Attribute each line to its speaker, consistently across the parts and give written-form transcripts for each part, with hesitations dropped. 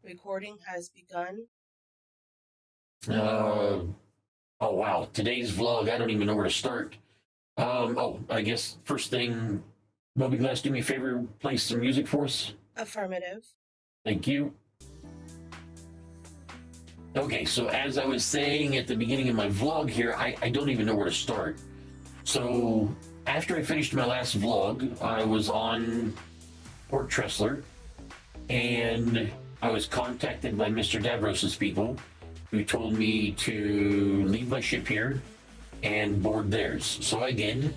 Speaker 1: Recording has begun.
Speaker 2: Oh wow, today's vlog, I don't even know where to start. I guess first thing, Moby Glass, do me a favor, play some music for us.
Speaker 1: Affirmative.
Speaker 2: Thank you. Okay, so as I was saying at the beginning of my vlog here, I don't even know where to start. So after I finished my last vlog, I was on Port Tressler, and I was contacted by Mr. Davros's people, who told me to leave my ship here and board theirs. So I did,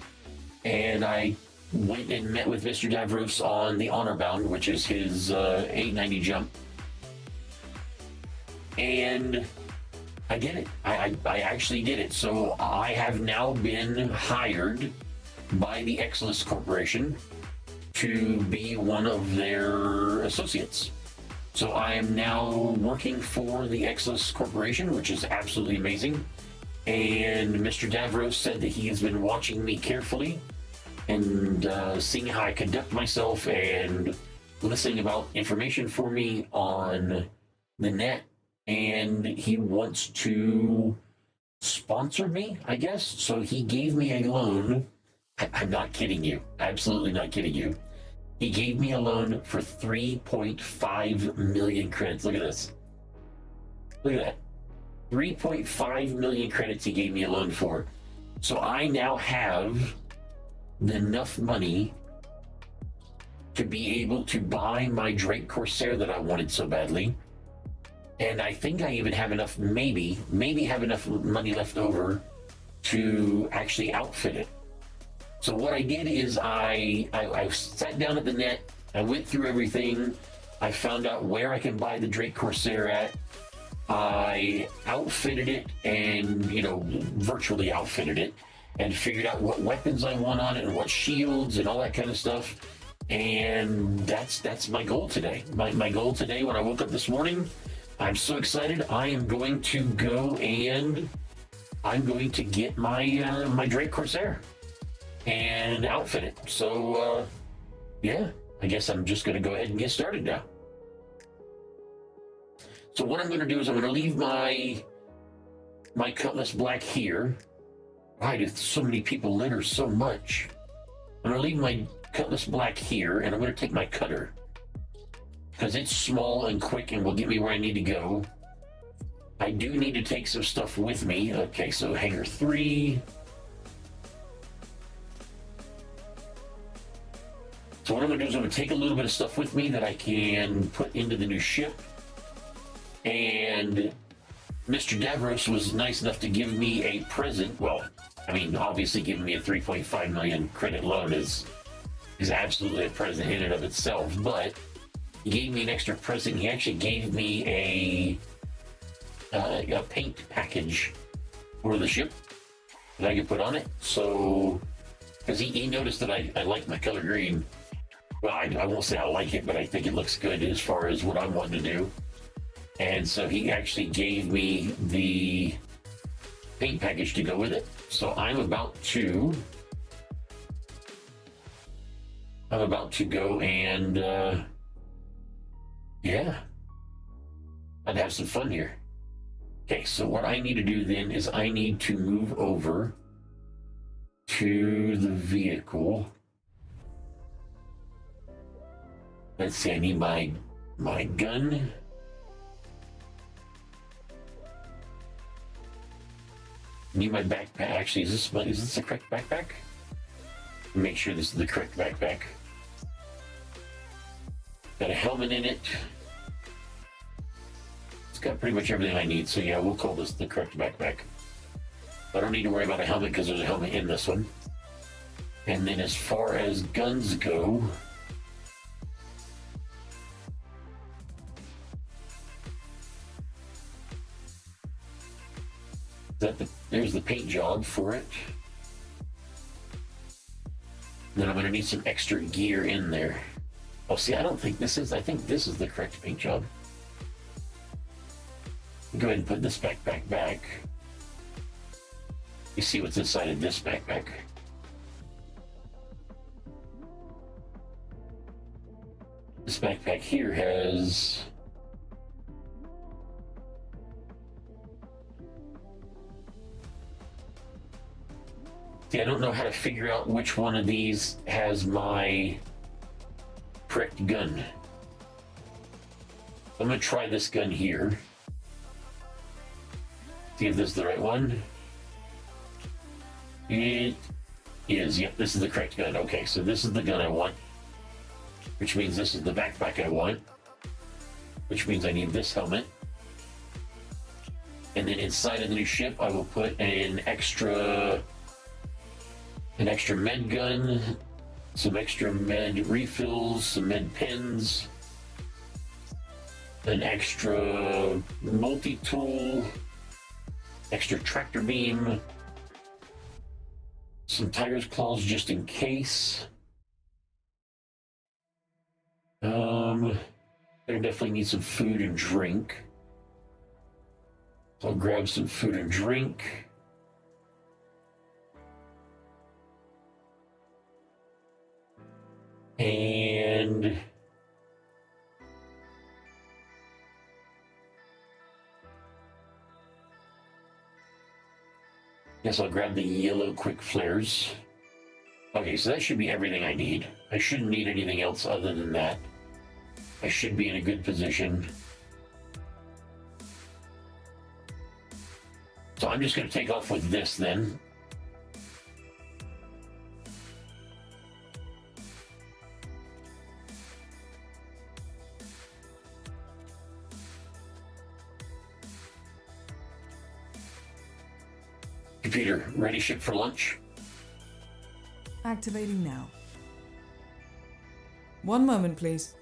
Speaker 2: and I went and met with Mr. Davros on the Honor Bound, which is his 890 jump. And I did it. I actually did it. So I have now been hired by the Exelus Corporation to be one of their associates. So I am now working for the Exelus Corporation, which is absolutely amazing. And Mr. Davros said that he has been watching me carefully and seeing how I conduct myself and listening about information for me on the net. And he wants to sponsor me, I guess. So he gave me a loan. I'm not kidding you. Absolutely not kidding you. He gave me a loan for 3.5 million credits. Look at this. Look at that. 3.5 million credits he gave me a loan for. So I now have enough money to be able to buy my Drake Corsair that I wanted so badly. And I think I even have enough, maybe have enough money left over to actually outfit it. So what I did is I sat down at the net, I went through everything, I found out where I can buy the Drake Corsair at, I outfitted it and, virtually outfitted it, and figured out what weapons I want on it and what shields and all that kind of stuff. And that's my goal today. My goal today when I woke up this morning, I'm so excited. I am going to go and I'm going to get my my Drake Corsair and outfit it. So yeah, I guess I'm just going to go ahead and get started now. So what I'm going to do is I'm going to leave my Cutlass Black here. Why do so many people litter so much? I'm going to leave my Cutlass Black here, and I'm going to take my cutter because it's small and quick and will get me where I need to go. I do need to take some stuff with me. Okay, so hangar 3. So what I'm going to do is I'm going to take a little bit of stuff with me that I can put into the new ship. And Mr. Davros was nice enough to give me a present. Well, I mean, obviously giving me a 3.5 million credit loan is absolutely a present in and of itself. But he gave me an extra present. He actually gave me a paint package for the ship that I could put on it. So, because he noticed that I like my color green. Well, I won't say I like it, but I think it looks good as far as what I'm wanting to do. And so he actually gave me the paint package to go with it. So I'm about to go and yeah, I'd have some fun here. Okay, so what I need to do then is I need to move over to the vehicle. Let's see, I need my gun. I need my backpack. Actually, is this the correct backpack? Make sure this is the correct backpack. Got a helmet in it. It's got pretty much everything I need, so yeah, we'll call this the correct backpack. I don't need to worry about a helmet because there's a helmet in this one. And then as far as guns go, there's the paint job for it. Then I'm going to need some extra gear in there. Oh, see, I think this is the correct paint job. Go ahead and put this backpack back. You see what's inside of this backpack. This backpack here has See, I don't know how to figure out which one of these has my correct gun. I'm gonna try this gun here. See if this is the right one. It is. Yep, this is the correct gun. Okay, so this is the gun I want, which means this is the backpack I want, which means I need this helmet. And then inside of the new ship, I will put an extra med gun, some extra med refills, some med pens, an extra multi-tool, extra tractor beam, some tiger's claws just in case. I definitely need some food and drink. I'll grab some food and drink. And guess I'll grab the yellow quick flares. Okay, so that should be everything I need. I shouldn't need anything else other than that. I should be in a good position. So I'm just going to take off with this then. Computer, ready ship for lunch?
Speaker 3: Activating now. One moment, please.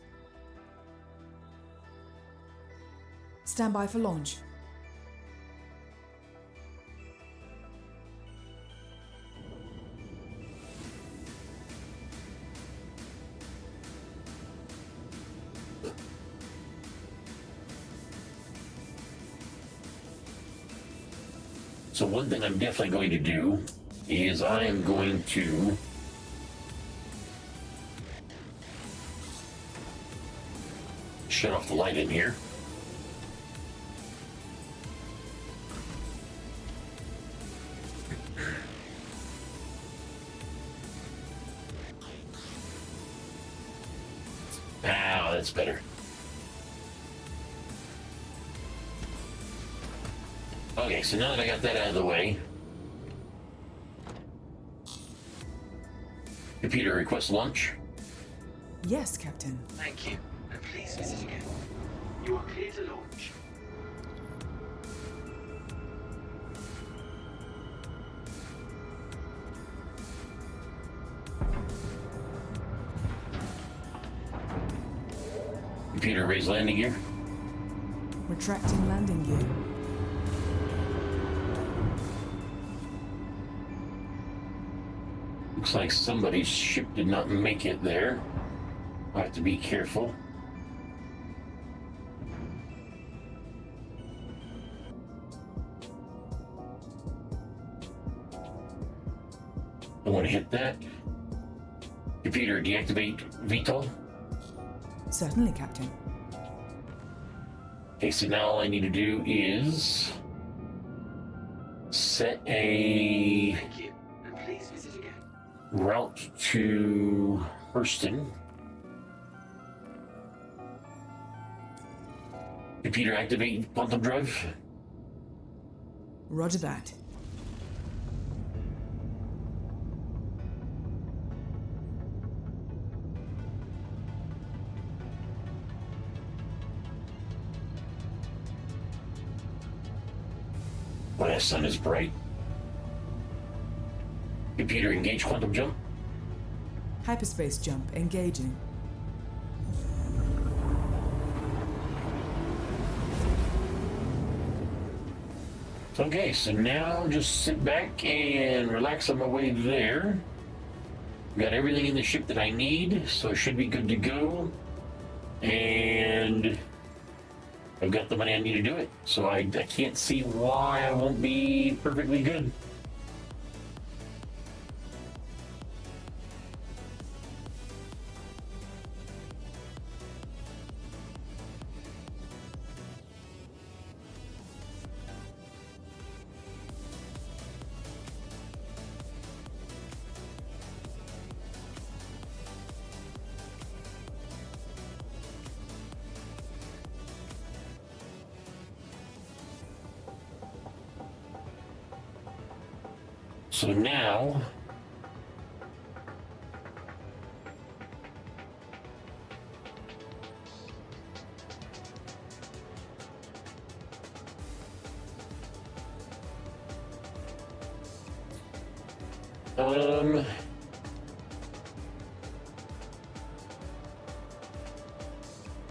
Speaker 3: Stand by for launch.
Speaker 2: So one thing I'm definitely going to do is I am going to shut off the light in here. Ah, that's better. Okay, so now that I got that out of the way, computer, request lunch.
Speaker 3: Yes, Captain.
Speaker 4: Thank you, and please visit again. You are clear to launch.
Speaker 2: Computer, raise landing gear.
Speaker 3: Retracting landing gear.
Speaker 2: Looks like somebody's ship did not make it there. I have to be careful. I want to hit that. Computer, deactivate VTOL.
Speaker 3: Certainly, Captain.
Speaker 2: Okay, so now all I need to do is set a
Speaker 4: Thank you, and please visit again.
Speaker 2: route to Hurston. Computer, activate quantum drive.
Speaker 3: Roger that.
Speaker 2: Boy, that sun is bright. Computer, engage quantum jump.
Speaker 3: Hyperspace jump engaging.
Speaker 2: Okay, so now just sit back and relax on my way there. Got everything in the ship that I need, so it should be good to go. And I've got the money I need to do it, so I can't see why I won't be perfectly good. So now,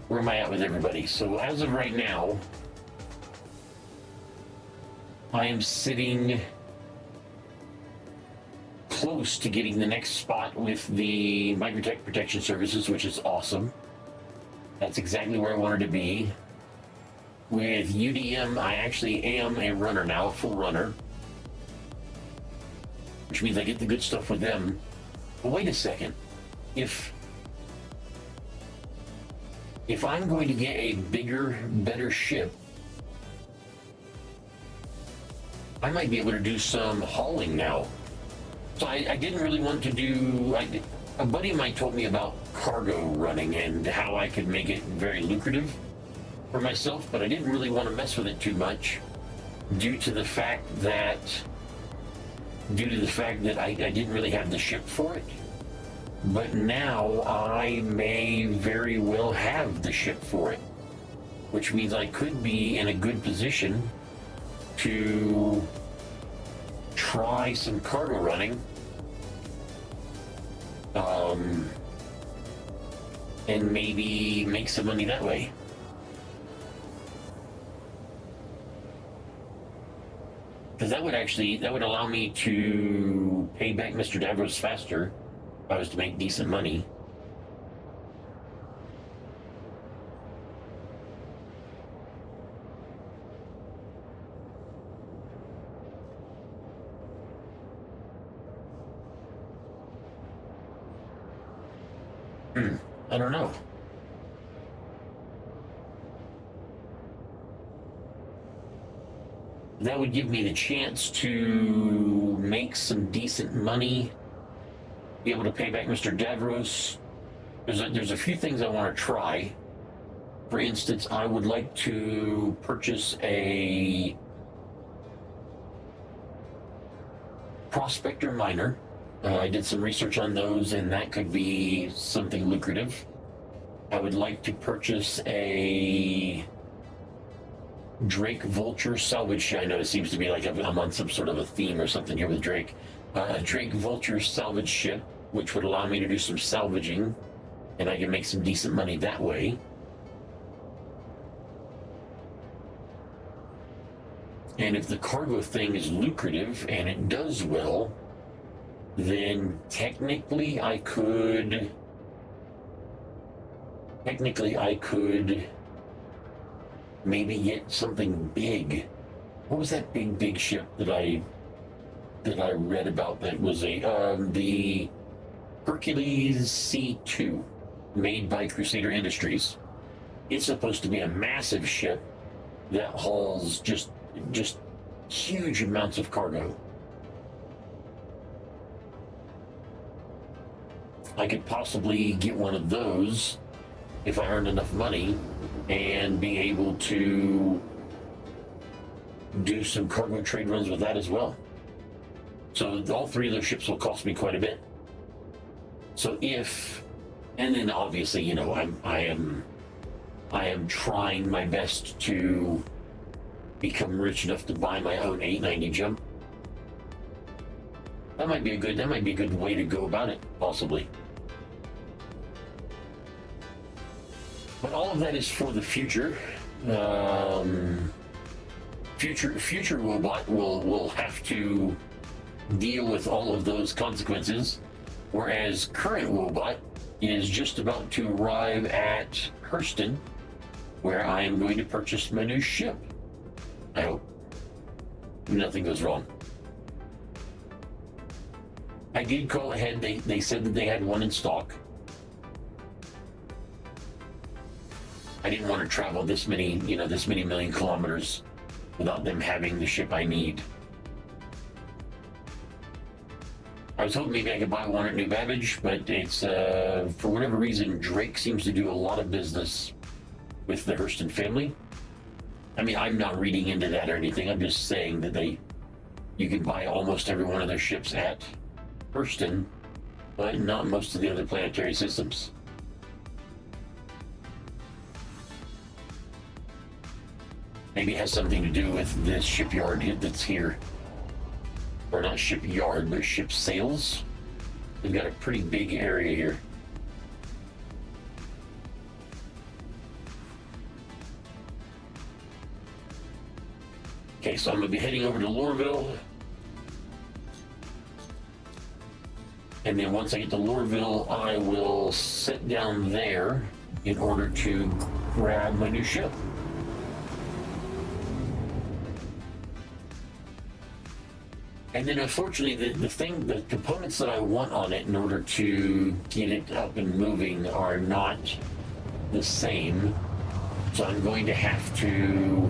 Speaker 2: where am I at with everybody? So as of right now, I am sitting close to getting the next spot with the Microtech Protection Services, which is awesome. That's exactly where I wanted to be. With UDM, I actually am a runner now, a full runner, which means I get the good stuff with them. But wait a second. If I'm going to get a bigger, better ship, I might be able to do some hauling now. So I didn't really want to do... a buddy of mine told me about cargo running and how I could make it very lucrative for myself, but I didn't really want to mess with it too much due to the fact that I didn't really have the ship for it. But now I may very well have the ship for it, which means I could be in a good position to try some cargo running, and maybe make some money that way. Because that would allow me to pay back Mr. Davros faster if I was to make decent money. I don't know. That would give me the chance to make some decent money, be able to pay back Mr. Davros. There's a few things I want to try. For instance, I would like to purchase a prospector miner. I did some research on those, and that could be something lucrative. I would like to purchase a Drake Vulture salvage. I know it seems to be like I'm on some sort of a theme or something here with Drake. A Drake Vulture salvage ship, which would allow me to do some salvaging, and I can make some decent money that way. And if the cargo thing is lucrative and it does well, then technically I could maybe get something big. What was that big ship that I read about that was the Hercules C2 made by Crusader Industries? It's supposed to be a massive ship that hauls just huge amounts of cargo. I could possibly get one of those if I earned enough money and be able to do some cargo trade runs with that as well. So all three of those ships will cost me quite a bit. So and then obviously, you know, I am trying my best to become rich enough to buy my own 890 jump. That might be a good way to go about it, possibly. But all of that is for the future. Future WoahBot will have to deal with all of those consequences, whereas current WoahBot is just about to arrive at Hurston, where I am going to purchase my new ship. I hope nothing goes wrong. I did call ahead. They said that they had one in stock. I didn't want to travel this many million kilometers without them having the ship I need. I was hoping maybe I could buy one at New Babbage, but it's for whatever reason, Drake seems to do a lot of business with the Hurston family. I mean, I'm not reading into that or anything. I'm just saying that You can buy almost every one of their ships at Hurston, but not most of the other planetary systems. Maybe it has something to do with this shipyard that's here. Or not shipyard, but ship sales. They've got a pretty big area here. Okay, so I'm going to be heading over to Lorville. And then once I get to Lorville, I will sit down there in order to grab my new ship. And then unfortunately, the components that I want on it in order to get it up and moving are not the same. So I'm going to have to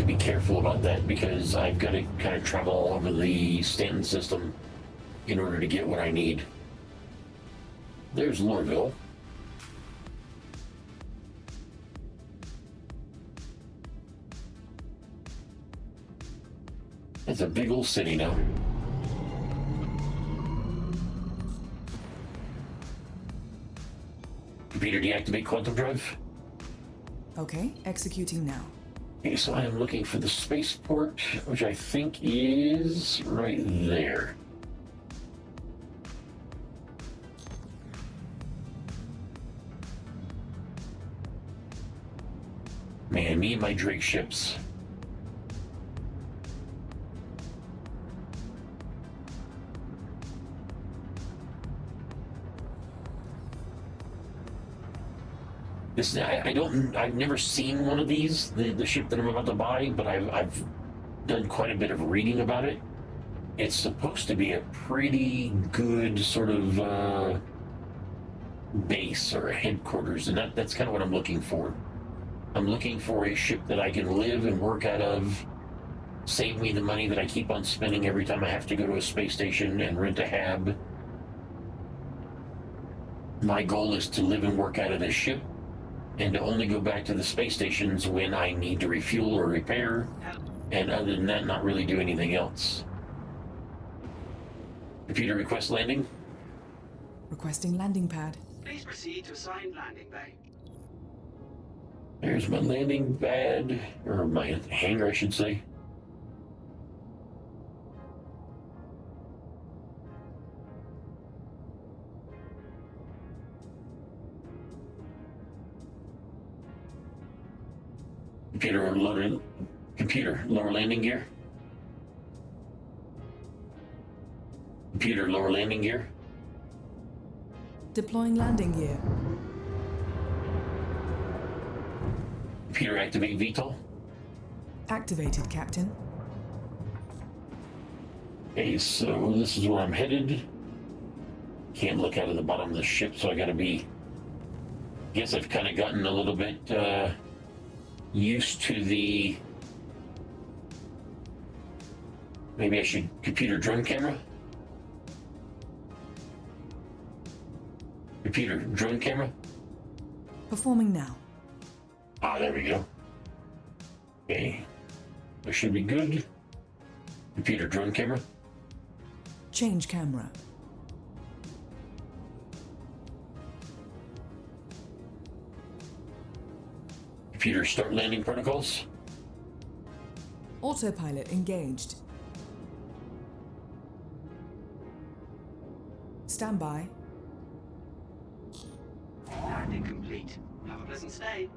Speaker 2: be careful about that, because I've got to kind of travel all over the Stanton system in order to get what I need. There's Lorville. It's a big old city now. Computer, deactivate quantum drive.
Speaker 3: Okay, executing now.
Speaker 2: Okay, so I am looking for the spaceport, which I think is right there. Man, me and my Drake ships. I've never seen one of these, the ship that I'm about to buy, but I've done quite a bit of reading about it. It's supposed to be a pretty good sort of base or a headquarters, and that's kind of what I'm looking for. I'm looking for a ship that I can live and work out of, save me the money that I keep on spending every time I have to go to a space station and rent a hab. My goal is to live and work out of this ship, and to only go back to the space stations when I need to refuel or repair, and other than that, not really do anything else. Computer, request landing.
Speaker 3: Requesting landing pad.
Speaker 4: Please proceed to assigned landing bay.
Speaker 2: There's my landing pad, or my hangar, I should say. Computer, lower landing gear. Computer, lower landing gear.
Speaker 3: Deploying landing gear.
Speaker 2: Computer, activate VTOL.
Speaker 3: Activated, Captain.
Speaker 2: Okay, so this is where I'm headed. Can't look out of the bottom of the ship, so I gotta be... Guess I've kind of gotten a little bit used to the... Maybe I should computer drone camera? Computer drone camera?
Speaker 3: Performing now.
Speaker 2: Ah, there we go. Okay. That should be good. Computer drone camera.
Speaker 3: Change camera.
Speaker 2: Computer start landing protocols.
Speaker 3: Autopilot engaged. Standby.
Speaker 4: Landing complete. Have a pleasant stay.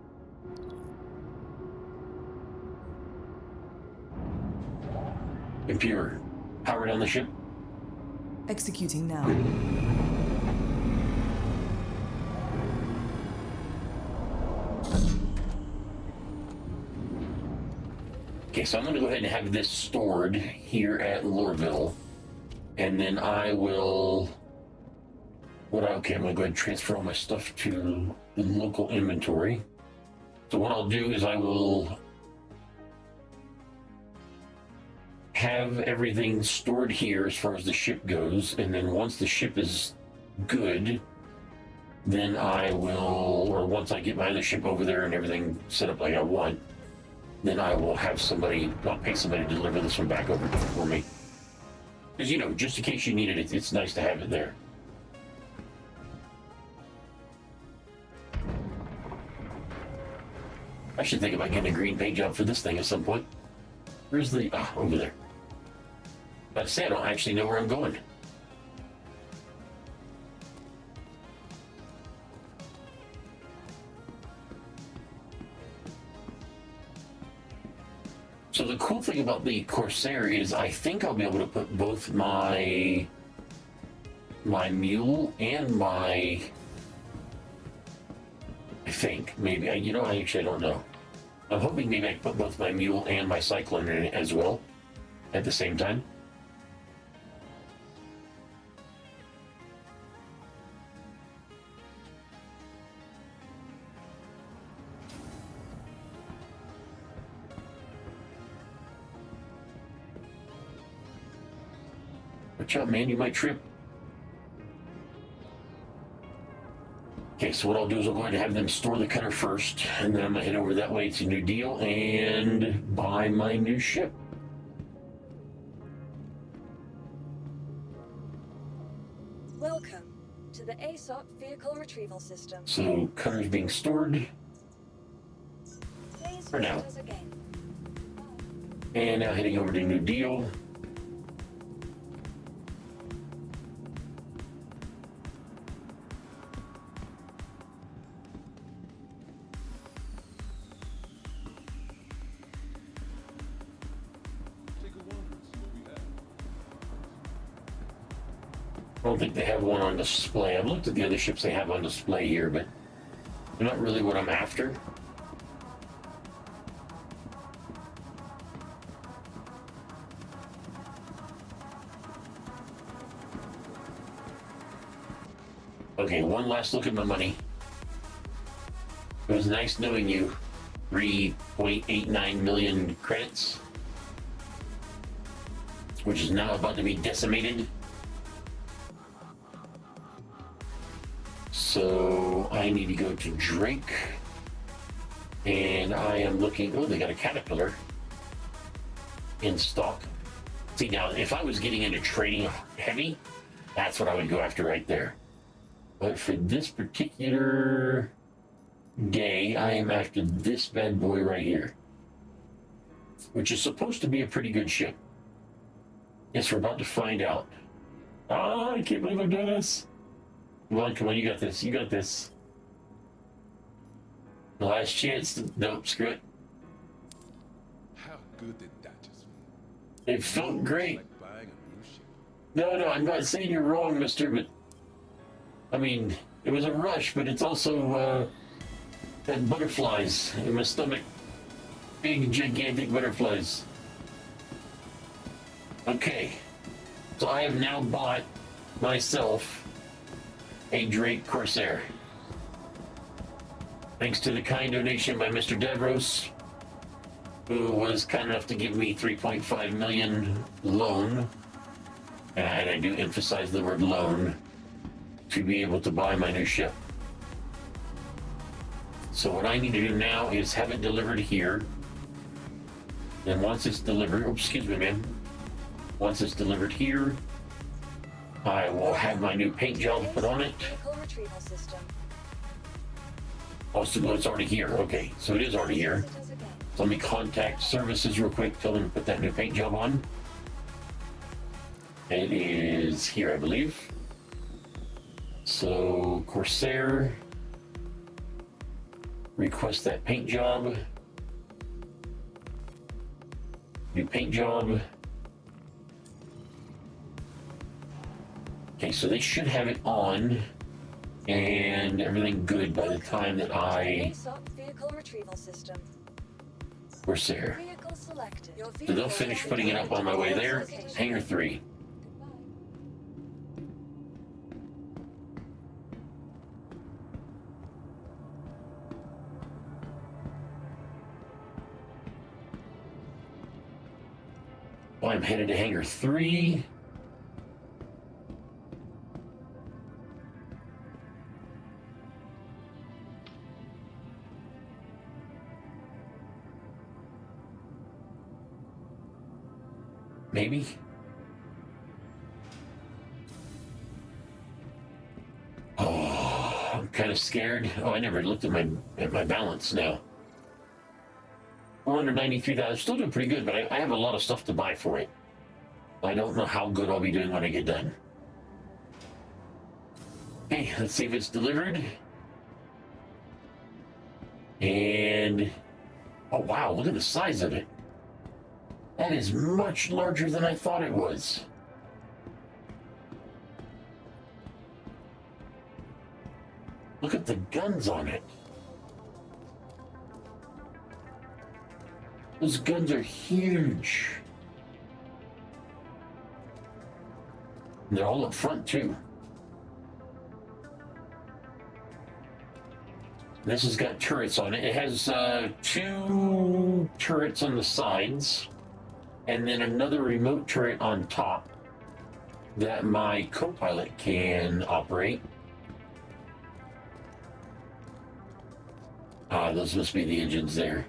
Speaker 2: Computer, power down the ship.
Speaker 3: Executing now.
Speaker 2: Okay, so I'm going to go ahead and have this stored here at Lorville, and then I will... Okay, I'm going to go ahead and transfer all my stuff to the local inventory. So what I'll do is I will have everything stored here as far as the ship goes, and then once the ship is good, then I will, or once I get my other ship over there and everything set up like I want, then I will have somebody, I'll pay somebody to deliver this one back over for me. Because, you know, just in case you needed it, it's nice to have it there. I should think about getting a green paint job for this thing at some point. Where's the... Ah, over there. But I say I don't actually know where I'm going. So the cool thing about the Corsair is I think I'll be able to put both my mule and my... I think, maybe. You know, I don't know. I'm hoping maybe I can put both my mule and my cyclone in it as well at the same time. Watch out, man, you might trip. Okay, so what I'll do is I'm going to have them store the cutter first, and then I'm going to head over that way to New Deal and buy my new ship.
Speaker 5: Welcome to the ASOP Vehicle Retrieval System.
Speaker 2: So, cutter's being stored
Speaker 5: Please
Speaker 2: for now.
Speaker 5: visit us again.
Speaker 2: And now heading over to New Deal. I don't think they have one on display. I've looked at the other ships they have on display here, but they're not really what I'm after. Okay, one last look at my money. It was nice knowing you. 3.89 million credits, which is now about to be decimated. So I need to go to Drake, and I am looking. Oh, they got a Caterpillar in stock. See, now if I was getting into trading heavy, that's what I would go after right there. But for this particular day, I am after this bad boy right here, which is supposed to be a pretty good ship. Yes, we're about to find out. Oh, I can't believe I'm doing this. Come on, you got this. You got this. The last chance. Nope, screw it.
Speaker 6: How good did that just feel?
Speaker 2: It felt great.
Speaker 6: Like buying a new ship.
Speaker 2: No, I'm not saying you're wrong, mister, but I mean, it was a rush, but it's also had butterflies in my stomach. Big, gigantic butterflies. Okay. So I have now bought myself a Drake Corsair. Thanks to the kind donation by Mr. Davros, who was kind enough to give me 3.5 million loan, and I do emphasize the word loan, to be able to buy my new ship. So what I need to do now is have it delivered here. Then once it's delivered, excuse me, man. Once it's delivered here, I will have my new paint job put on it.
Speaker 5: Vehicle Retrieval System.
Speaker 2: Oh, so it's already here. Okay, so it is already here.
Speaker 5: Visit us again.
Speaker 2: So let me contact services real quick, tell them to put that new paint job on. It is here, I believe. So Corsair, request that paint job. New paint job. Okay, so they should have it on and everything good by the time that I
Speaker 5: ASOP Vehicle Retrieval System.
Speaker 2: Corsair.
Speaker 5: Vehicle selected. Your
Speaker 2: So
Speaker 5: vehicle
Speaker 2: they'll finish
Speaker 5: has
Speaker 2: putting it up on my way there.
Speaker 5: location.
Speaker 2: Hangar 3. Well, I'm headed to Hangar 3. maybe? Oh, I'm kind of scared. Oh, I never looked at my balance now. 493,000. Still doing pretty good, but I have a lot of stuff to buy for it. I don't know how good I'll be doing when I get done. Okay, let's see if it's delivered. And oh wow, look at the size of it. That is much larger than I thought it was. Look at the guns on it. Those guns are huge. And they're all up front too. This has got turrets on it. It has 2 turrets on the sides, and then another remote turret on top that my co-pilot can operate. Those must be the engines there.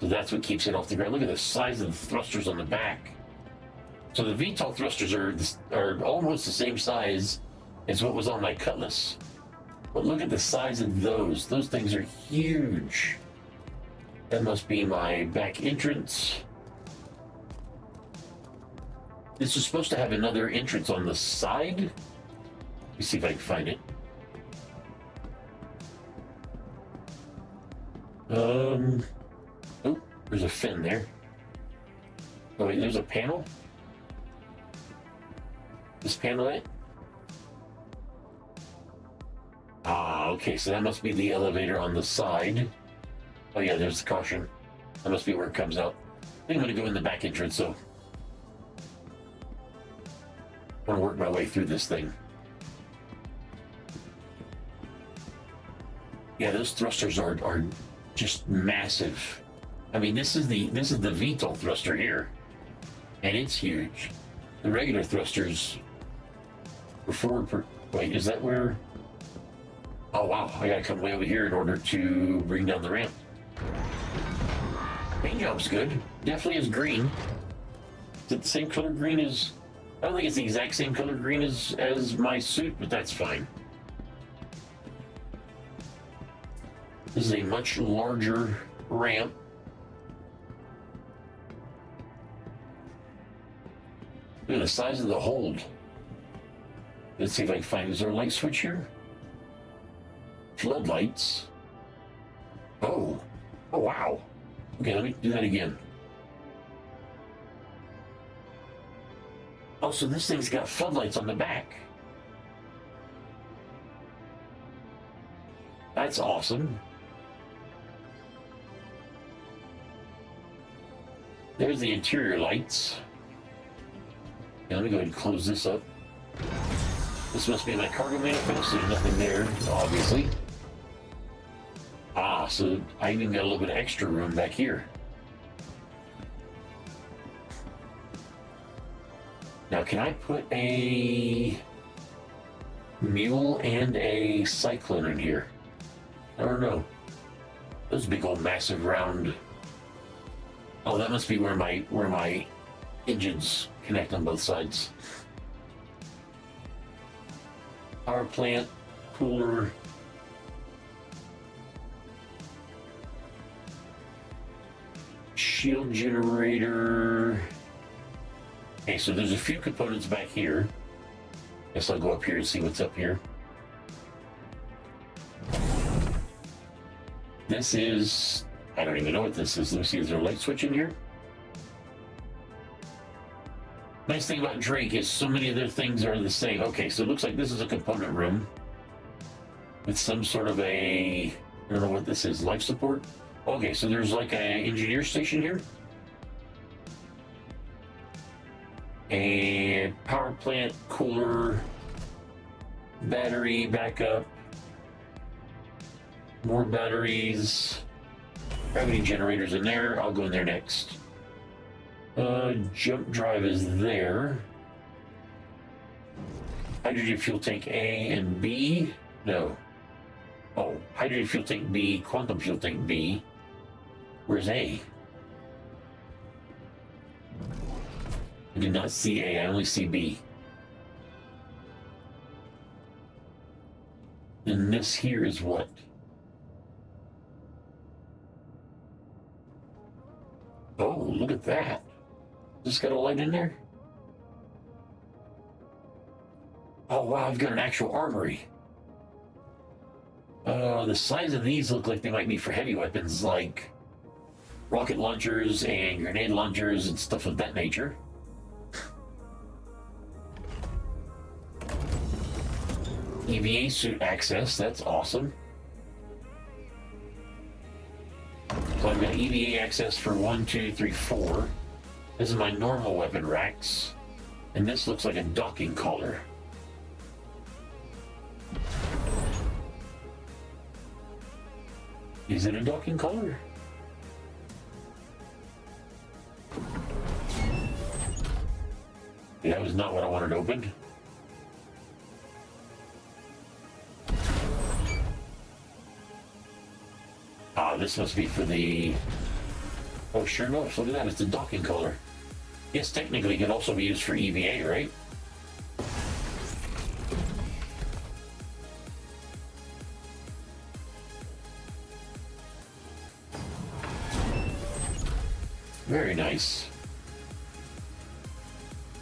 Speaker 2: So that's what keeps it off the ground. Look at the size of the thrusters on the back. So the VTOL thrusters are almost the same size as what was on my Cutlass. But look at the size of those. Those things are huge. That must be my back entrance. This is supposed to have another entrance on the side. Let me see if I can find it. Oh, there's a fin there. Oh wait, there's a panel? This panel it? Ah, okay, so that must be the elevator on the side. Oh yeah, there's the caution. That must be where it comes out. I think I'm gonna go in the back entrance, so I'm gonna work my way through this thing. Yeah, those thrusters are just massive. I mean, this is the VTOL thruster here, and it's huge. The regular thrusters are forward. Wait, is that where? Oh wow, I gotta come way over here in order to bring down the ramp. Paint job's good. Definitely is green. Is it the same color green as? I don't think it's the exact same color green as my suit, but that's fine. This is a much larger ramp. Look at the size of the hold. Let's see if I can find. Is there a light switch here? Floodlights. Oh. Oh, wow. Okay, let me do that again. Oh, so this thing's got floodlights on the back. That's awesome. There's the interior lights. Yeah, let me go ahead and close this up. This must be my cargo manifest. There's nothing there, obviously. Ah, so I even got a little bit of extra room back here. Now, can I put a mule and a cyclone in here? I don't know. Those big old massive round. Oh, that must be where my engines connect on both sides. Power plant, cooler. Shield generator. Okay, so there's a few components back here. Guess I'll go up here and see what's up here. This is, I don't even know what this is. Let me see, is there a light switch in here? Nice thing about Drake is so many of their things are the same. Okay, so it looks like this is a component room with some sort of a, I don't know what this is, life support? Okay, so there's like an engineer station here. A power plant, cooler, battery backup, more batteries, gravity generators in there. I'll go in there next. Jump drive is there. Hydrogen fuel tank A and B. No. Oh, hydrogen fuel tank B, quantum fuel tank B. Where's A? I did not see A, I only see B. And this here is what? Oh, look at that. Just got a light in there? Oh, wow, I've got an actual armory. The size of these look like they might be for heavy weapons, like rocket launchers and grenade launchers and stuff of that nature. EVA suit access, that's awesome. So I've got EVA access for 1, 2, 3, 4. This is my normal weapon racks. And this looks like a docking collar. Is it a docking collar? That was not what I wanted opened. Ah, this must be for the... Oh, sure enough, look at that, it's the docking collar. Yes, technically it can also be used for EVA, right? Very nice.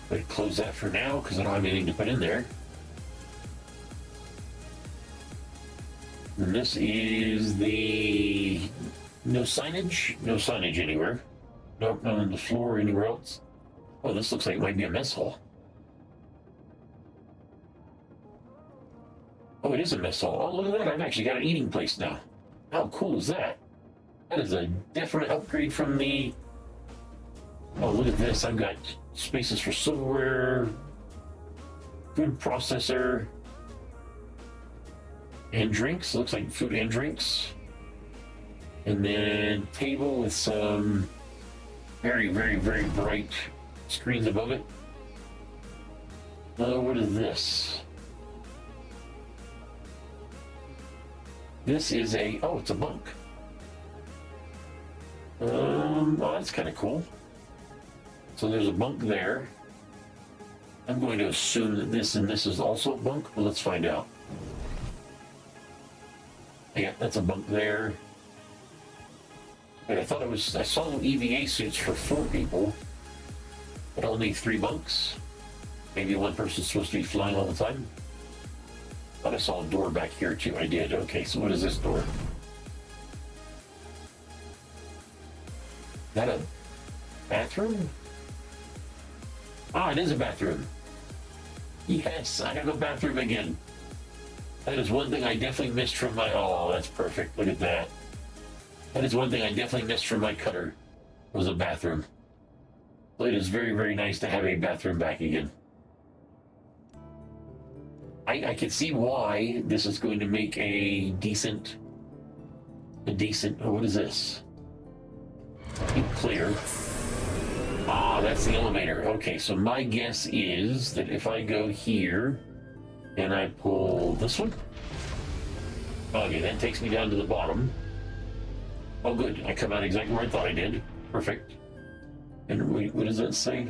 Speaker 2: But close that for now because I don't have anything to put in there. And this is the no signage anywhere. Nope, not on the floor or anywhere else. Oh, this looks like it might be a mess hall. Oh, it is a mess hall. Oh, look at that! I've actually got an eating place now. How cool is that? That is a definite upgrade from the. Oh, look at this. I've got spaces for silverware, food processor, and drinks. Looks like food and drinks. And then table with some very, very, very bright screens above it. What is this? This is a, oh, it's a bunk. Oh, that's kind of cool. So there's a bunk there. I'm going to assume that this and this is also a bunk, but let's find out. Yeah, that's a bunk there. Wait, I thought it was, I saw EVA suits for 4 people, but only 3 bunks. Maybe one person's supposed to be flying all the time. Thought I saw a door back here too. I did. Okay, so what is this door? Is that a bathroom? Ah, it is a bathroom. Yes, I have a bathroom again. That is one thing I definitely missed from my... Oh, that's perfect. Look at that. That is one thing I definitely missed from my cutter, was a bathroom. So it is very, very nice to have a bathroom back again. I can see why this is going to make a decent... Oh, what is this? Keep clear. Ah, that's the elevator. Okay, so my guess is that if I go here and I pull this one, okay, that takes me down to the bottom. Oh, good. I come out exactly where I thought I did. Perfect. And wait, what does that say?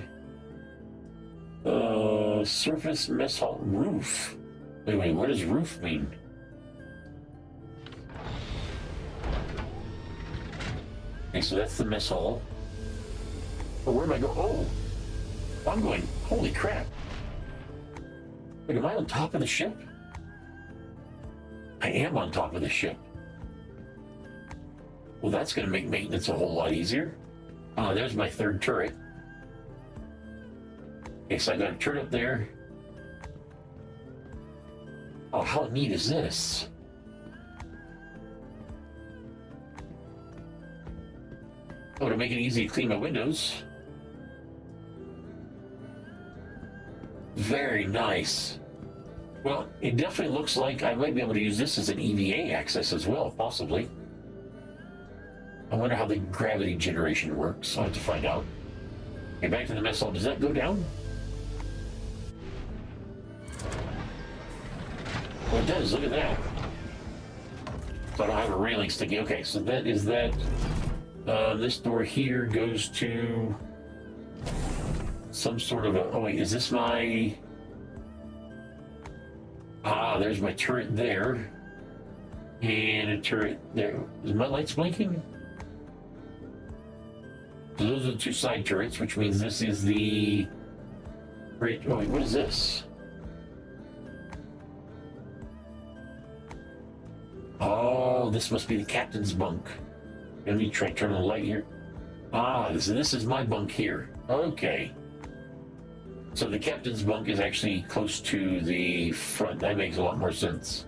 Speaker 2: Surface mess hall roof. Wait, what does roof mean? Okay, so that's the mess hall. Oh, where am I going? Oh, I'm going. Holy crap. Wait, am I on top of the ship? I am on top of the ship. Well, that's going to make maintenance a whole lot easier. There's my 3rd turret. Okay, so I got a turret up there. Oh, how neat is this? Oh, to make it easy to clean my windows. Very nice. Well, it definitely looks like I might be able to use this as an EVA access as well, possibly. I wonder how the gravity generation works. I'll have to find out. Okay, back to the mess hall. Does that go down? Oh, it does. Look at that. So I don't have a railing sticking. Okay, so that is that. This door here goes to some sort of a... Oh, wait, is this my... Ah, there's my turret there. And a turret there. Is my lights blinking? So those are the two side turrets, which means this is the... Great. Oh, wait, what is this? Oh, this must be the captain's bunk. Let me try to turn on the light here. Ah, this is my bunk here. Okay. So the captain's bunk is actually close to the front. That makes a lot more sense.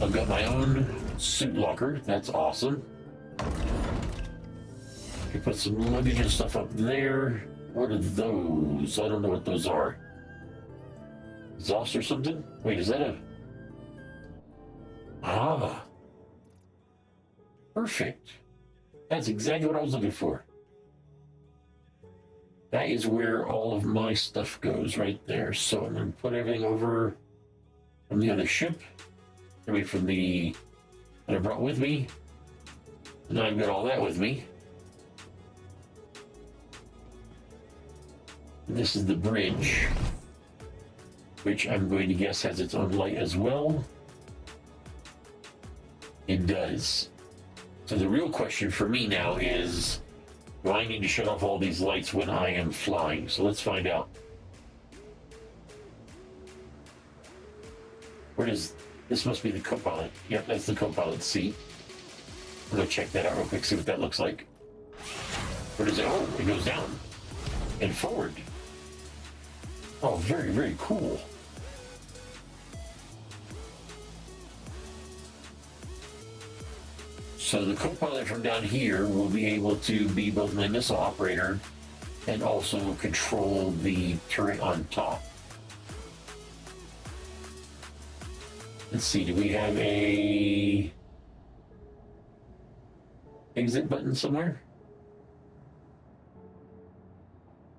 Speaker 2: I've got my own suit locker. That's awesome. You put some luggage and stuff up there. What are those? I don't know what those are. Exhaust or something? Wait, is that a... Ah. Perfect. That's exactly what I was looking for. That is where all of my stuff goes right there. So I'm going to put everything over from the other ship. Everything from the... that I brought with me. Now I've got all that with me. And this is the bridge, which I'm going to guess has its own light as well. It does. So the real question for me now is, do I need to shut off all these lights when I am flying? So let's find out. Where does... This must be the co-pilot. Yep, that's the co-pilot seat. I'm gonna check that out real quick, see what that looks like. Where does it... Oh, it goes down and forward. Oh, very, very cool. So the co-pilot from down here will be able to be both my missile operator and also control the turret on top. Let's see, do we have a exit button somewhere?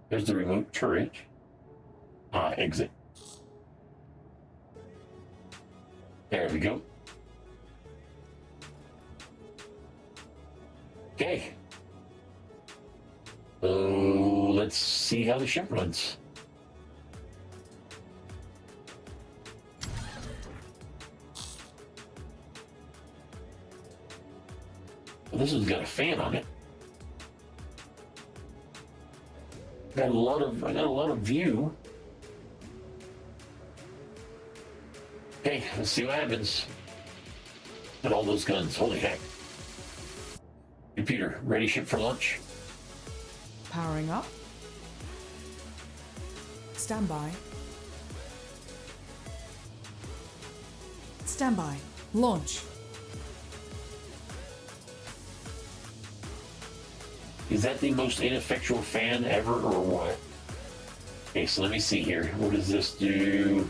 Speaker 2: There's the remote turret. Exit. There we go. Okay. So let's see how the ship runs. Well, this has got a fan on it. I got a lot of view. Okay, let's see what happens. Got all those guns. Holy heck. Computer, ready ship for launch?
Speaker 3: Powering up. Standby. Standby. Launch.
Speaker 2: Is that the most ineffectual fan ever or what? Okay, so let me see here. What does this do?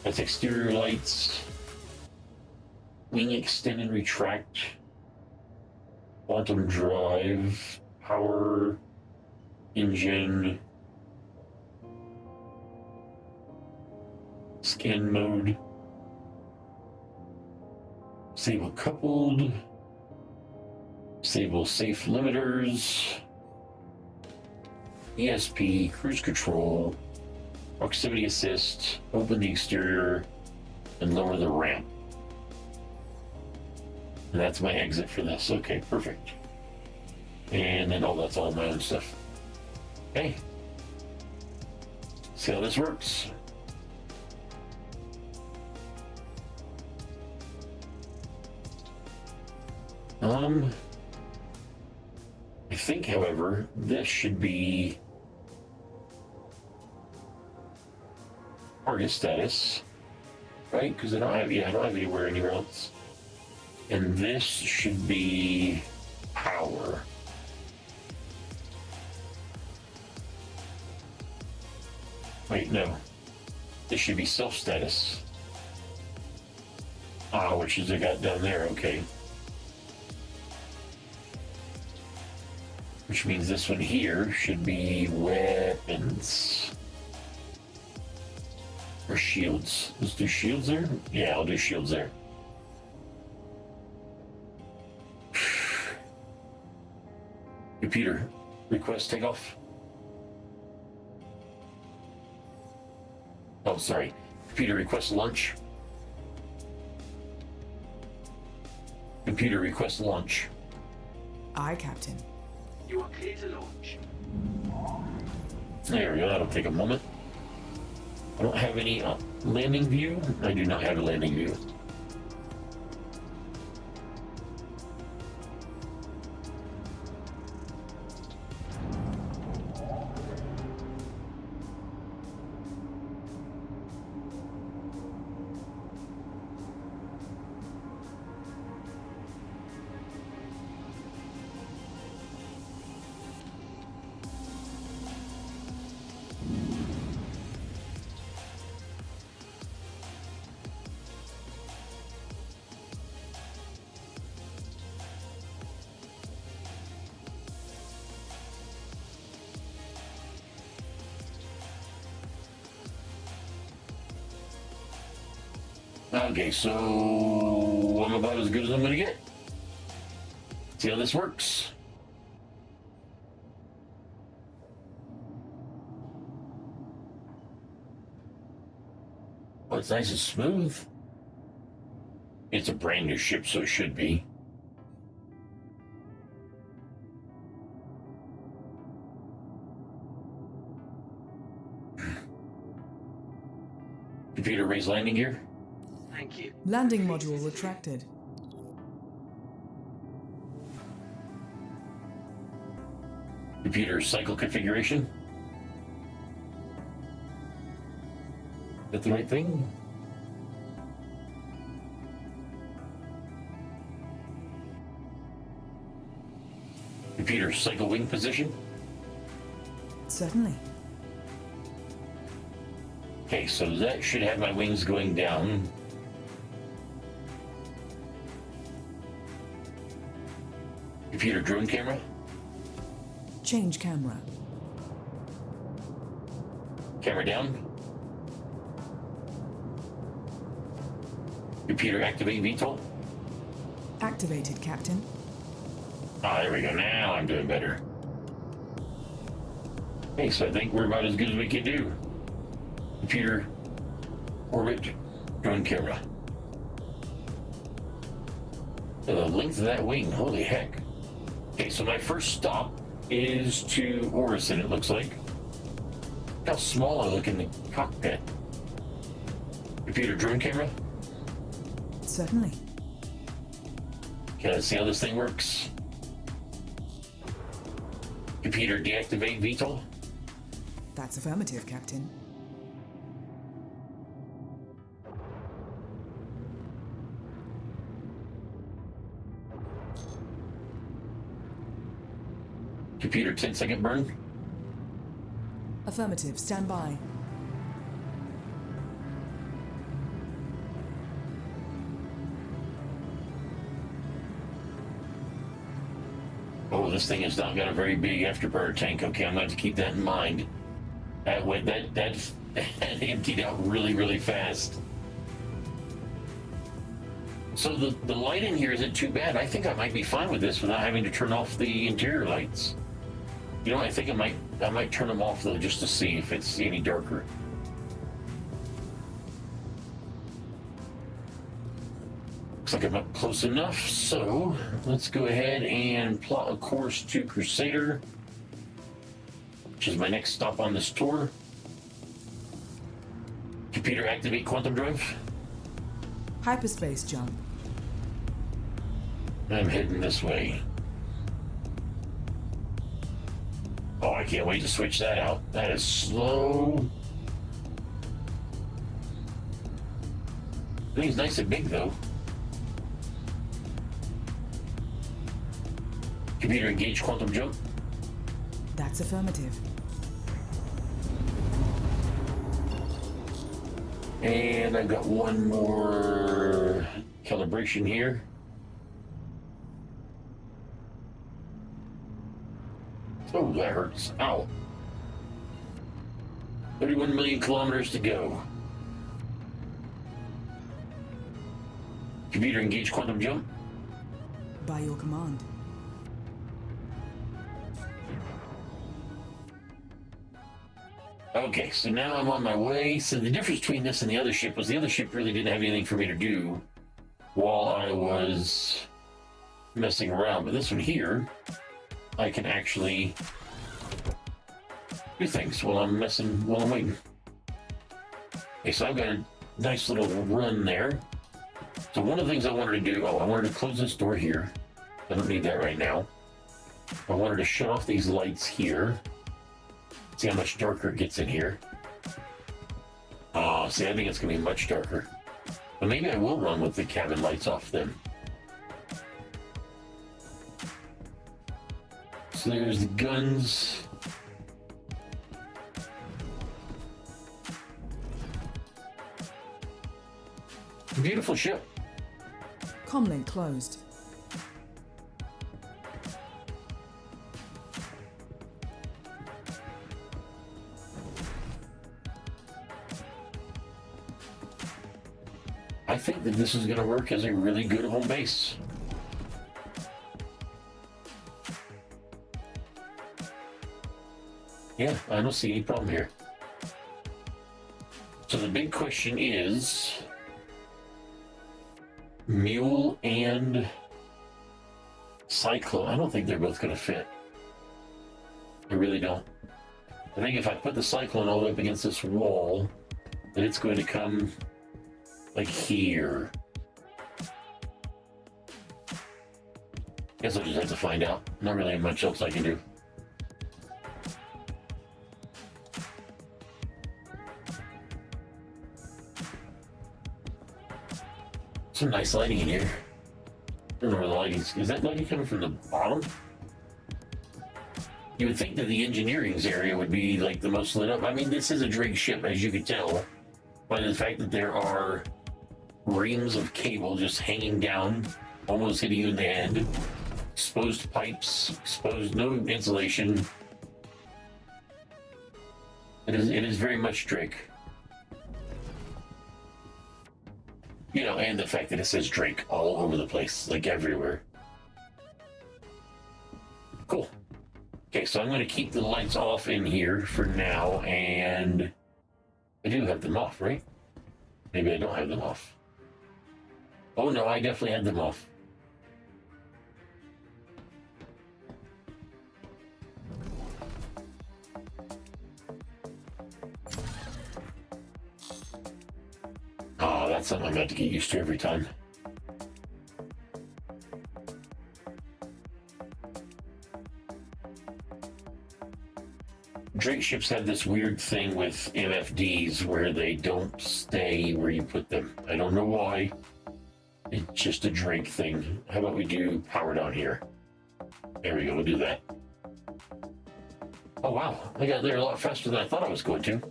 Speaker 2: That's exterior lights. Wing extend and retract. Quantum drive. Power. Engine. Scan mode. Disable coupled. Disable safe limiters. ESP, cruise control, proximity assist, open the exterior, and lower the ramp. And that's my exit for this. Okay, perfect. And then, oh, that's all my own stuff. Okay. See how this works. I think, however, this should be target status, right? Because I don't have anywhere else. And this should be power. Wait, no. This should be self status. Which is I got down there, okay. Which means this one here should be weapons. Or shields. Let's do shields there? Yeah, I'll do shields there. Computer, request takeoff. Oh, sorry. Computer, request launch. Computer, request launch.
Speaker 3: Aye, Captain.
Speaker 4: You are clear to launch.
Speaker 2: There we go. That'll take a moment. I don't have any landing view. I do not have a landing view. Okay, so I'm about as good as I'm gonna get. See how this works. Oh, it's nice and smooth. It's a brand new ship, so it should be. Computer, raise landing gear.
Speaker 4: Thank you.
Speaker 3: Landing module retracted.
Speaker 2: Computer, cycle configuration. Is that the right thing? Computer, cycle wing position.
Speaker 3: Certainly.
Speaker 2: Okay, so that should have my wings going down. Computer, drone camera.
Speaker 3: Change camera.
Speaker 2: Camera down. Computer, activate VTOL.
Speaker 3: Activated, Captain.
Speaker 2: Ah, there we go. Now I'm doing better. Okay, so I think we're about as good as we can do. Computer, orbit, drone camera. The length of that wing, holy heck. Okay, so my first stop is to Orison, it looks like. Look how small I look in the cockpit. Computer, drone camera.
Speaker 3: Certainly.
Speaker 2: Okay, let's see how this thing works. Computer, deactivate VTOL.
Speaker 3: That's affirmative, Captain.
Speaker 2: Computer, 10-second burn.
Speaker 3: Affirmative, stand by.
Speaker 2: Oh, this thing has not got a very big afterburner tank. Okay, I'm going to have to keep that in mind. That emptied out really, really fast. So the light in here isn't too bad. I think I might be fine with this without having to turn off the interior lights. You know, I think I might turn them off though, just to see if it's any darker. Looks like I'm up close enough, so let's go ahead and plot a course to Crusader, which is my next stop on this tour. Computer, activate quantum drive.
Speaker 3: Hyperspace jump.
Speaker 2: I'm heading this way. Oh, I can't wait to switch that out. That is slow. The thing's nice and big though. Computer, engage quantum jump.
Speaker 3: That's affirmative.
Speaker 2: And I've got one more calibration here. Oh, that hurts. Ow. 31 million kilometers to go. Computer, engage quantum jump.
Speaker 3: By your command.
Speaker 2: Okay, so now I'm on my way. So the difference between this and the other ship was the other ship really didn't have anything for me to do while I was messing around. But this one here, I can actually do things while I'm waiting. Okay, so I've got a nice little run there. So one of the things I wanted to do, I wanted to close this door here. I don't need that right now. I wanted to shut off these lights here. See how much darker it gets in here. Oh, see, I think it's going to be much darker. But maybe I will run with the cabin lights off then. So there's the guns. Beautiful ship.
Speaker 3: Comlink closed.
Speaker 2: I think that this is going to work as a really good home base. Yeah, I don't see any problem here. So the big question is Mule and Cyclone. I don't think they're both going to fit. I really don't. I think if I put the Cyclone all the way up against this wall, then it's going to come like here. Guess I'll just have to find out. Not really much else I can do. Some nice lighting in here. I don't know where the lighting is. That lighting coming from the bottom? You would think that the engineering's area would be like the most lit up. I mean, this is a Drake ship, as you can tell by the fact that there are reams of cable just hanging down, almost hitting you in the head. Exposed pipes, no insulation. It is very much Drake. You know, and the fact that it says Drake all over the place, like everywhere. Cool. Okay, so I'm going to keep the lights off in here for now, and I do have them off, right? Maybe I don't have them off. Oh no, I definitely had them off. Oh, that's something I'm going to have to get used to every time. Drake ships have this weird thing with MFDs where they don't stay where you put them. I don't know why. It's just a Drake thing. How about we do power down here? There we go, we'll do that. Oh wow, I got there a lot faster than I thought I was going to.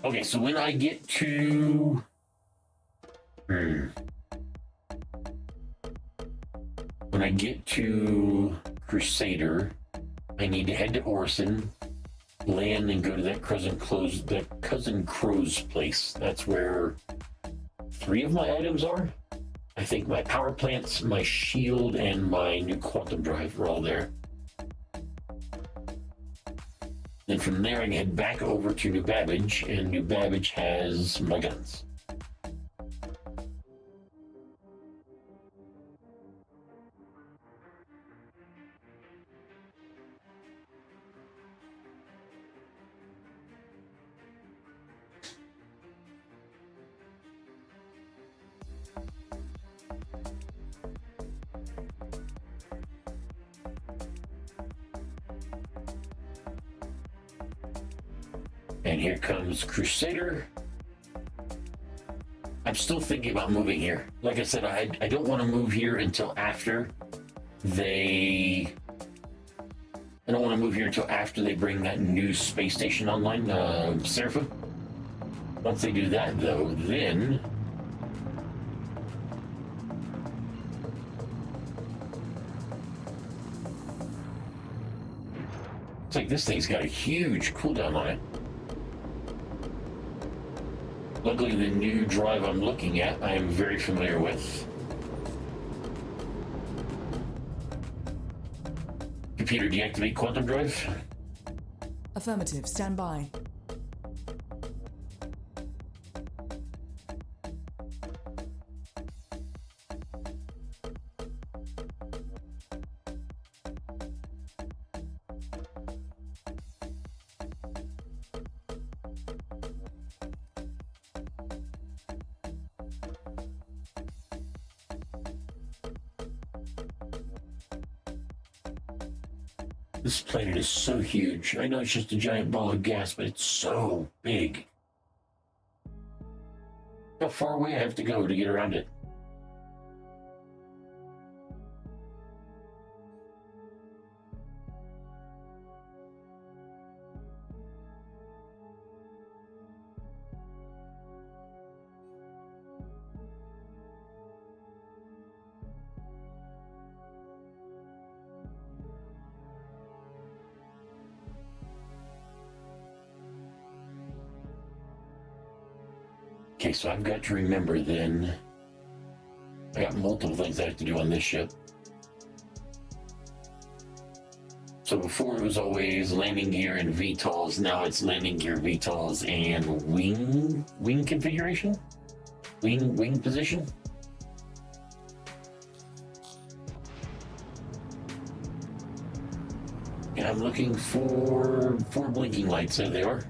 Speaker 2: Okay, so when I get to... When I get to Crusader, I need to head to Orson, land, and go to that Cousin Crow's place. That's where 3 of my items are. I think my power plants, my shield, and my new quantum drive are all there. Then from there, I can head back over to New Babbage, and New Babbage has my guns. And here comes Crusader. I'm still thinking about moving here. Like I said, I don't want to move here until after they... I don't want to move here until after they bring that new space station online, Seraphim. Once they do that, though, then... It's like this thing's got a huge cooldown on it. Luckily, the new drive I'm looking at, I am very familiar with. Computer, deactivate quantum drive.
Speaker 3: Affirmative. Stand by.
Speaker 2: This planet is so huge. I know it's just a giant ball of gas, but it's so big. How far away I have to go to get around it? Okay, so I've got to remember then. I got multiple things I have to do on this ship. So before it was always landing gear and VTOLs, now it's landing gear, VTOLs, and wing configuration? Wing position? And I'm looking for 4 blinking lights. There they are.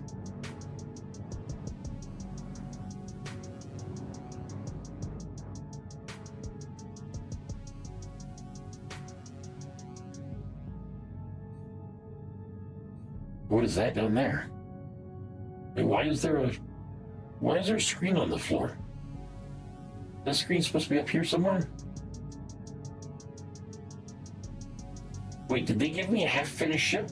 Speaker 2: What is that down there? Wait, why is there a screen on the floor? That screen's supposed to be up here somewhere? Wait, did they give me a half-finished ship?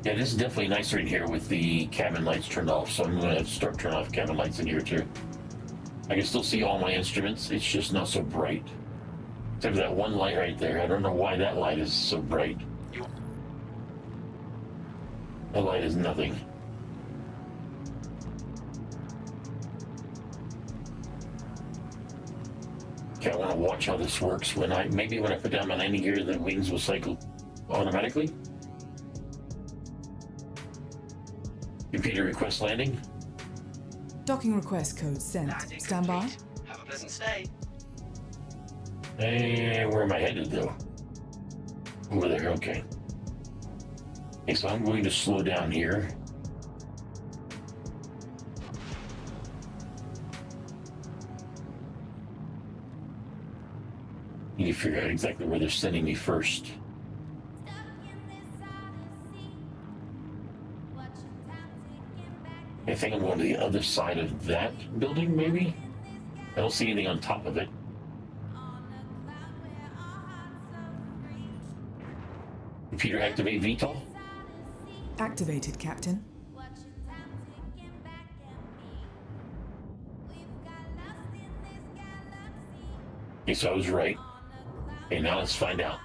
Speaker 2: Yeah, this is definitely nicer in here with the cabin lights turned off, so I'm going to start turning off cabin lights in here too. I can still see all my instruments, it's just not so bright. Except for that one light right there. I don't know why that light is so bright. That light is nothing. Okay, I want to watch how this works. Maybe when I put down my landing gear, the wings will cycle automatically. Computer request landing.
Speaker 3: Docking request code sent.
Speaker 4: Landing
Speaker 3: Stand by.
Speaker 4: complete. Have a pleasant stay.
Speaker 2: And where am I headed though? Over there, okay. Okay, so I'm going to slow down here. Need to figure out exactly where they're sending me first. I think I'm going to the other side of that building, maybe? I don't see anything on top of it. Computer activate VTOL.
Speaker 3: Activated, Captain.
Speaker 2: Okay, so I was right. Okay, now let's find out.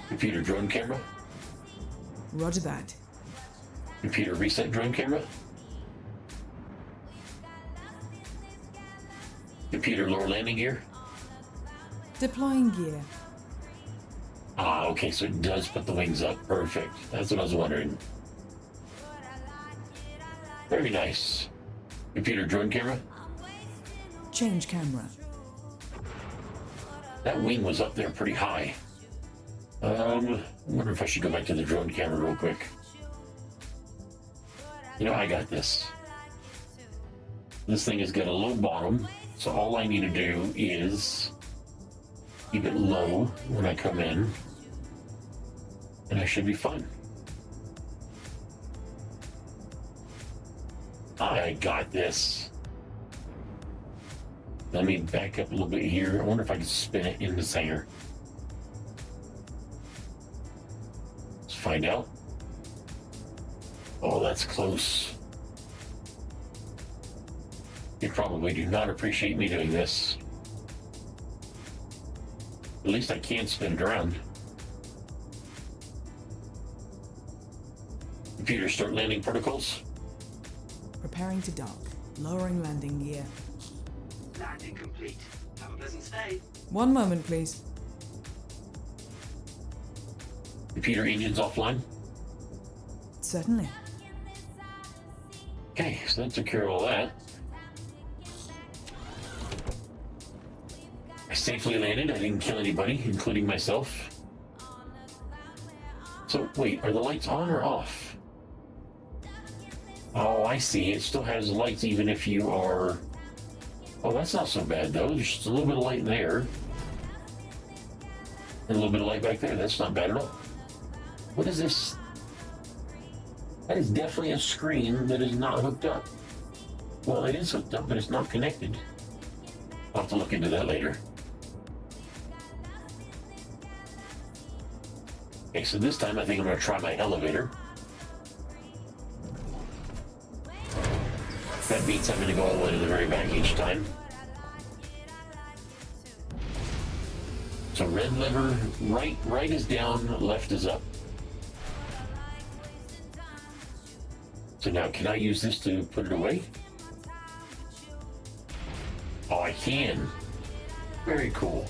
Speaker 2: Computer drone camera.
Speaker 3: Roger that.
Speaker 2: Computer reset drone camera. Computer lower landing gear.
Speaker 3: Deploying gear.
Speaker 2: Ah, okay, so it does put the wings up. Perfect. That's what I was wondering. Very nice. Computer drone camera.
Speaker 3: Change camera.
Speaker 2: That wing was up there pretty high. I wonder if I should go back to the drone camera real quick. You know, I got this. This thing has got a low bottom, so all I need to do is keep it low when I come in, and I should be fine. I got this. Let me back up a little bit here. I wonder if I can spin it in this hangar. Let's find out. Oh, that's close. You probably do not appreciate me doing this. At least I can spin it around. Computer, start landing protocols.
Speaker 3: Preparing to dock. Lowering landing gear.
Speaker 4: Landing complete. Have a pleasant stay.
Speaker 3: One moment, please.
Speaker 2: Computer engines offline.
Speaker 3: Certainly.
Speaker 2: Okay, so that took care of all that. I safely landed. I didn't kill anybody, including myself. So, wait, are the lights on or off? Oh, I see. It still has lights even if you are... Oh, that's not so bad, though. There's just a little bit of light there. And a little bit of light back there. That's not bad at all. What is this? That is definitely a screen that is not hooked up. Well, it is hooked up, but it's not connected. I'll have to look into that later. Okay, so this time I think I'm going to try my elevator. That beats having to go all the way to the very back each time. So red lever, right is down, left is up. So now can I use this to put it away? Oh, I can. Very cool.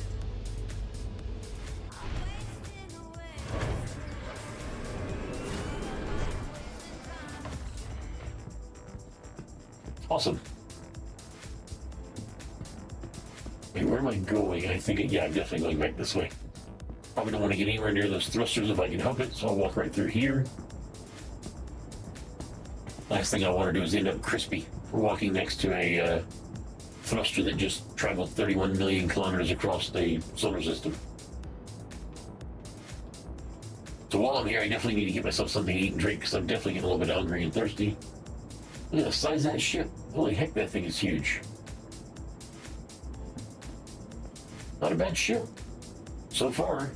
Speaker 2: Awesome. Wait, where am I going? I think, yeah, I'm definitely going back this way. Probably don't want to get anywhere near those thrusters if I can help it, so I'll walk right through here. Last thing I want to do is end up crispy. We're walking next to a thruster that just traveled 31 million kilometers across the solar system. So while I'm here, I definitely need to get myself something to eat and drink because I'm definitely getting a little bit hungry and thirsty. Look at the size of that ship. Holy heck, that thing is huge. Not a bad ship. So far.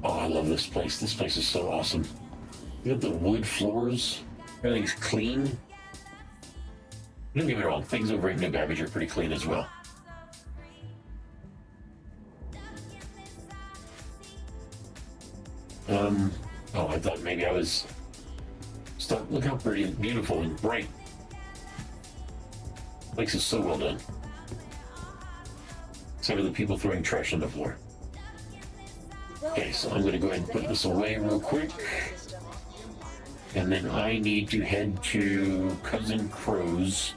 Speaker 2: Oh, I love this place. This place is so awesome. You have the wood floors. Everything's clean. Don't get me wrong, things over at New Babbage are pretty clean as well. Oh, I thought maybe I was stuck. Look how pretty and beautiful and bright. Place is so well done. Except for the people throwing trash on the floor. Okay, so I'm going to go ahead and put this away real quick. And then I need to head to Cousin Crow's,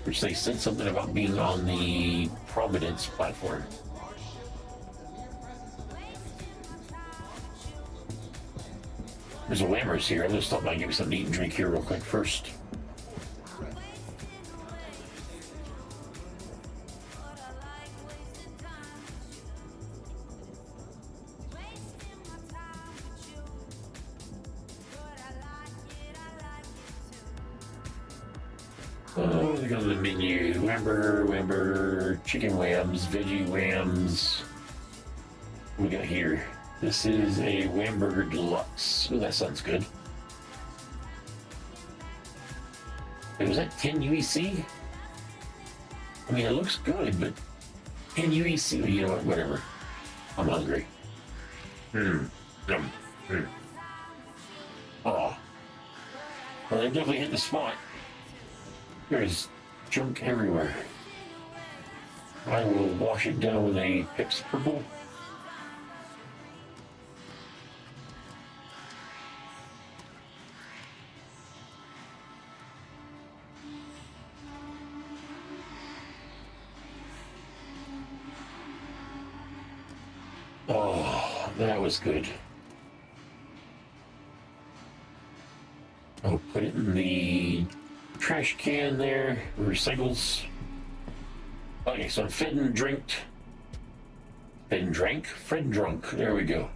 Speaker 2: which they said something about being on the Providence platform. There's a Lammers here. I'm going to stop by and give me something to eat and drink here real quick first. Oh, they go to the menu. Whamber, chicken whams, veggie whams. What we got here? This is a Whamburger Deluxe. Oh, that sounds good. Wait, was that 10 UEC? I mean, it looks good, but 10 UEC, you know what, whatever. I'm hungry. Oh. Well, they definitely hit the spot. There's junk everywhere. I will wash it down with a Pips Purple. Oh, that was good. I'll put it in the trash can there, recycles. Okay, so I'm fed and drinked. Fed and drank? Fed and drunk. There we go.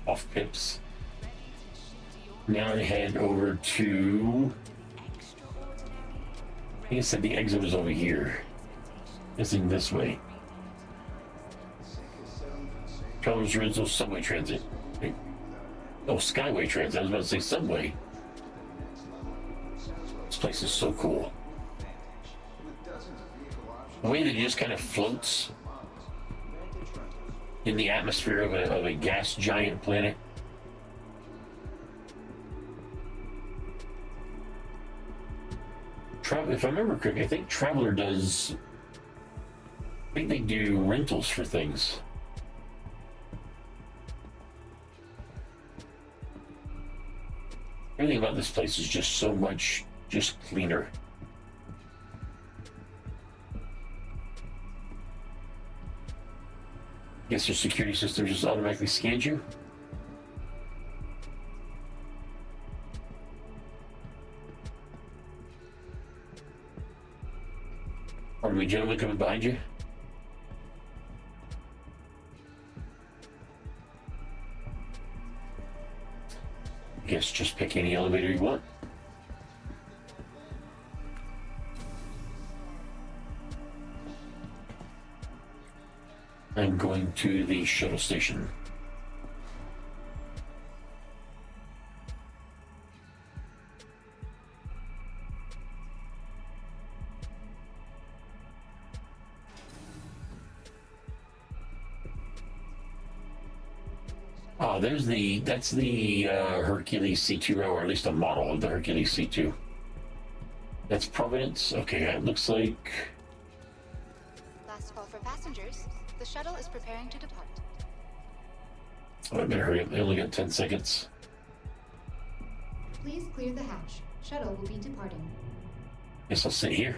Speaker 2: Off Pips. Now I head over to... I think it said the exit was over here. Guessing this way. Travelers Rental Subway Transit. Oh, Skyway Transit. I was about to say Subway. This place is so cool. The way that it just kind of floats in the atmosphere of a gas giant planet. If I remember correctly, I think Traveler does. I think they do rentals for things. Everything about this place is just so much just cleaner. Guess your security system just automatically scans you. Pardon me, gentlemen, coming behind you. Guess just pick any elevator you want. I'm going to the shuttle station. Oh, that's the Hercules C2, or at least a model of the Hercules C2. That's Providence. Okay, it looks like.
Speaker 7: Last call for passengers. The shuttle is preparing to depart.
Speaker 2: Oh, I better hurry up. I only got 10 seconds.
Speaker 7: Please clear the hatch. Shuttle will be departing.
Speaker 2: Guess I'll sit here.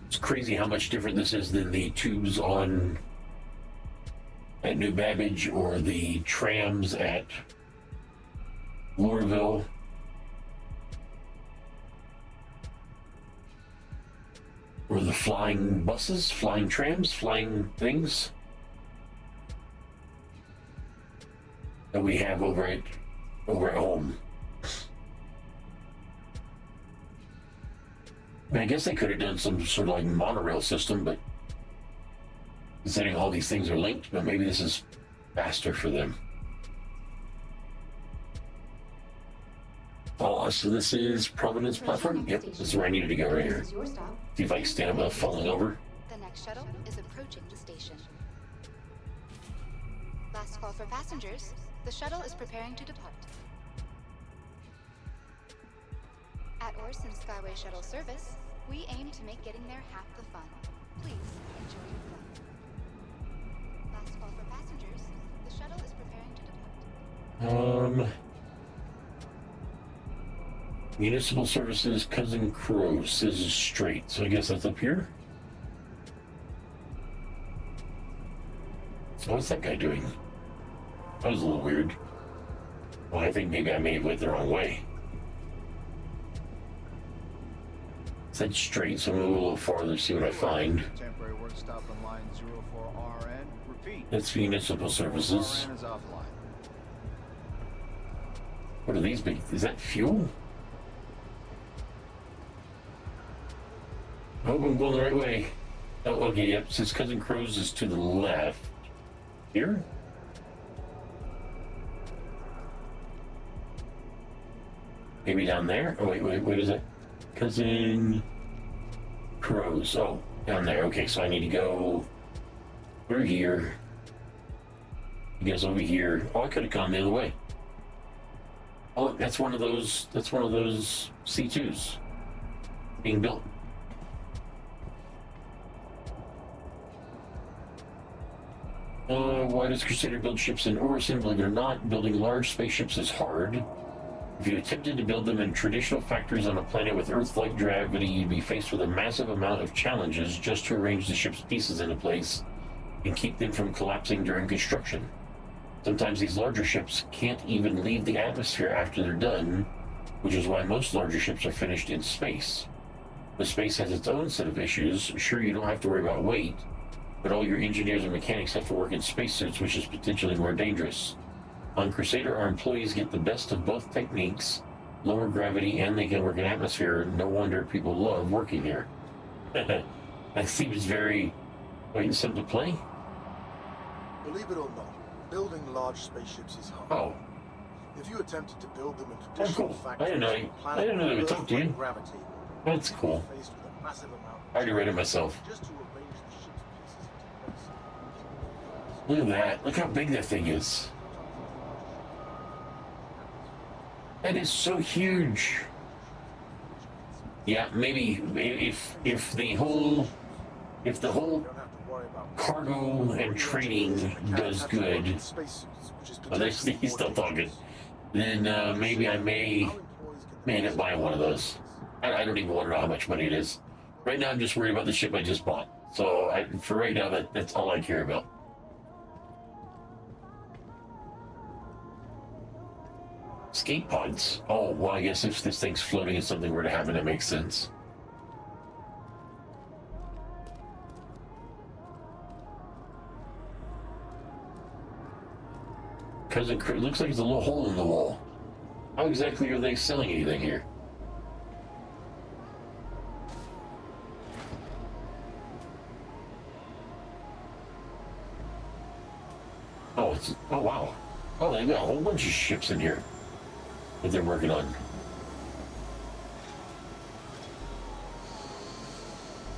Speaker 2: It's crazy how much different this is than the tubes on at New Babbage or the trams at Lorville. Or the flying buses, flying trams, flying things that we have over at home. I mean, I guess they could have done some sort of like monorail system, but considering all these things are linked, but maybe this is faster for them. Oh, so this is Providence platform? Yep, this is where I needed to go right here. See if I can stand up without falling over.
Speaker 7: The next shuttle is approaching the station. Last call for passengers. The shuttle is preparing to depart. At Orson Skyway Shuttle Service, we aim to make getting there half the fun. Please enjoy your flight. Last call for passengers. The shuttle is preparing to depart.
Speaker 2: Municipal Services, Cousin Crow, Scissors Straight. So I guess that's up here. So what's that guy doing? That was a little weird. Well, I think maybe I may have went the wrong way. It said straight, so I'm gonna go a little farther, see what I find.
Speaker 8: Temporary work stop on line 04RN. Repeat.
Speaker 2: That's Municipal Services.
Speaker 8: 04RN is offline.
Speaker 2: What are these big? Is that fuel? I hope I'm going the right way. Oh, okay, yep. Since Cousin Crow's is to the left. Here? Maybe down there? Oh, wait, what is it? Cousin Crow's. Oh, down there. Okay, so I need to go through here. I guess over here. Oh, I could have gone the other way. Oh, that's one of those C2s being built. Why does Crusader build ships in Orison? Believe it or not, building large spaceships is hard. If you attempted to build them in traditional factories on a planet with Earth-like gravity, you'd be faced with a massive amount of challenges just to arrange the ship's pieces into place and keep them from collapsing during construction. Sometimes these larger ships can't even leave the atmosphere after they're done, which is why most larger ships are finished in space. The space has its own set of issues. Sure, you don't have to worry about weight, but all your engineers and mechanics have to work in spacesuits, which is potentially more dangerous. On Crusader, our employees get the best of both techniques, lower gravity, and they can work in atmosphere. No wonder people love working here. That seems very... Wait, something to play?
Speaker 9: Believe it or not, building large spaceships is hard.
Speaker 2: Oh.
Speaker 9: If you attempted to build them in
Speaker 2: Oh,
Speaker 9: traditional
Speaker 2: cool.
Speaker 9: factories,
Speaker 2: I didn't know they would talk to you.
Speaker 9: Gravity,
Speaker 2: That's cool.
Speaker 9: faced with a massive amount of
Speaker 2: I already read it myself.
Speaker 9: just to arrange the ship's pieces into place.
Speaker 2: Look at that. Look how big that thing is. That is so huge. Yeah, maybe if the whole
Speaker 9: You don't have to worry about
Speaker 2: cargo and training does good, well, he's still talking, then maybe I may end up buying one of those. I don't even want to know how much money it is. Right now, I'm just worried about the ship I just bought. So for right now, that's all I care about. Escape pods. Oh, well, I guess if this thing's floating and something were to happen, it makes sense. Because it looks like there's a little hole in the wall. How exactly are they selling anything here? Oh, oh wow. Oh, they've got a whole bunch of ships in here that they're working on.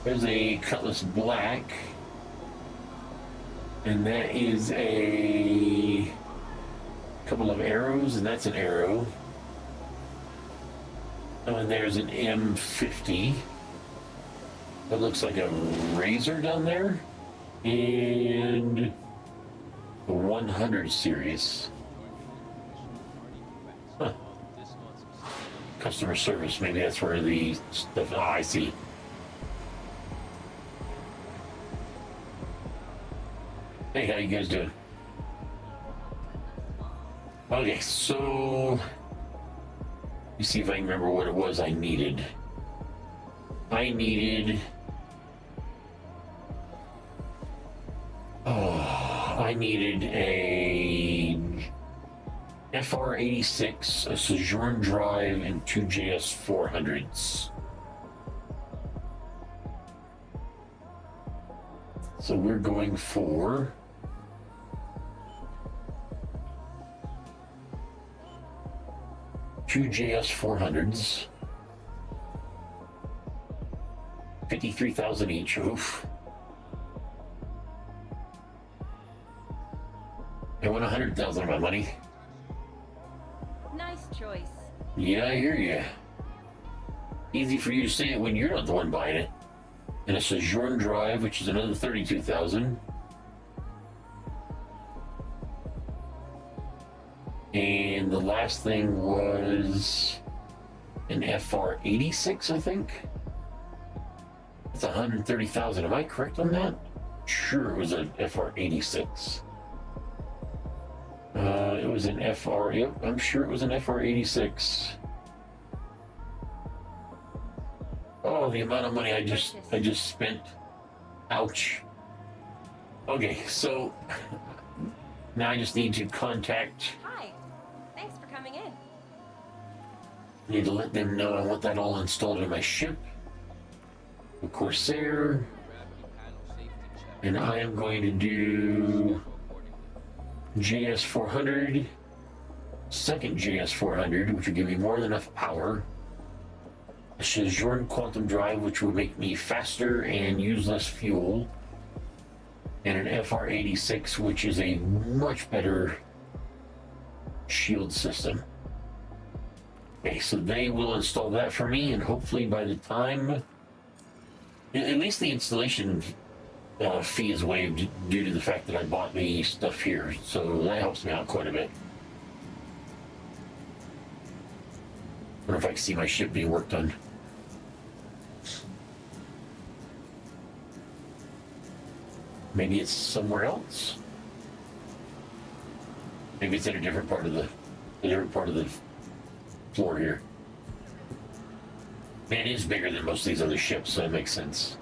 Speaker 2: There's a Cutlass Black. And that is a couple of arrows, and that's an arrow. Oh, and there's an M50. That looks like a razor down there. And the 100 series. Huh. Customer service, maybe that's where the stuff. Oh, I see. Hey, how you guys doing? Okay, so let me see if I can remember what it was I needed. I needed a FR86, a Sojourn Drive, and 2 JS400s. So we're going for two JS400s, 53,000 each. Oof. I want 100,000 of my money.
Speaker 10: Nice choice.
Speaker 2: Yeah, I hear ya. Easy for you to say it when you're not the one buying it. And a Sojourn Drive, which is another 32,000. And the last thing was an FR86, I think. It's 130,000. Am I correct on that? Sure, it was an FR86. It was an yep, I'm sure it was an FR86. Oh, the amount of money I just spent. Ouch. Okay, so now I just need to contact.
Speaker 10: Hi. Thanks for coming in.
Speaker 2: Need to let them know I want that all installed in my ship. The Corsair. And I am going to do JS400, second JS400, which will give me more than enough power. A Sojourn Quantum Drive, which will make me faster and use less fuel. And an FR86, which is a much better shield system. Okay, so they will install that for me, and hopefully by the time, at least the installation fee is waived due to the fact that I bought the stuff here, so that helps me out quite a bit. I wonder if I can see my ship being worked on. Maybe it's somewhere else. Maybe it's in a different part of the floor here. Man, it is bigger than most of these other ships, so that makes sense.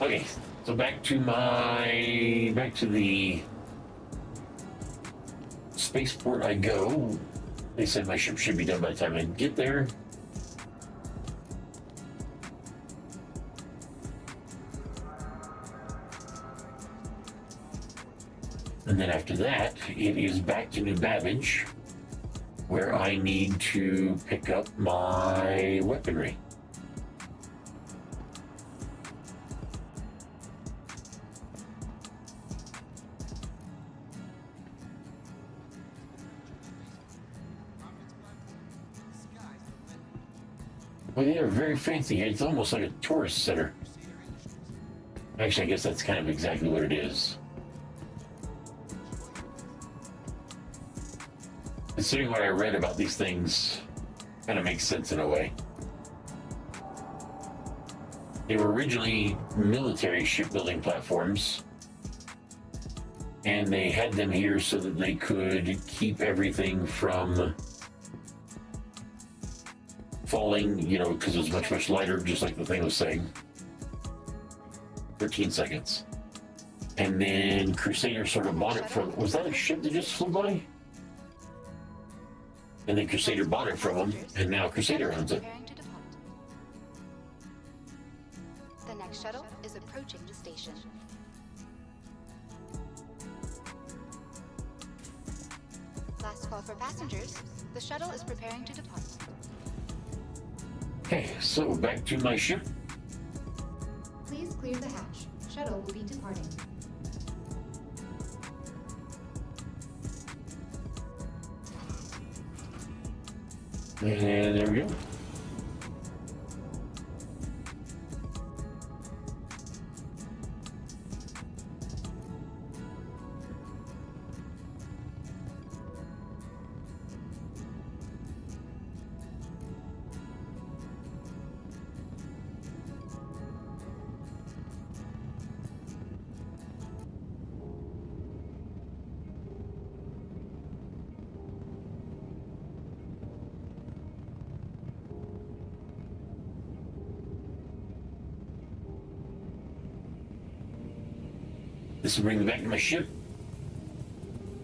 Speaker 2: Okay, so back to the spaceport I go. They said my ship should be done by the time I get there. And then after that, it is back to New Babbage, where I need to pick up my weaponry. Well, they're very fancy. It's almost like a tourist center. Actually, I guess that's kind of exactly what it is. Considering what I read about these things, kind of makes sense in a way. They were originally military shipbuilding platforms, and they had them here so that they could keep everything from falling, you know, because it was much, much lighter, just like the thing was saying. 13 seconds. And then Crusader sort of bought it from, was that a ship that just flew by? And then Crusader bought it from them, and now Crusader owns it.
Speaker 7: The next shuttle is approaching the station. Last call for passengers. The shuttle is preparing to depart.
Speaker 2: Okay, so back to my ship.
Speaker 7: Please clear the hatch. Shuttle will be departing.
Speaker 2: And there we go. This will bring me back to my ship.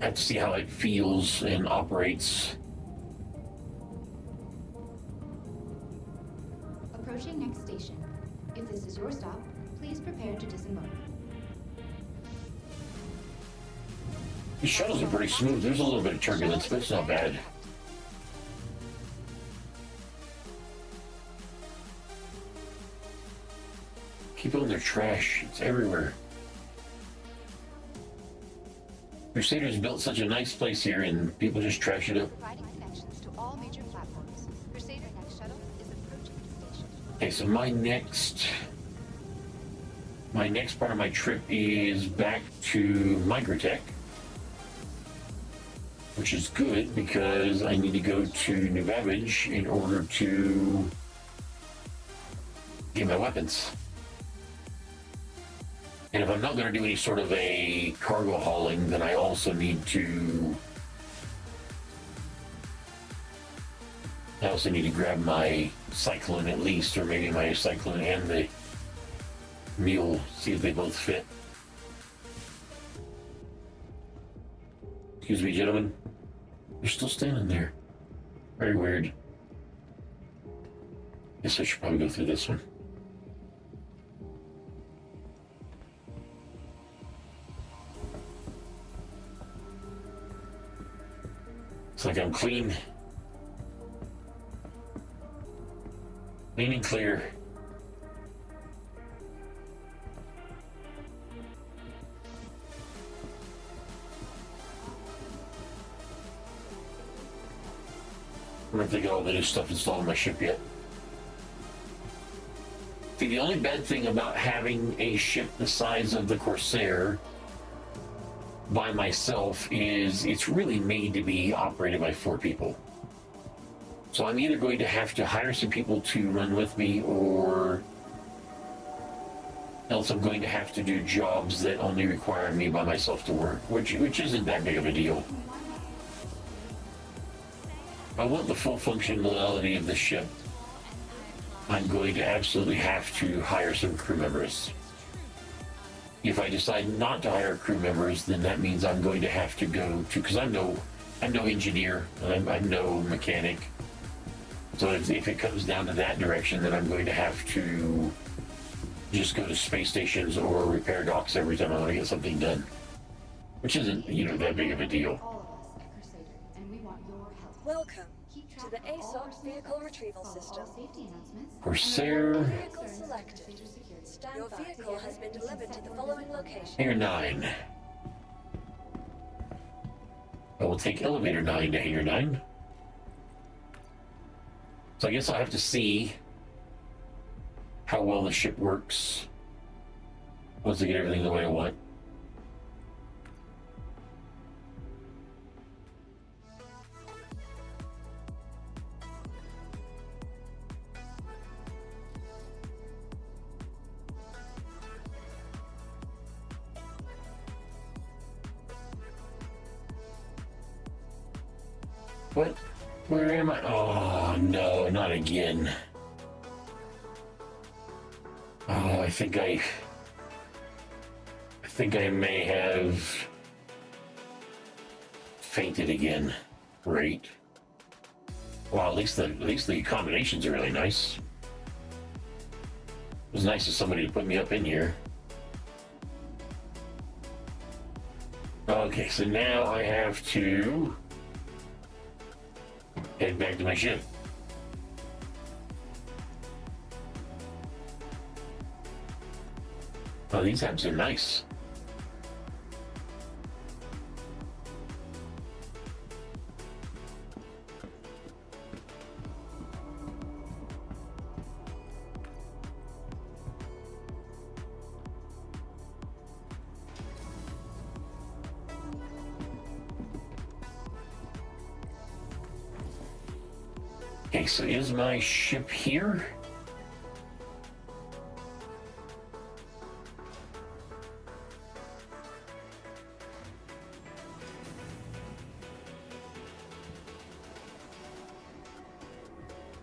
Speaker 2: I have to see how it feels and operates.
Speaker 7: Approaching next station. If this is your stop, please prepare to disembark.
Speaker 2: These shuttles are pretty smooth. There's a little bit of turbulence, but it's not bad. Keep on their trash. It's everywhere. Crusaders built such a nice place here, and people just trash it up.
Speaker 7: Providing connections to all major platforms. Crusader next shuttle is approaching the station.
Speaker 2: Okay, so my next part of my trip is back to Microtech, which is good because I need to go to New Babbage in order to get my weapons. And if I'm not going to do any sort of a cargo hauling, then I also need to grab my Cyclone at least, or maybe my Cyclone and the Mule, see if they both fit. Excuse me, gentlemen. You're still standing there. Very weird. Guess I should probably go through this one. It's like I'm clean. Clean and clear. I don't think all the new stuff installed on my ship yet. See, the only bad thing about having a ship the size of the Corsair by myself is it's really made to be operated by 4 people. So I'm either going to have to hire some people to run with me, or else I'm going to have to do jobs that only require me by myself to work, which isn't that big of a deal. If I want the full functionality of the ship, I'm going to absolutely have to hire some crew members. If I decide not to hire crew members, then that means I'm going to have to go to, because I'm no I'm no engineer. I'm no mechanic. So if it comes down to that direction, then I'm going to have to just go to space stations or repair docks every time I want to get something done. Which isn't, that big of a deal.
Speaker 5: Welcome to the ASOP Vehicle Retrieval System.
Speaker 2: Corsair.
Speaker 5: Vehicle selected. Your vehicle has been delivered to the following location.
Speaker 2: Hangar 9. I will take elevator 9 to Hangar 9. So I guess I'll have to see how well the ship works once I get everything the way I want. What? Where am I? Oh, no, not again. Oh, I think I may have fainted again. Great. Well, at least the combinations are really nice. It was nice of somebody to put me up in here. Okay, so now I have to head back to my ship. Oh, these apps are nice. Okay, so is my ship here?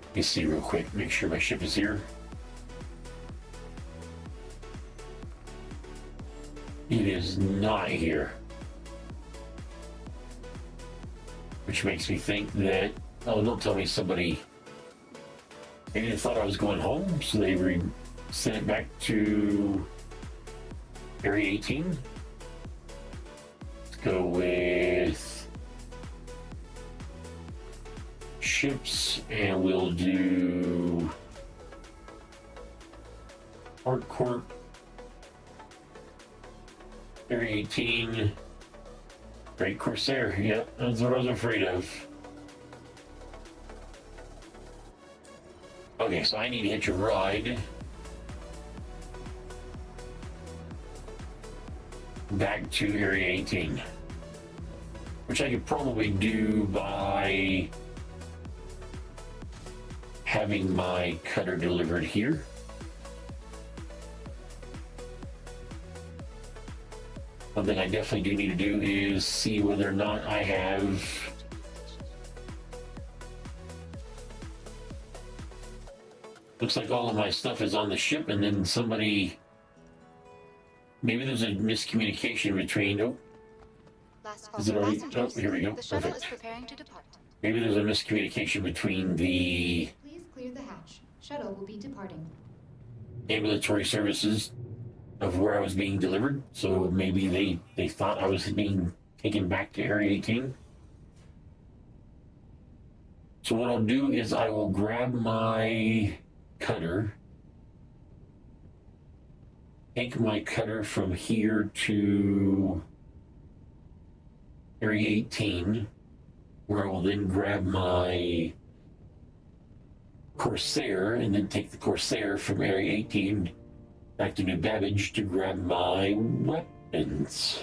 Speaker 2: Let me see real quick, make sure my ship is here. It is not here. Which makes me think that, oh, don't tell me somebody maybe they thought I was going home, so they sent it back to Area 18. Let's go with ships, and we'll do Hardcourt, Area 18, Drake Corsair. Yep, that's what I was afraid of. Okay, so I need to hitch a ride back to Area 18, which I could probably do by having my cutter delivered here. One thing I definitely do need to do is see whether or not I have looks like all of my stuff is on the ship, and then maybe there's a miscommunication between, is it already, oh, here we go,
Speaker 7: The shuttle
Speaker 2: perfect.
Speaker 7: is preparing to depart.
Speaker 2: Maybe there's a miscommunication between the
Speaker 7: Please clear the hatch. Shuttle will be departing.
Speaker 2: ambulatory services of where I was being delivered, so maybe they thought I was being taken back to Area 18. So what I'll do is I will grab my cutter, take my cutter from here to Area 18, where I will then grab my Corsair, and then take the Corsair from Area 18 back to New Babbage to grab my weapons.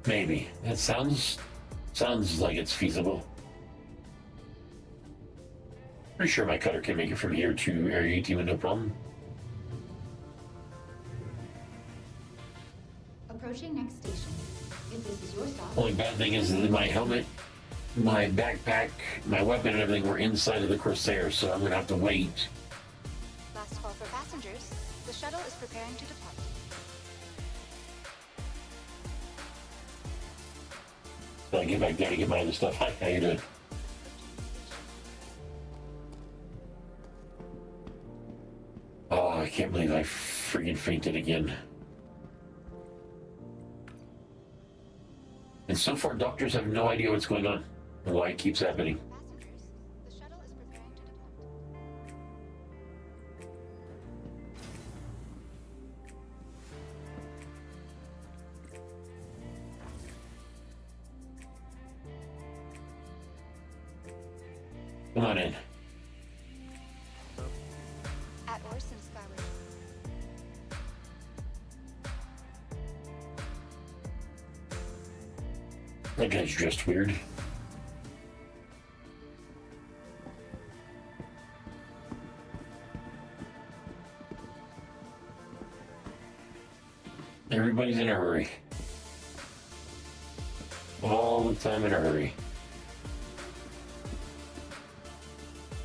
Speaker 2: Maybe. That sounds Sounds like it's feasible. Pretty sure my cutter can make it from here to Area 18 with no problem.
Speaker 7: Approaching next station. If this is your stop.
Speaker 2: Only bad thing is that my helmet, my backpack, my weapon, and everything were inside of the Corsair, so I'm gonna have to wait.
Speaker 7: Last call for passengers. The shuttle is preparing to depart.
Speaker 2: So I get back there to get my other stuff. Hi, how you doing? Oh, I can't believe I freaking fainted again. And so far, doctors have no idea what's going on and why it keeps happening.
Speaker 7: Passengers, the shuttle is preparing to depart.
Speaker 2: Come on in.
Speaker 7: At Orson Skyway.
Speaker 2: That guy's dressed weird. Everybody's in a hurry. All the time in a hurry.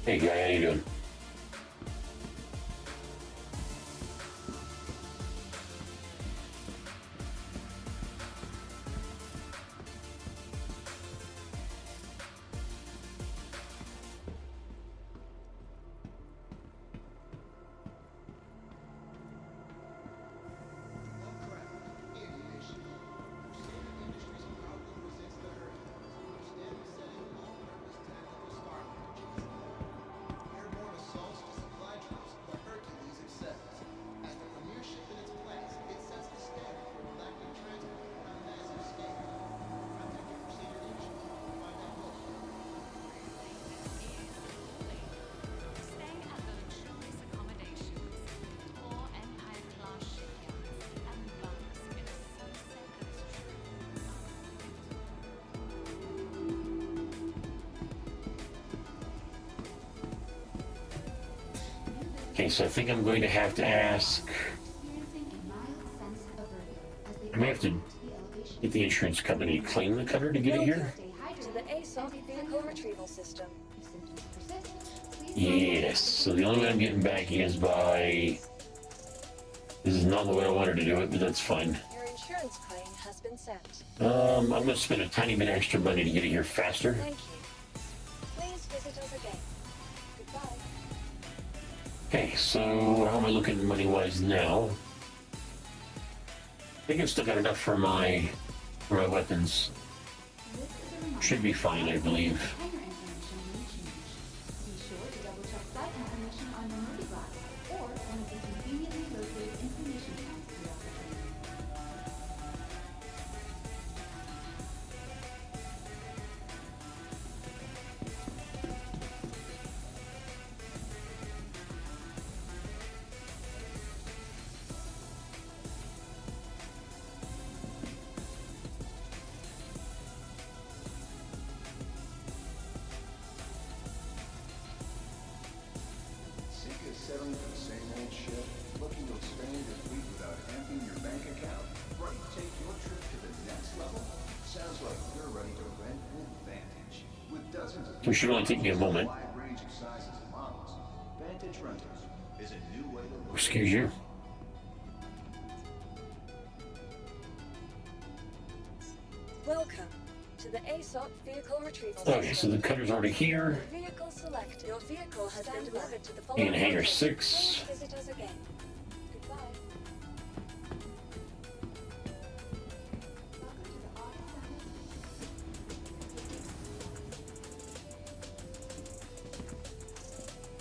Speaker 2: Hey guy, how you doing? Okay, so I think I'm going to have to ask. I may have to get the insurance company to claim the cutter to get it here.
Speaker 5: To the ASOP vehicle retrieval system.
Speaker 2: Yes, so the only way I'm getting back is by... This is not the way I wanted to do it, but that's fine.
Speaker 5: Your insurance claim has been sent.
Speaker 2: I'm going to spend a tiny bit extra money to get it here faster.
Speaker 5: Thank you. Please visit us again. Goodbye.
Speaker 2: Okay, so how am I looking money-wise now? I think I've still got enough for my weapons. Should be fine, I believe.
Speaker 8: Settling for the same old shit? Looking to expand your fleet without emptying your bank account? Ready to take your trip to the next level? Sounds like you're ready to rent with Vantage. With dozens of...
Speaker 2: It should only take me a moment.
Speaker 8: ...wide range of sizes and models, Vantage Rentals is a new way to look...
Speaker 2: Excuse you.
Speaker 5: Welcome to the ASOP vehicle retrieval
Speaker 2: Okay, so the cutter's already here.
Speaker 5: Vehicle selected. Your vehicle has been delivered to the following
Speaker 2: In hangar
Speaker 5: location.
Speaker 2: 6.
Speaker 5: Please visit us again. Goodbye.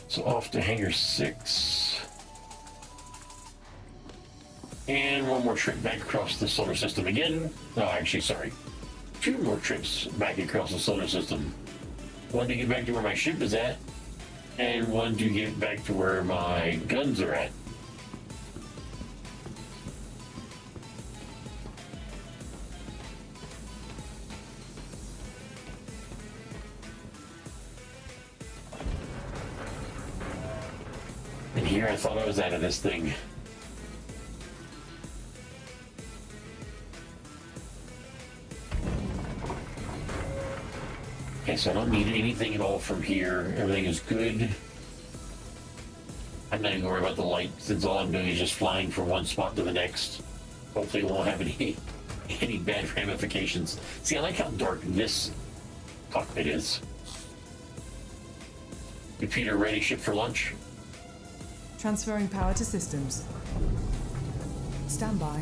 Speaker 2: So off to hangar 6. And one more trip back across the solar system again. No, actually, sorry. 2 more trips back across the solar system. One to get back to where my ship is at, and one to get back to where my guns are at. gear. I thought I was out of this thing. Okay, so I don't need anything at all from here. Everything is good. I'm not even worried about the light, since all I'm doing is just flying from one spot to the next. Hopefully it won't have any bad ramifications. See, I like how dark this cockpit is. Computer ready, ship for launch.
Speaker 3: Transferring power to systems. Stand by.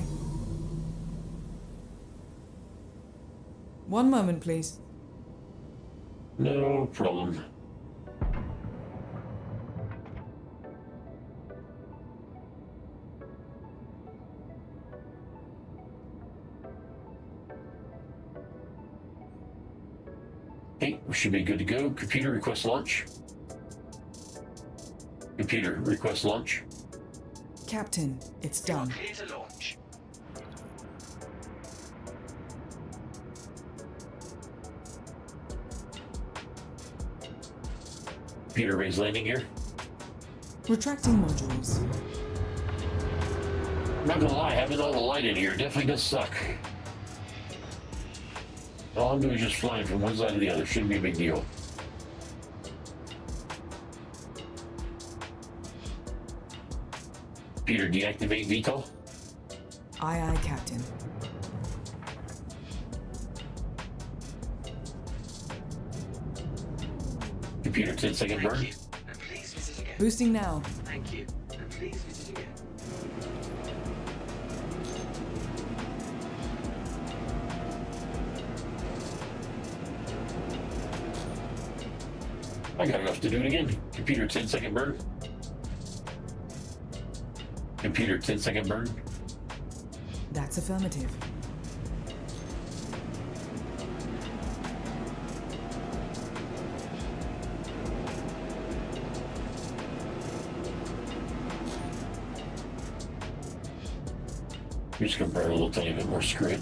Speaker 3: 1 moment, please.
Speaker 2: No problem. Okay, we should be good to go. Computer request launch. Computer request launch.
Speaker 3: Captain, it's done.
Speaker 4: Clear to launch.
Speaker 2: Computer raise landing gear.
Speaker 3: Retracting modules.
Speaker 2: I'm not gonna lie, having all the light in here definitely does suck. All I'm doing is just flying from one side to the other. Shouldn't be a big deal. Computer deactivate VTOL.
Speaker 3: Aye, aye, Captain.
Speaker 2: Computer 10-second burn.
Speaker 4: Thank you. And please visit again.
Speaker 3: Boosting now.
Speaker 4: Thank you. And please visit again.
Speaker 2: I got enough to do it again. Computer 10-second burn. Computer 10-second burn.
Speaker 3: That's affirmative.
Speaker 2: I'm just gonna burn a little tiny bit more. Screw it.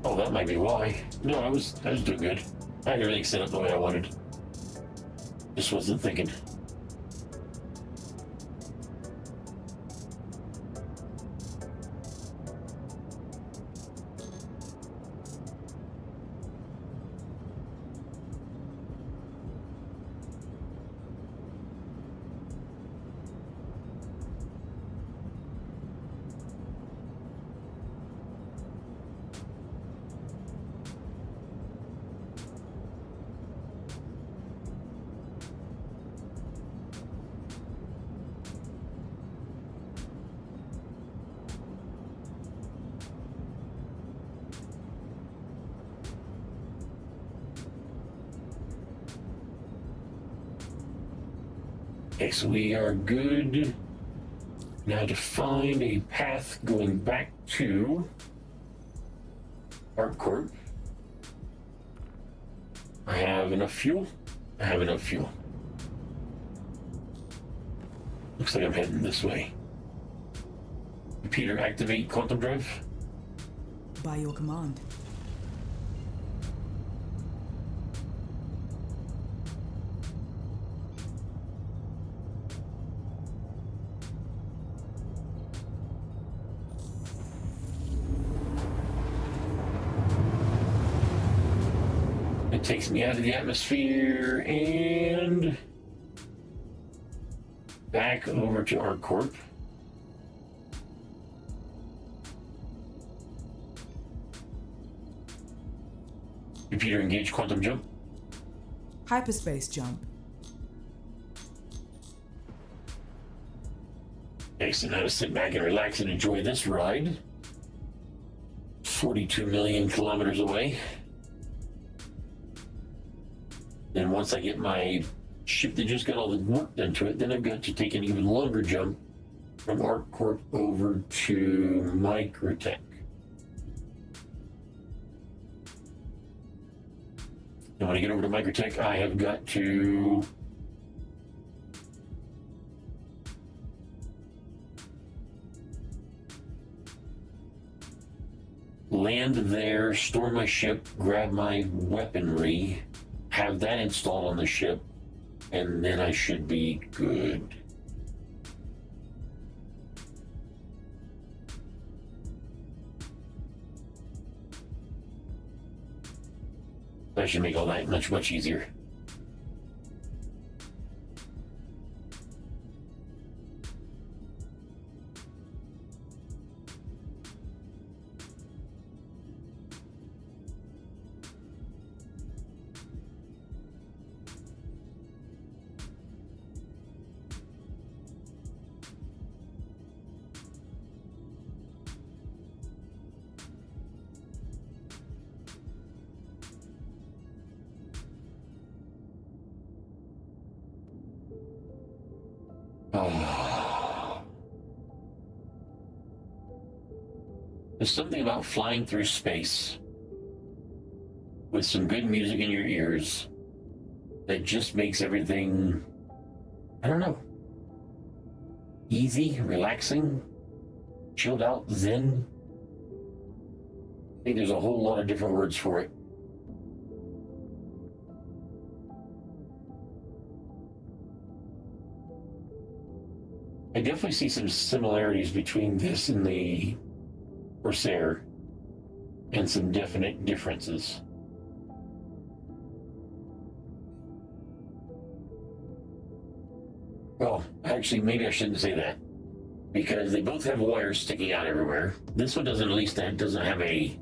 Speaker 2: Oh, that might be why. No, I was doing good. I had everything set up the way I wanted. Just wasn't thinking. Okay, so we are good. Now to find a path going back to Arc I have enough fuel. I have enough fuel. Looks like I'm heading this way. Computer activate quantum drive.
Speaker 3: By your command.
Speaker 2: It takes me out of the atmosphere and back over to ArcCorp. Computer engage quantum jump.
Speaker 3: Hyperspace jump.
Speaker 2: Okay, so now to sit back and relax and enjoy this ride. 42 million kilometers away. Then once I get my ship that just got all the work done to it, then I've got to take an even longer jump from ArcCorp over to Microtech. And when I get over to Microtech, I have got to land there, store my ship, grab my weaponry, have that installed on the ship, and then I should be good. That should make all that much easier. There's something about flying through space with some good music in your ears that just makes everything, I don't know, easy, relaxing, chilled out, zen. I think there's a whole lot of different words for it. I definitely see some similarities between this and the Corsair, and some definite differences. Well, actually, maybe I shouldn't say that, because they both have wires sticking out everywhere. This one doesn't, at least that doesn't have an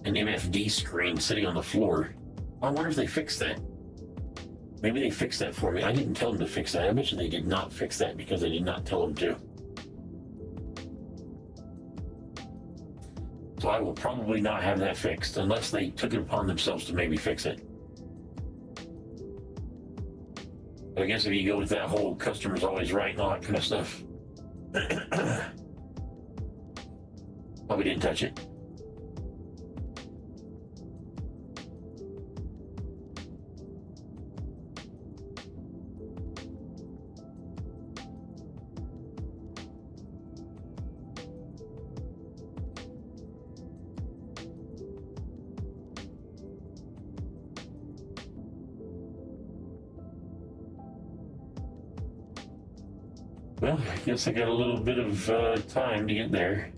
Speaker 2: MFD screen sitting on the floor. I wonder if they fixed that. Maybe they fixed that for me. I didn't tell them to fix that. I bet you they did not fix that because I did not tell them to. So I will probably not have that fixed unless they took it upon themselves to maybe fix it. But I guess if you go with that whole customer's always right and all that kind of stuff, probably didn't touch it. Well, I guess I got a little bit of time to get there.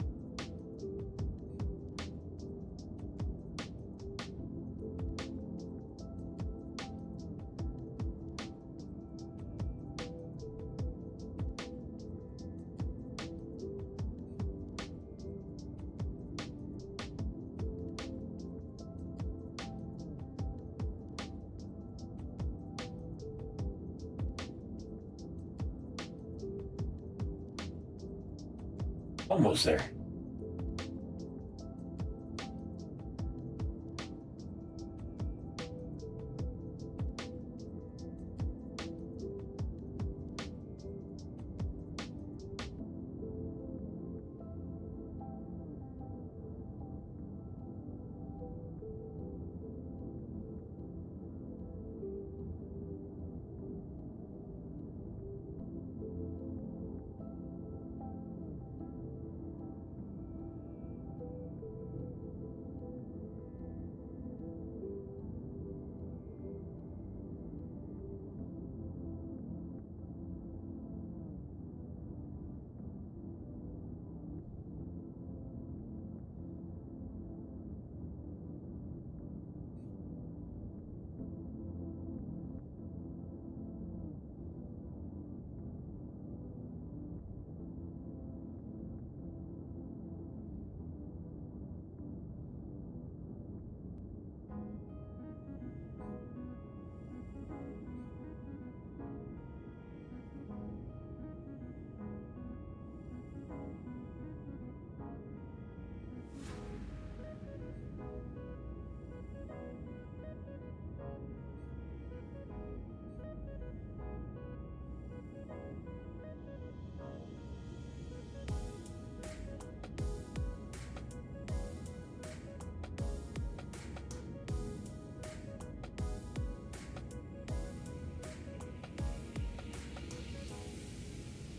Speaker 2: Almost there.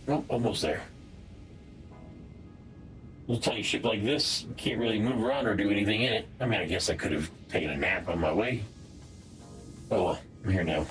Speaker 2: Well, almost there. A tiny ship like this, you can't really move around or do anything in it. I mean, I guess I could have taken a nap on my way. Oh well, I'm here now.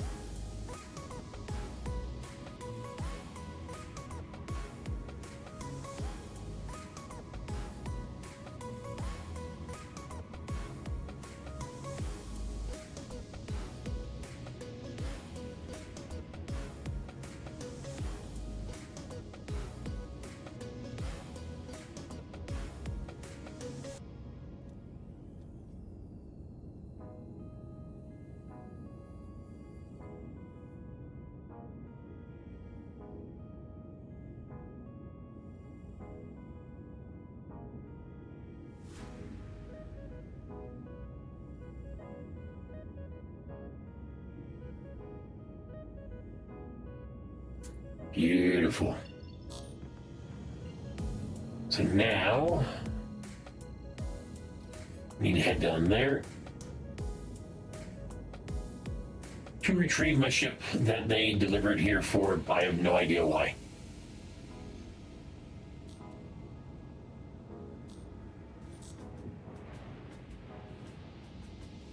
Speaker 2: Beautiful. So now, need to head down there to retrieve my ship that they delivered here for, I have no idea why.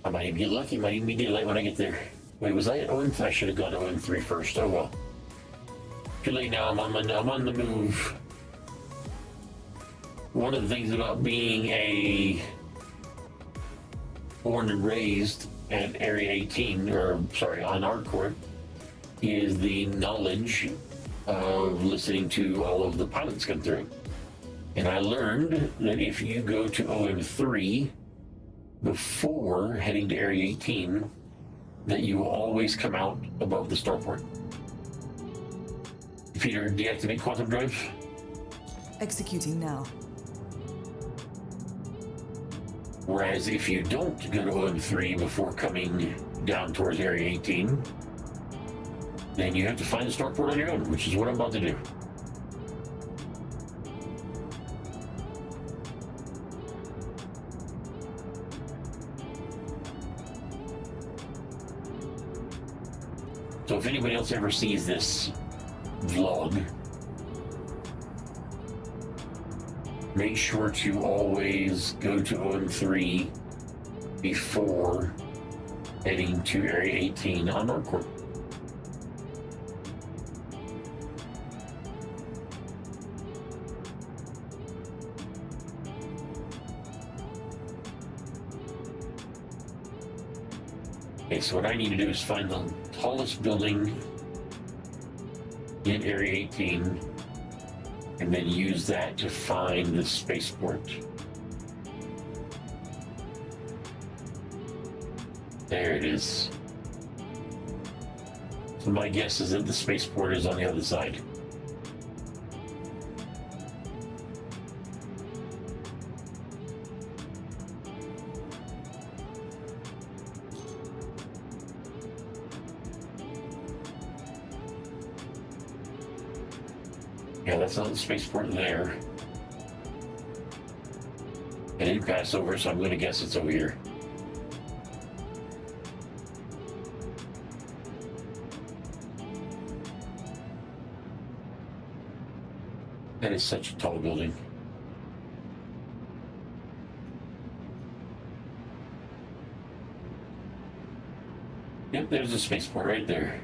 Speaker 2: I might even get lucky, might even be daylight when I get there. Wait, was I at OM? I should have gone to OM3 first. Oh well. Too late now, I'm on the move. One of the things about being born and raised at Area 18, on Hardcore, is the knowledge of listening to all of the pilots come through. And I learned that if you go to OM3 before heading to Area 18, that you will always come out above the starport. Peter, deactivate quantum drive.
Speaker 3: Executing now.
Speaker 2: Whereas if you don't go to OM3 before coming down towards Area 18, then you have to find the starport on your own, which is what I'm about to do. So if anybody else ever sees this vlog, make sure to always go to OM3 before heading to Area 18 on Hardcore. Okay, so what I need to do is find the tallest building in Area 18 and then use that to find the spaceport. There it is. So my guess is that the spaceport is on the other side. Yeah, that's not the spaceport there. I didn't pass over, so I'm going to guess it's over here. That is such a tall building. Yep, there's the spaceport right there.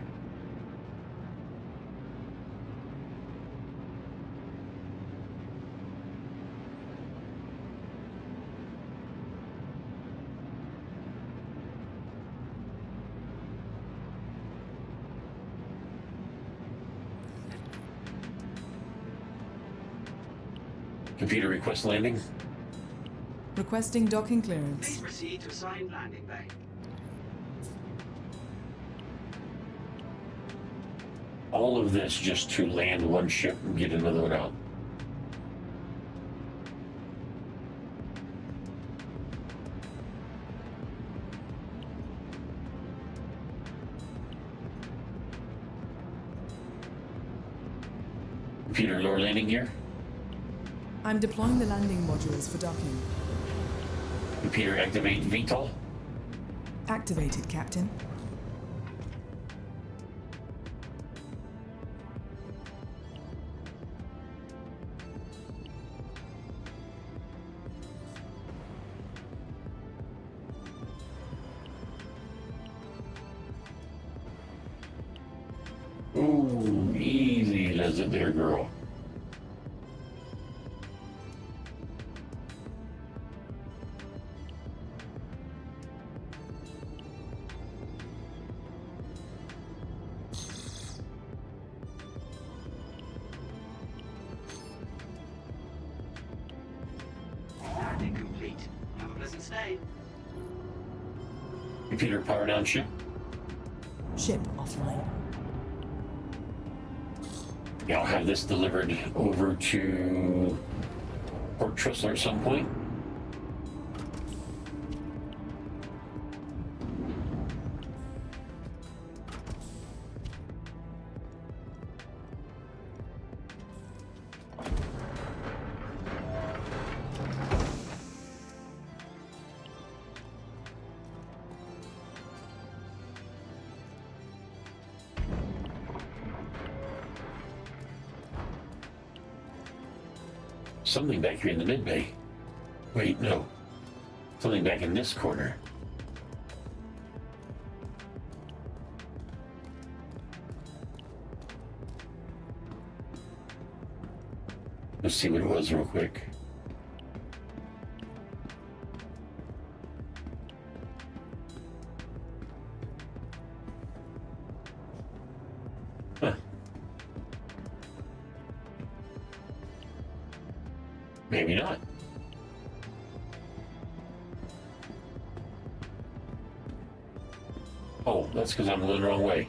Speaker 2: Computer request landing.
Speaker 3: Requesting docking
Speaker 4: Please
Speaker 3: clearance.
Speaker 4: proceed to assigned landing bay.
Speaker 2: All of this just to land one ship and get another one out. Computer lower landing gear.
Speaker 3: I'm deploying the landing modules for docking.
Speaker 2: Computer activate VTOL.
Speaker 3: Activated, Captain.
Speaker 2: does it there, girl.
Speaker 4: Landing complete. Have a pleasant stay.
Speaker 2: Computer power down ship.
Speaker 3: Ship offline.
Speaker 2: Yeah, I'll have this delivered over to Port Tristler at some point. Something back here in the mid bay. Wait, no. Something back in this corner. Let's see what it was real quick. Huh. Maybe not. Oh, that's because I'm going the wrong way.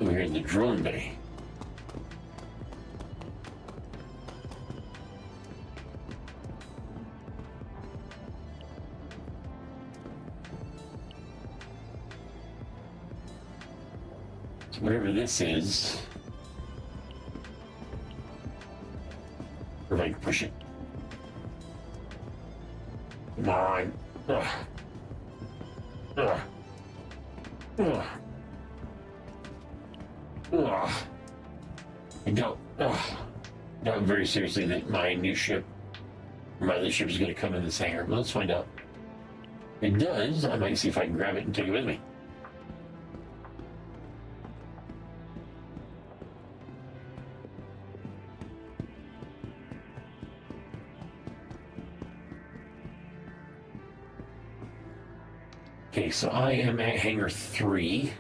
Speaker 2: Over here in the drone bay. So whatever this is, or if I can push it. Come on. Ugh. Ugh. Ugh. Ugh. I doubt very seriously that my new ship, or my other ship, is going to come in this hangar, but let's find out. If it does, I might see if I can grab it and take it with me. Okay, so I am at hangar 3.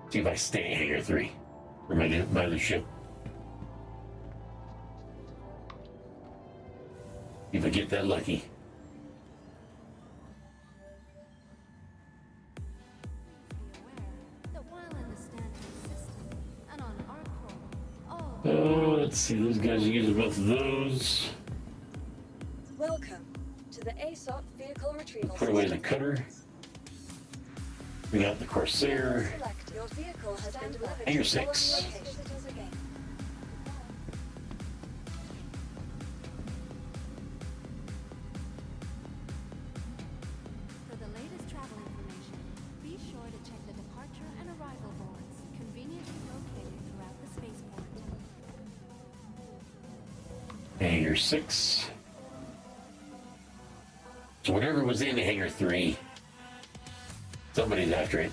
Speaker 2: See if I stay at hangar 3 for my other ship. If I get that lucky. Let's see, those guys are using both of those.
Speaker 5: Welcome to the ASOP vehicle retrieval
Speaker 2: Put away the
Speaker 5: system.
Speaker 2: cutter. We got the Corsair.
Speaker 5: Select your vehicle has been delivered
Speaker 2: Hangar
Speaker 5: to
Speaker 2: 6.
Speaker 5: following locations again.
Speaker 11: For the latest travel information, be sure to check the departure and arrival boards, conveniently located throughout the spaceport.
Speaker 2: Hangar 6. So whatever was in hangar 3, somebody's after it.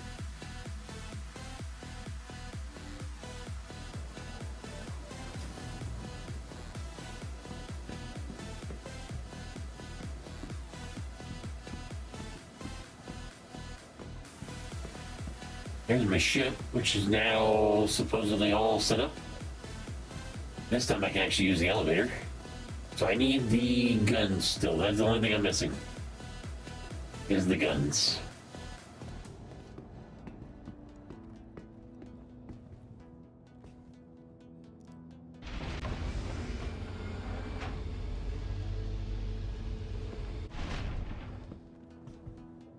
Speaker 2: Here's my ship, which is now supposedly all set up. This time I can actually use the elevator. So I need the guns still. That's the only thing I'm missing. Is the guns.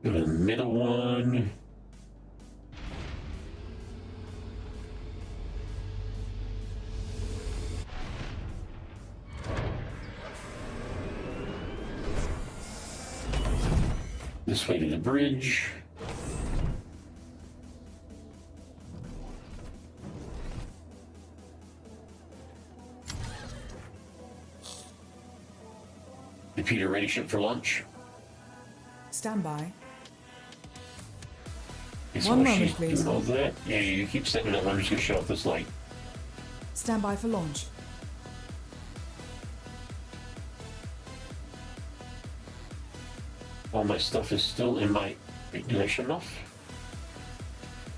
Speaker 2: Go to the middle one. This way to the bridge. Computer ready ship for launch.
Speaker 3: Stand by.
Speaker 2: So
Speaker 3: One
Speaker 2: while
Speaker 3: moment,
Speaker 2: she's
Speaker 3: please.
Speaker 2: doing all that, yeah, you keep setting it up. I'm just gonna shut off this light.
Speaker 3: Stand by for launch.
Speaker 2: All my stuff is still in my. Wait, did I shut it off?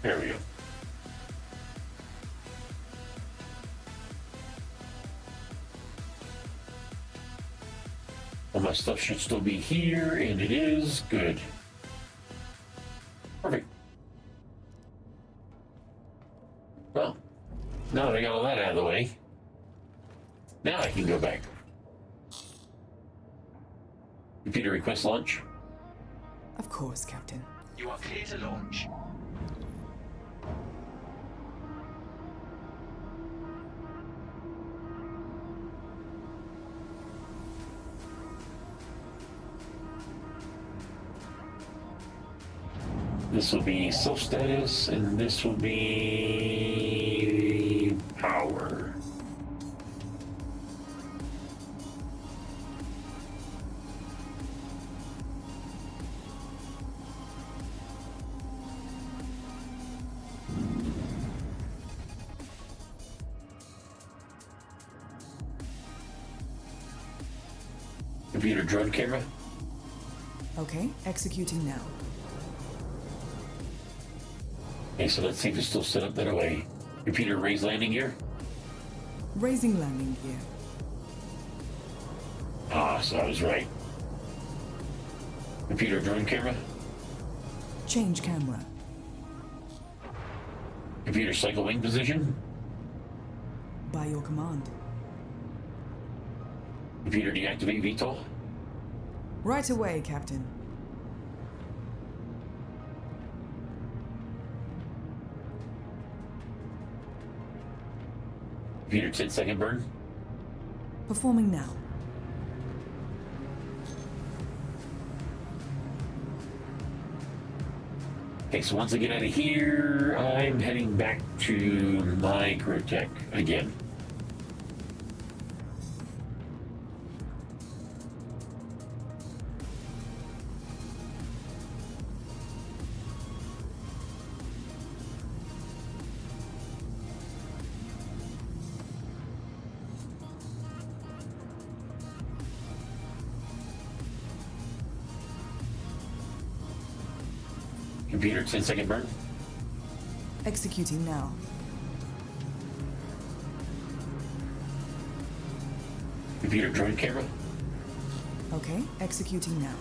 Speaker 2: There we go. All my stuff should still be here, and it is good. Perfect. Well, now that I got all that out of the way, now I can go back. Computer request launch.
Speaker 3: Of course, Captain.
Speaker 4: You are clear to launch.
Speaker 2: This will be self-status, and this will be power. Computer drone camera.
Speaker 3: Okay, executing now.
Speaker 2: Okay, so let's see if it's still set up that way. Computer raise landing gear.
Speaker 3: Raising landing gear.
Speaker 2: Ah, so I was right. Computer drone camera.
Speaker 3: Change camera.
Speaker 2: Computer cycle wing position.
Speaker 3: By your command.
Speaker 2: Computer deactivate VTOL.
Speaker 3: Right away, Captain.
Speaker 2: Computer 10-second burn.
Speaker 3: Performing now.
Speaker 2: Okay, so once I get out of here, I'm heading back to Microtech again. Computer 10-second burn.
Speaker 3: Executing now.
Speaker 2: Computer drone camera.
Speaker 3: Okay, executing now.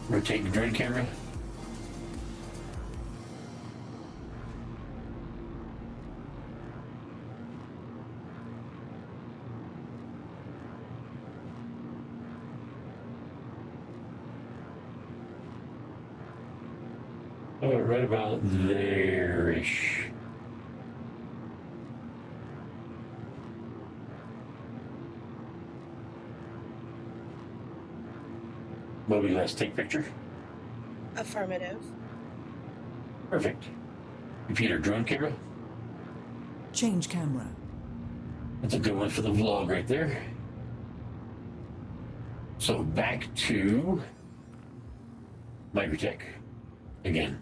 Speaker 2: Rotate the drone camera. Oh, right about there-ish. Moby, let's take picture.
Speaker 1: Affirmative.
Speaker 2: Perfect. Computer drone camera.
Speaker 3: Change camera.
Speaker 2: That's a good one for the vlog right there. So back to Microtech again.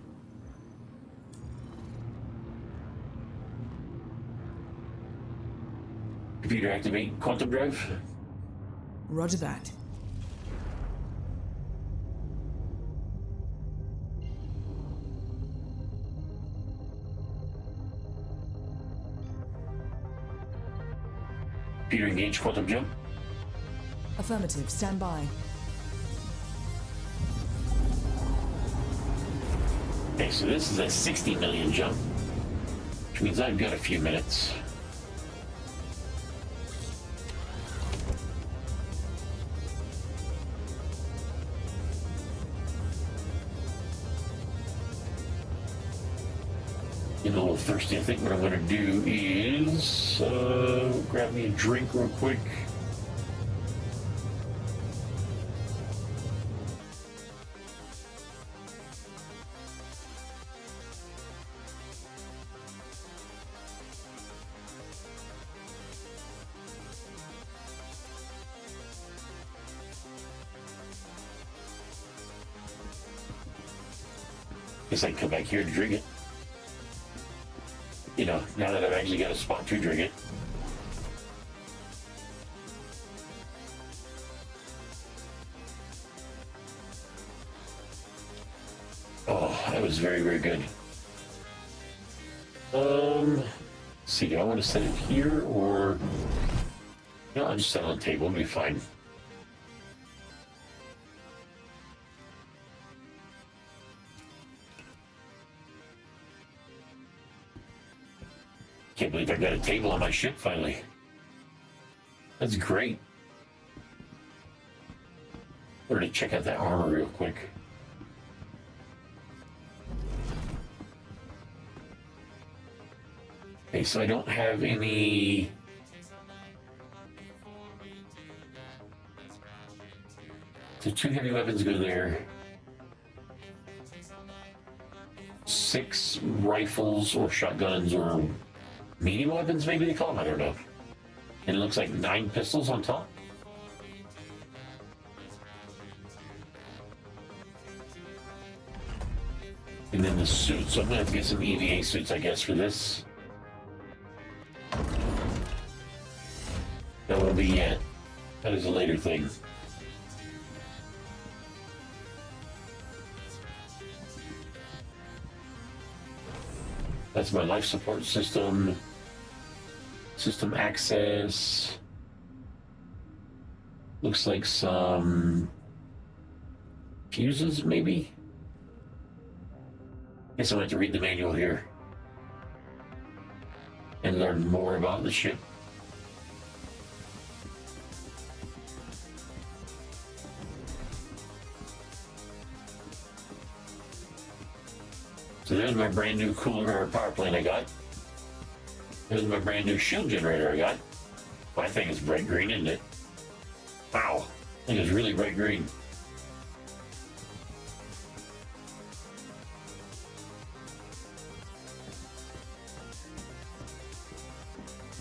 Speaker 2: Computer activate quantum drive.
Speaker 3: Roger that.
Speaker 2: Computer engage quantum jump.
Speaker 3: Affirmative, stand by.
Speaker 2: Okay, so this is a 60 million jump, which means I've got a few minutes. Getting a little thirsty. I think what I'm going to do is grab me a drink real quick. Guess I can come back here to drink it. You know, now that I've actually got a spot to drink it. Oh, that was very, very good. Let's see, do I want to set it here or... No, I'll just set it on the table, it'll be fine. Can't believe I got a table on my ship finally. That's great. We're gonna check out that armor real quick. Okay, so I don't have any... So 2 heavy weapons go there. 6 rifles or shotguns or medium weapons, maybe they call them, I don't know. And it looks like 9 pistols on top. And then the suits. So I'm gonna have to get some EVA suits, I guess, for this. That won't be yet. That is a later thing. That's my life support system. System access. Looks like some fuses, maybe? Guess I'm going to have to read the manual here and learn more about the ship. So there's my brand new cooler power plant I got. There's my brand new shield generator I got. My thing is bright green, isn't it? Wow, I think it's really bright green.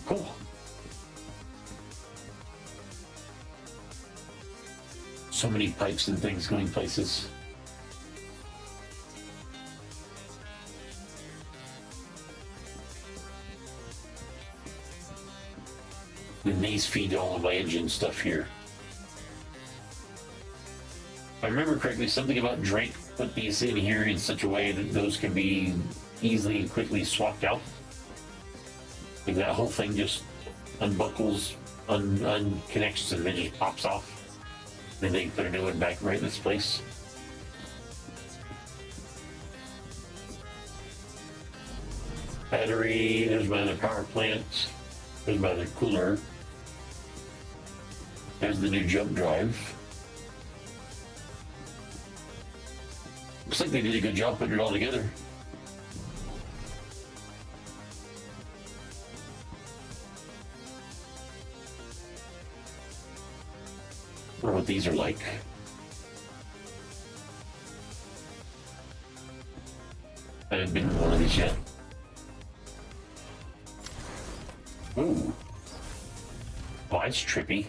Speaker 2: Cool. So many pipes and things going places. And these feed all of my engine stuff here. If I remember correctly, something about Drake put these in here in such a way that those can be easily and quickly swapped out. Like that whole thing just unbuckles, unconnects, and then just pops off. Then they can put a new one back right in its place. Battery, there's my other power plant. There's my other cooler. There's the new jump drive. Looks like they did a good job putting it all together. I wonder what these are like. I haven't been in one of these yet. Ooh. Oh, that's trippy.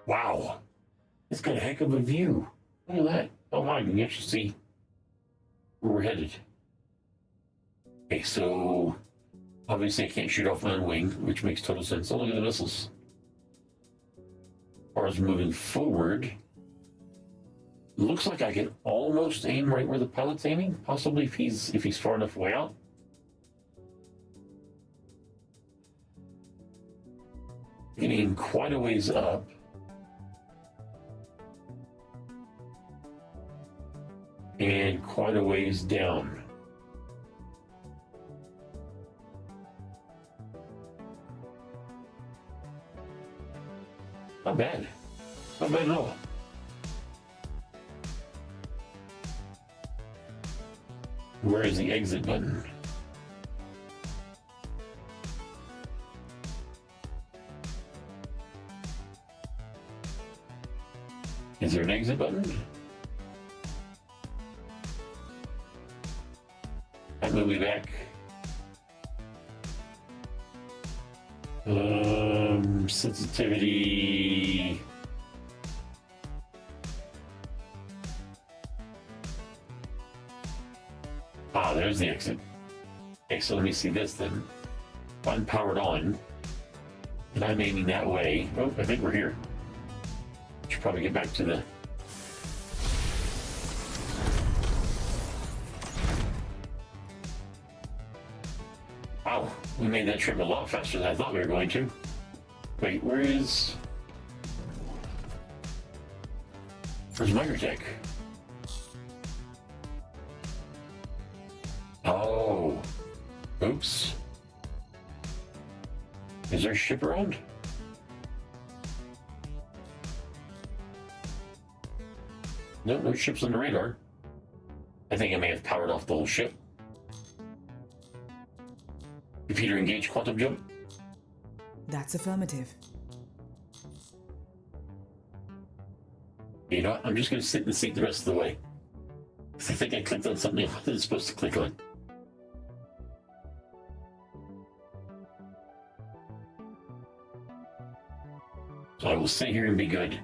Speaker 2: Wow. It's got a heck of a view. Look at that. Oh my, you can actually see where we're headed. Okay, so obviously I can't shoot off my own wing, which makes total sense. Oh, look at the missiles. As far as moving forward, looks like I can almost aim right where the pilot's aiming, possibly if he's far enough way out. You can aim quite a ways up. And quite a ways down. Not bad. Not bad at all. Where is the exit button? Is there an exit button? That move me back. Sensitivity. Ah, there's the exit. Okay, so let me see this then. If I'm powered on, and I'm aiming that way. Oh, I think we're here. Should probably get back to the... Wow, we made that trip a lot faster than I thought we were going to. Wait, where's Microtech? Oh. Oops. Is there a ship around? No, no ships on the radar. I think I may have powered off the whole ship. Computer engage quantum jump.
Speaker 3: That's affirmative.
Speaker 2: You know what? I'm just going to sit in the seat the rest of the way. I think I clicked on something I wasn't supposed to click on. So I will sit here and be good.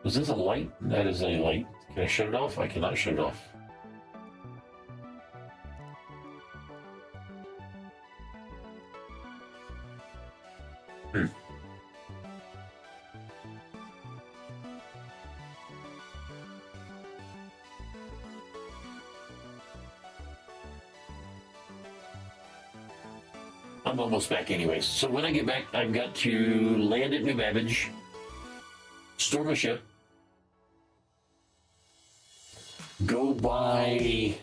Speaker 2: Was this a light? That is a light. Can I shut it off? I cannot shut it off. I'm almost back anyways. So when I get back, I've got to land at New Babbage, store my ship, go buy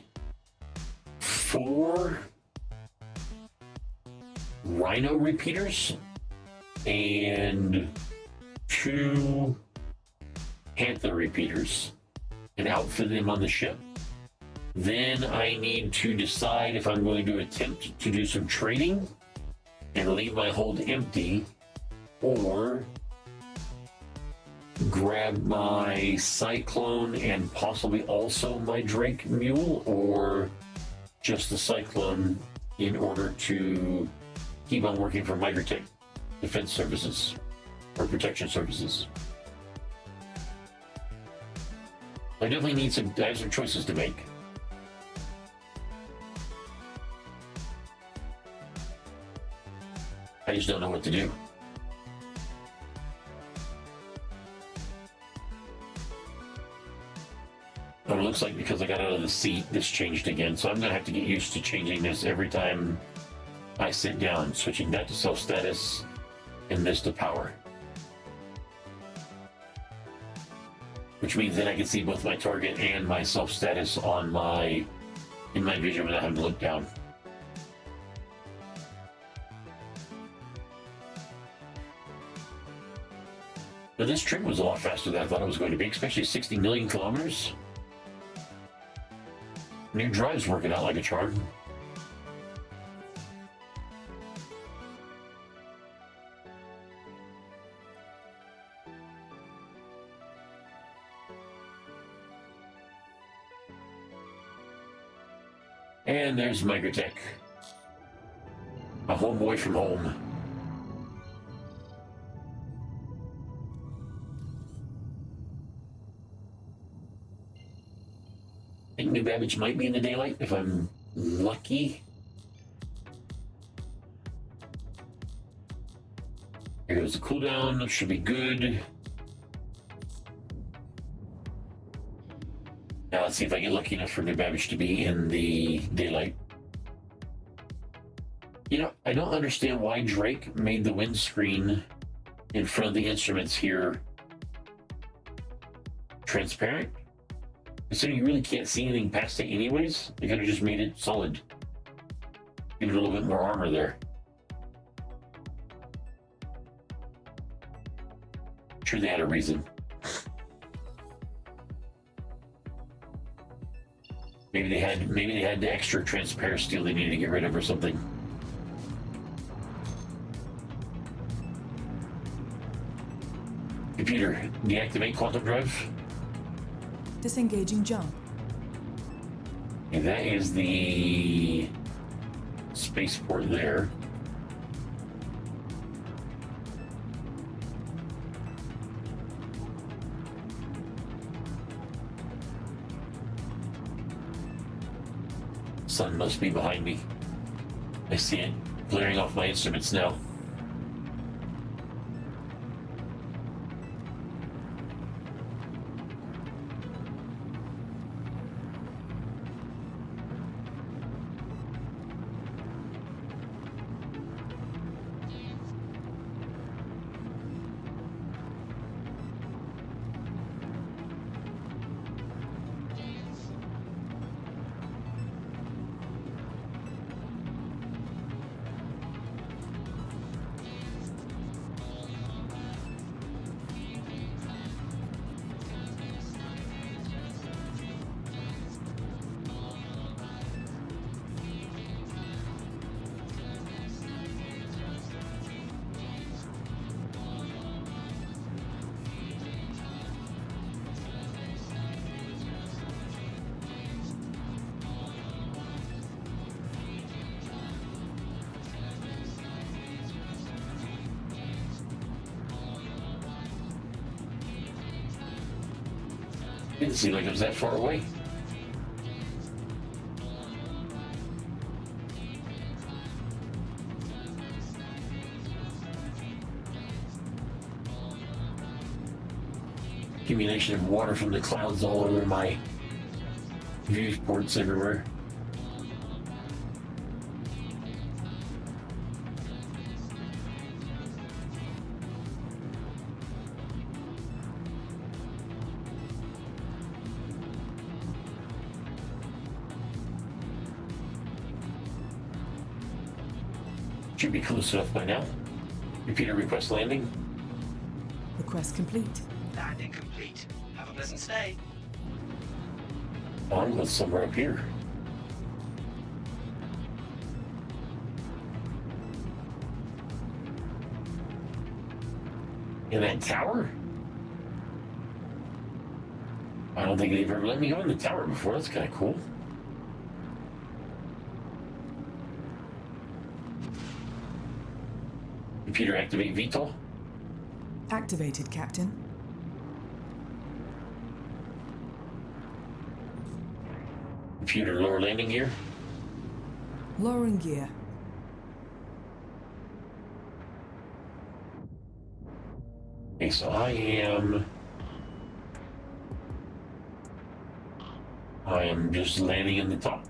Speaker 2: 4 Rhino repeaters and 2 Panther repeaters and outfit them on the ship. Then I need to decide if I'm going to attempt to do some trading and leave my hold empty, or grab my Cyclone and possibly also my Drake Mule, or just the Cyclone in order to keep on working for Microtech Defense Services or Protection Services. I definitely need I have some choices to make. I just don't know what to do. But it looks like because I got out of the seat, this changed again. So I'm going to have to get used to changing this every time I sit down, switching that to self-status and this to power. Which means that I can see both my target and my self-status in my vision without having to look down. But this trip was a lot faster than I thought it was going to be, especially 60 million kilometers. New drive's working out like a charm. And there's Microtech. A homeboy from home. I think New Babbage might be in the daylight if I'm lucky. Here goes the cooldown. Should be good. Now let's see if I get lucky enough for New Babbage to be in the daylight. You know, I don't understand why Drake made the windscreen in front of the instruments here transparent. Considering you really can't see anything past it anyways, they could have just made it solid. Give it a little bit more armor there. I'm sure they had a reason. Maybe they had the extra transparent steel they needed to get rid of or something. Computer, deactivate quantum drive.
Speaker 3: Disengaging jump.
Speaker 2: And that is the spaceport there. Sun must be behind me. I see it, glaring off my instruments now. Didn't seem like it was that far away. Accumulation of water from the clouds all over my viewports everywhere. Should be close enough by now. Repeater request landing.
Speaker 3: Request complete.
Speaker 4: Landing complete. Have a pleasant stay.
Speaker 2: I'm going somewhere up here. In that tower? I don't think they've ever let me go in the tower before. That's kind of cool. Computer activate VTOL.
Speaker 3: Activated, Captain.
Speaker 2: Computer lower landing gear.
Speaker 3: Lowering gear.
Speaker 2: Okay, so I am just landing in the top.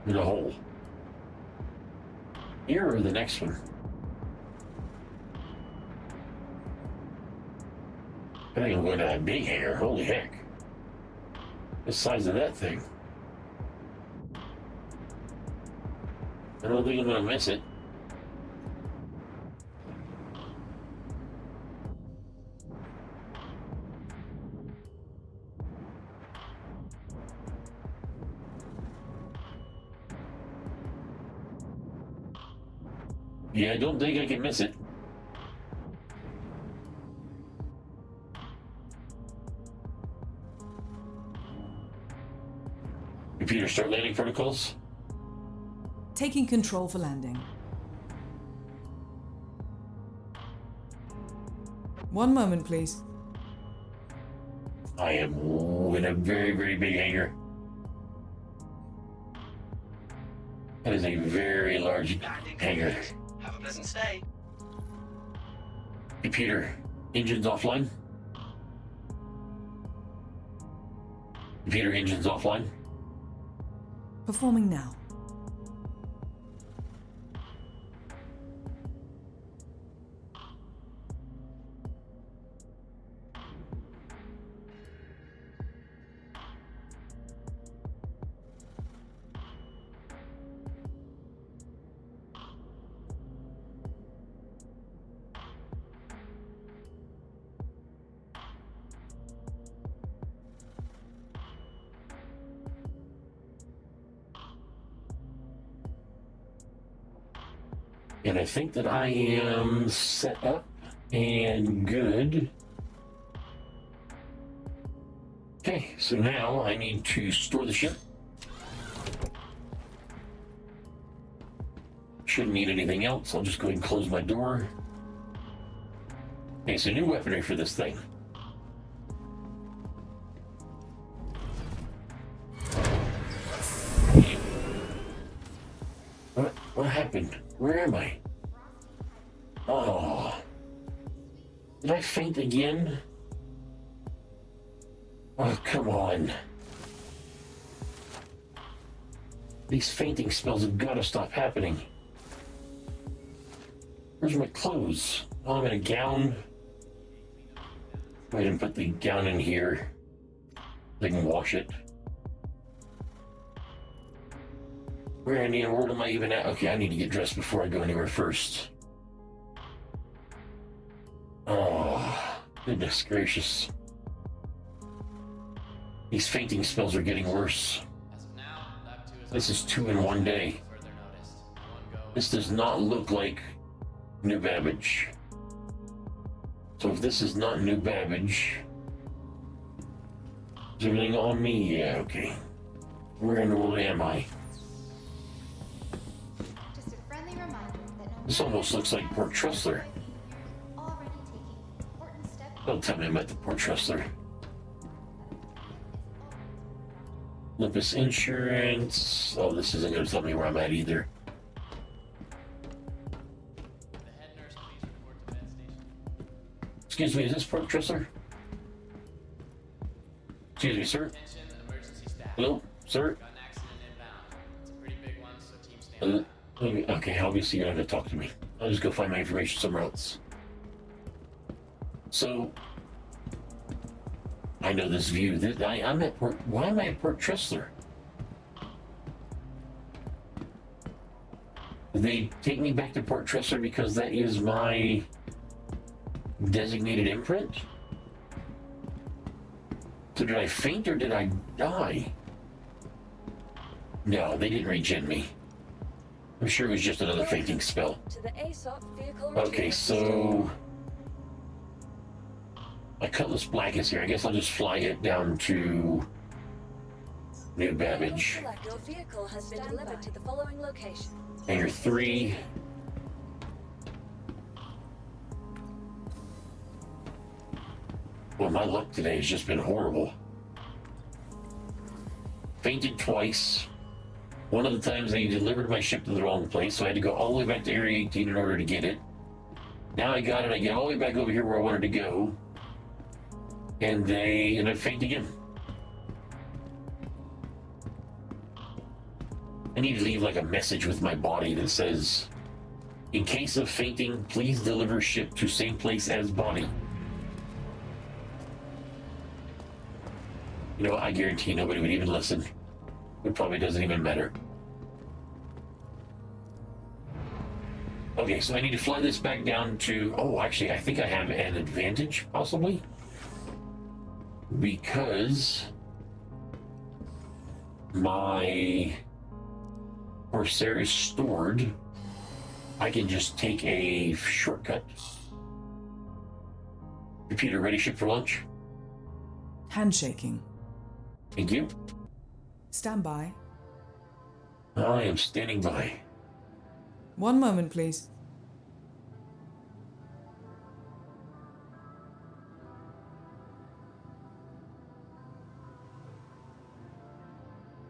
Speaker 2: In a hole. Here or the next one? I think I'm going to that big hangar. Holy heck. The size of that thing. I don't think I'm going to miss it. Yeah, I don't think I can miss it. Computer, start landing protocols.
Speaker 3: Taking control for landing. One moment, please.
Speaker 2: I am in a very, very big hangar. That is a very large hangar.
Speaker 4: Have a pleasant stay.
Speaker 2: Computer, engines offline. Computer, engines offline.
Speaker 3: Performing now.
Speaker 2: And I think that I am set up and good. Okay, so now I need to store the ship. Shouldn't need anything else. I'll just go ahead and close my door. Okay, so new weaponry for this thing. happened? Where am I? Oh. Did I faint again? Oh, come on. These fainting spells have got to stop happening. Where's my clothes? Oh, I'm in a gown. I didn't put the gown in here. I can wash it. Where in the world am I even at? Okay, I need to get dressed before I go anywhere first. Oh, goodness gracious. These fainting spells are getting worse. This is 2 in 1 day. This does not look like New Babbage. So if this is not New Babbage, is everything on me? Yeah, okay. Where in the world am I?
Speaker 7: Just a friendly reminder that
Speaker 2: This almost looks like Port Trustler.
Speaker 7: already taking important steps.
Speaker 2: Don't tell me I'm at the Port Trustler. Olympus Insurance. Oh, this isn't going to tell me where I'm at either. Excuse me, is this Port Trustler? Excuse me, sir. Hello, sir. Okay, obviously you don't have to talk to me. I'll just go find my information somewhere else. So, I know this view. I'm at Port. Why am I at Port Trustler? Did they take me back to Port Trustler because that is my designated imprint? So did I faint or did I die? No, they didn't regen me. I'm sure it was just another fainting spell.
Speaker 5: To the ASOP vehicle
Speaker 2: Okay, so my Cutlass Black is here. I guess I'll just fly it down to New Babbage.
Speaker 5: Your vehicle has been delivered to the following location.
Speaker 2: Hangar 3. Well, my luck today has just been horrible. Fainted twice. One of the times they delivered my ship to the wrong place, so I had to go all the way back to Area 18 in order to get it. Now I got it, I get all the way back over here where I wanted to go. And I faint again. I need to leave like a message with my body that says, in case of fainting, please deliver ship to same place as body. You know, I guarantee nobody would even listen. It probably doesn't even matter. Okay, so I need to fly this back down to... Oh, actually, I think I have an advantage, possibly. Because my Corsair is stored, I can just take a shortcut. Computer, ready, ship for launch?
Speaker 3: Handshaking.
Speaker 2: Thank you.
Speaker 3: Stand by.
Speaker 2: I am standing by.
Speaker 3: 1 moment, please.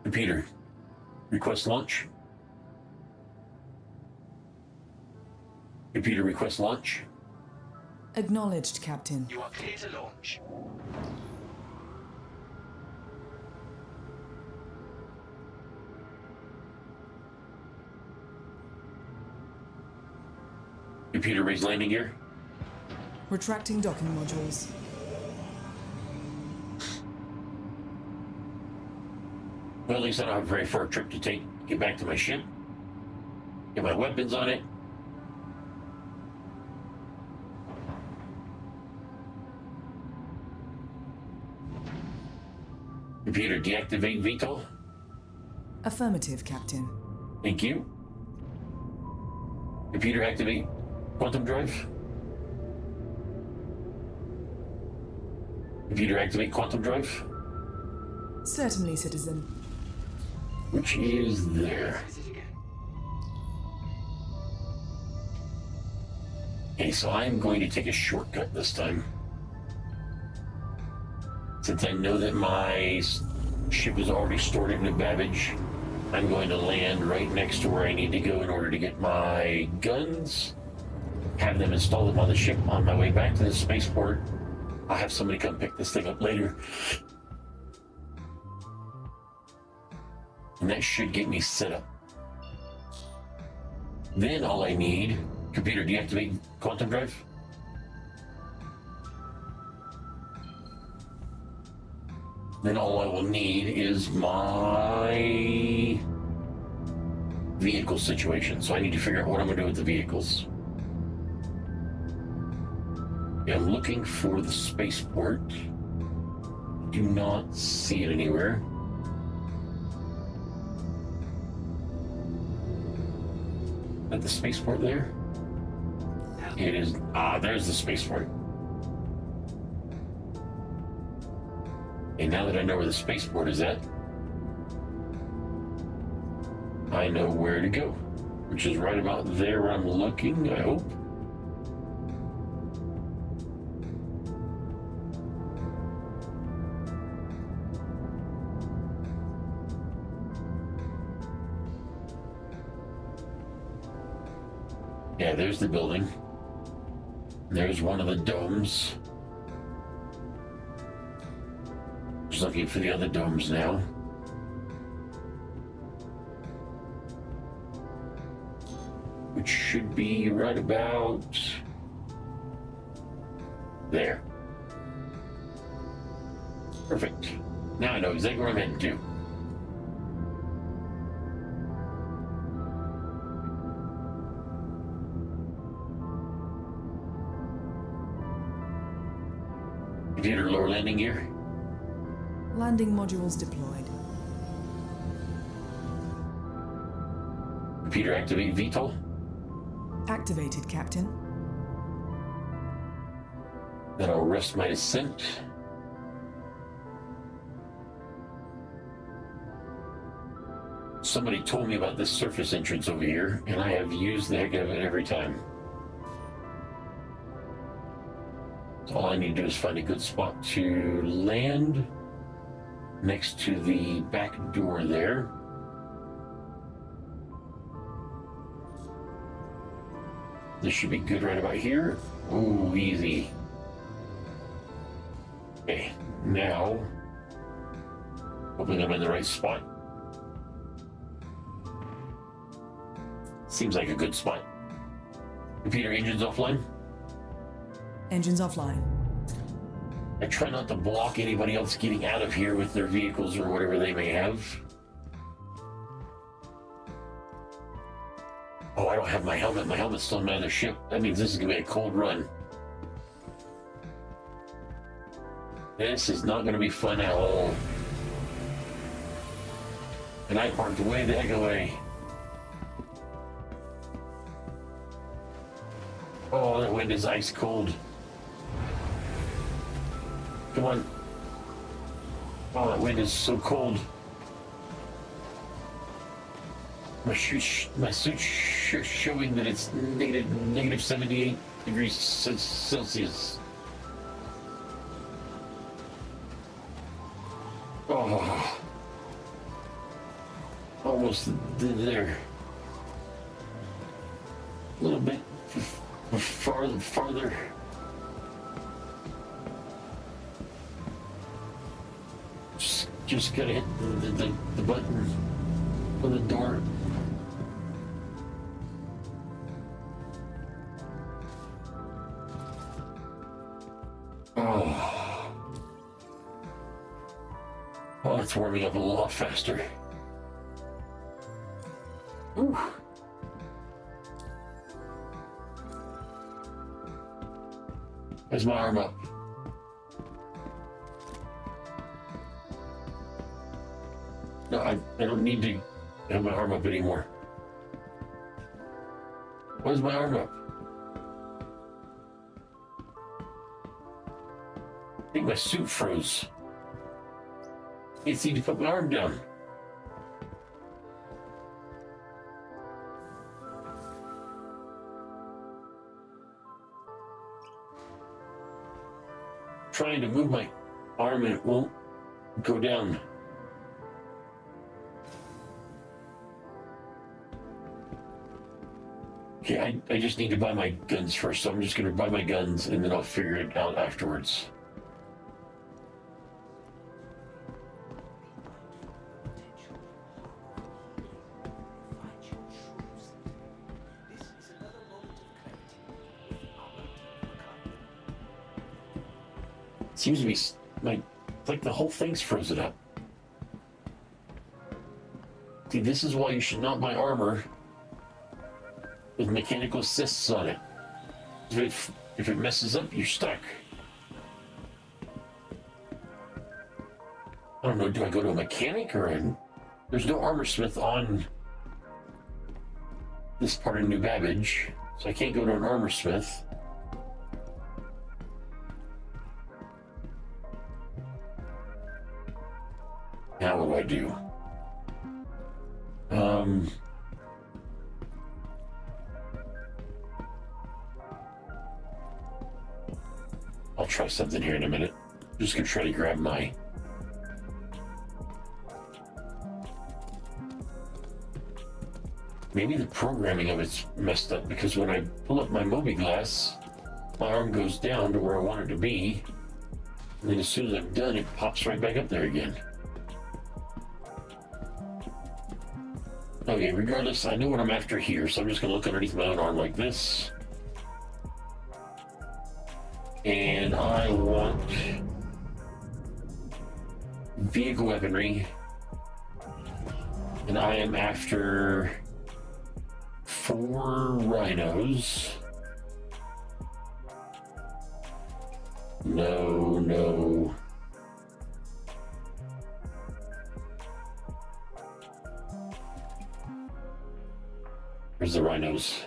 Speaker 2: Computer, request launch. Computer, request launch.
Speaker 3: Acknowledged, Captain.
Speaker 4: You are clear to launch.
Speaker 2: Computer, raise landing gear.
Speaker 3: Retracting docking modules.
Speaker 2: Well, at least I don't have a very far trip to take. Get back to my ship. Get my weapons on it. Computer, deactivate VTOL.
Speaker 3: Affirmative, Captain.
Speaker 2: Thank you. Computer, activate quantum drive. Computer, activate quantum drive.
Speaker 3: Certainly, citizen.
Speaker 2: Which is there. Okay, so I'm going to take a shortcut this time. Since I know that my ship is already stored in New Babbage, I'm going to land right next to where I need to go in order to get my guns, have them install them on the ship on my way back to the spaceport. I'll have somebody come pick this thing up later. And that should get me set up. Then all I need, computer, deactivate quantum drive. Then all I will need is my vehicle situation. So I need to figure out what I'm going to do with the vehicles. Yeah, I'm looking for the spaceport. Do not see it anywhere. At the spaceport there? It is. There's the spaceport. And now that I know where the spaceport is at, I know where to go, which is right about there where I'm looking, I hope. Yeah, there's the building. There's one of the domes. Just looking for the other domes now. Which should be right about there. Perfect. Now I know exactly where I'm heading to. Computer, lower landing gear.
Speaker 3: Landing modules deployed.
Speaker 2: Computer, activate VTOL.
Speaker 3: Activated, Captain.
Speaker 2: Then I'll rest my descent. Somebody told me about this surface entrance over here, and I have used the heck out of it every time. So all I need to do is find a good spot to land next to the back door there. This should be good right about here. Ooh, easy. Okay, now, hoping I'm in the right spot. Seems like a good spot. Computer, engines offline.
Speaker 3: Engines offline.
Speaker 2: I try not to block anybody else getting out of here with their vehicles or whatever they may have. Oh, I don't have my helmet. My helmet's still in my other ship. That means this is going to be a cold run. This is not going to be fun at all. And I parked way the heck away. Oh, that wind is ice cold. Come on. Oh, that wind is so cold. My suit's showing that it's negative 78 degrees Celsius. Oh, almost there. A little bit farther. Just gotta hit the button on the door. Oh, it's warming up a lot faster. Ooh. There's my arm up. No, I don't need to have my arm up anymore. Where's my arm up? I think my suit froze. Can't seem to put my arm down. Trying to move my arm and it won't go down. Okay, I just need to buy my guns first, so I'm just going to buy my guns and then I'll figure it out afterwards. Seems to be like the whole thing's frozen up. See, this is why you should not buy armor with mechanical assists on it. If it messes up, you're stuck. I don't know, do I go to a mechanic or there's no armor smith on this part of New Babbage, so I can't go to an armor smith. Now what do I do? I'll try something here in a minute. I'm just gonna try to grab my... Maybe the programming of it's messed up, because when I pull up my Moby glass, my arm goes down to where I want it to be, and then as soon as I'm done, it pops right back up there again. Okay, regardless, I know what I'm after here, so I'm just going to look underneath my own arm like this. And I want vehicle weaponry. And I am after 4 rhinos. No. Where's the rhinos?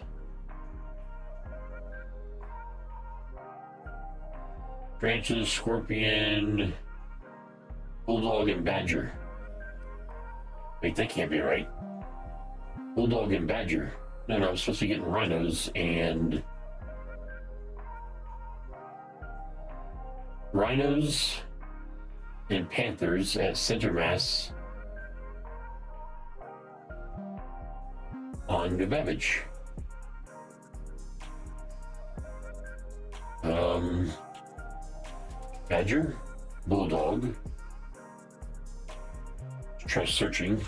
Speaker 2: Branches, scorpion, bulldog, and badger. Wait, that can't be right. Bulldog and badger. No, I'm supposed to be getting rhinos and... Rhinos and panthers at center mass on New Babbage. Badger, bulldog. Try searching.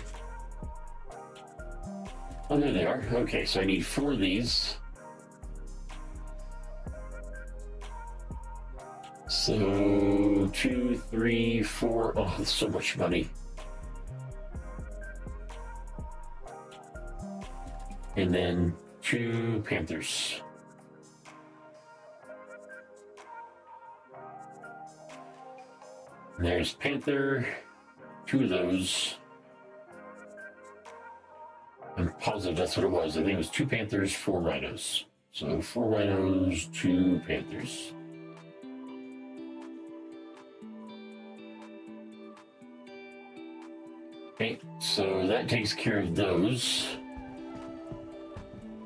Speaker 2: Oh, there they are. Okay, so I need 4 of these. So 2, 3, 4. Oh, that's so much money. And then 2 panthers. And there's panther, 2 of those. I'm positive that's what it was. I think it was 2 panthers, 4 rhinos. So 4 rhinos, 2 panthers. Okay, so that takes care of those.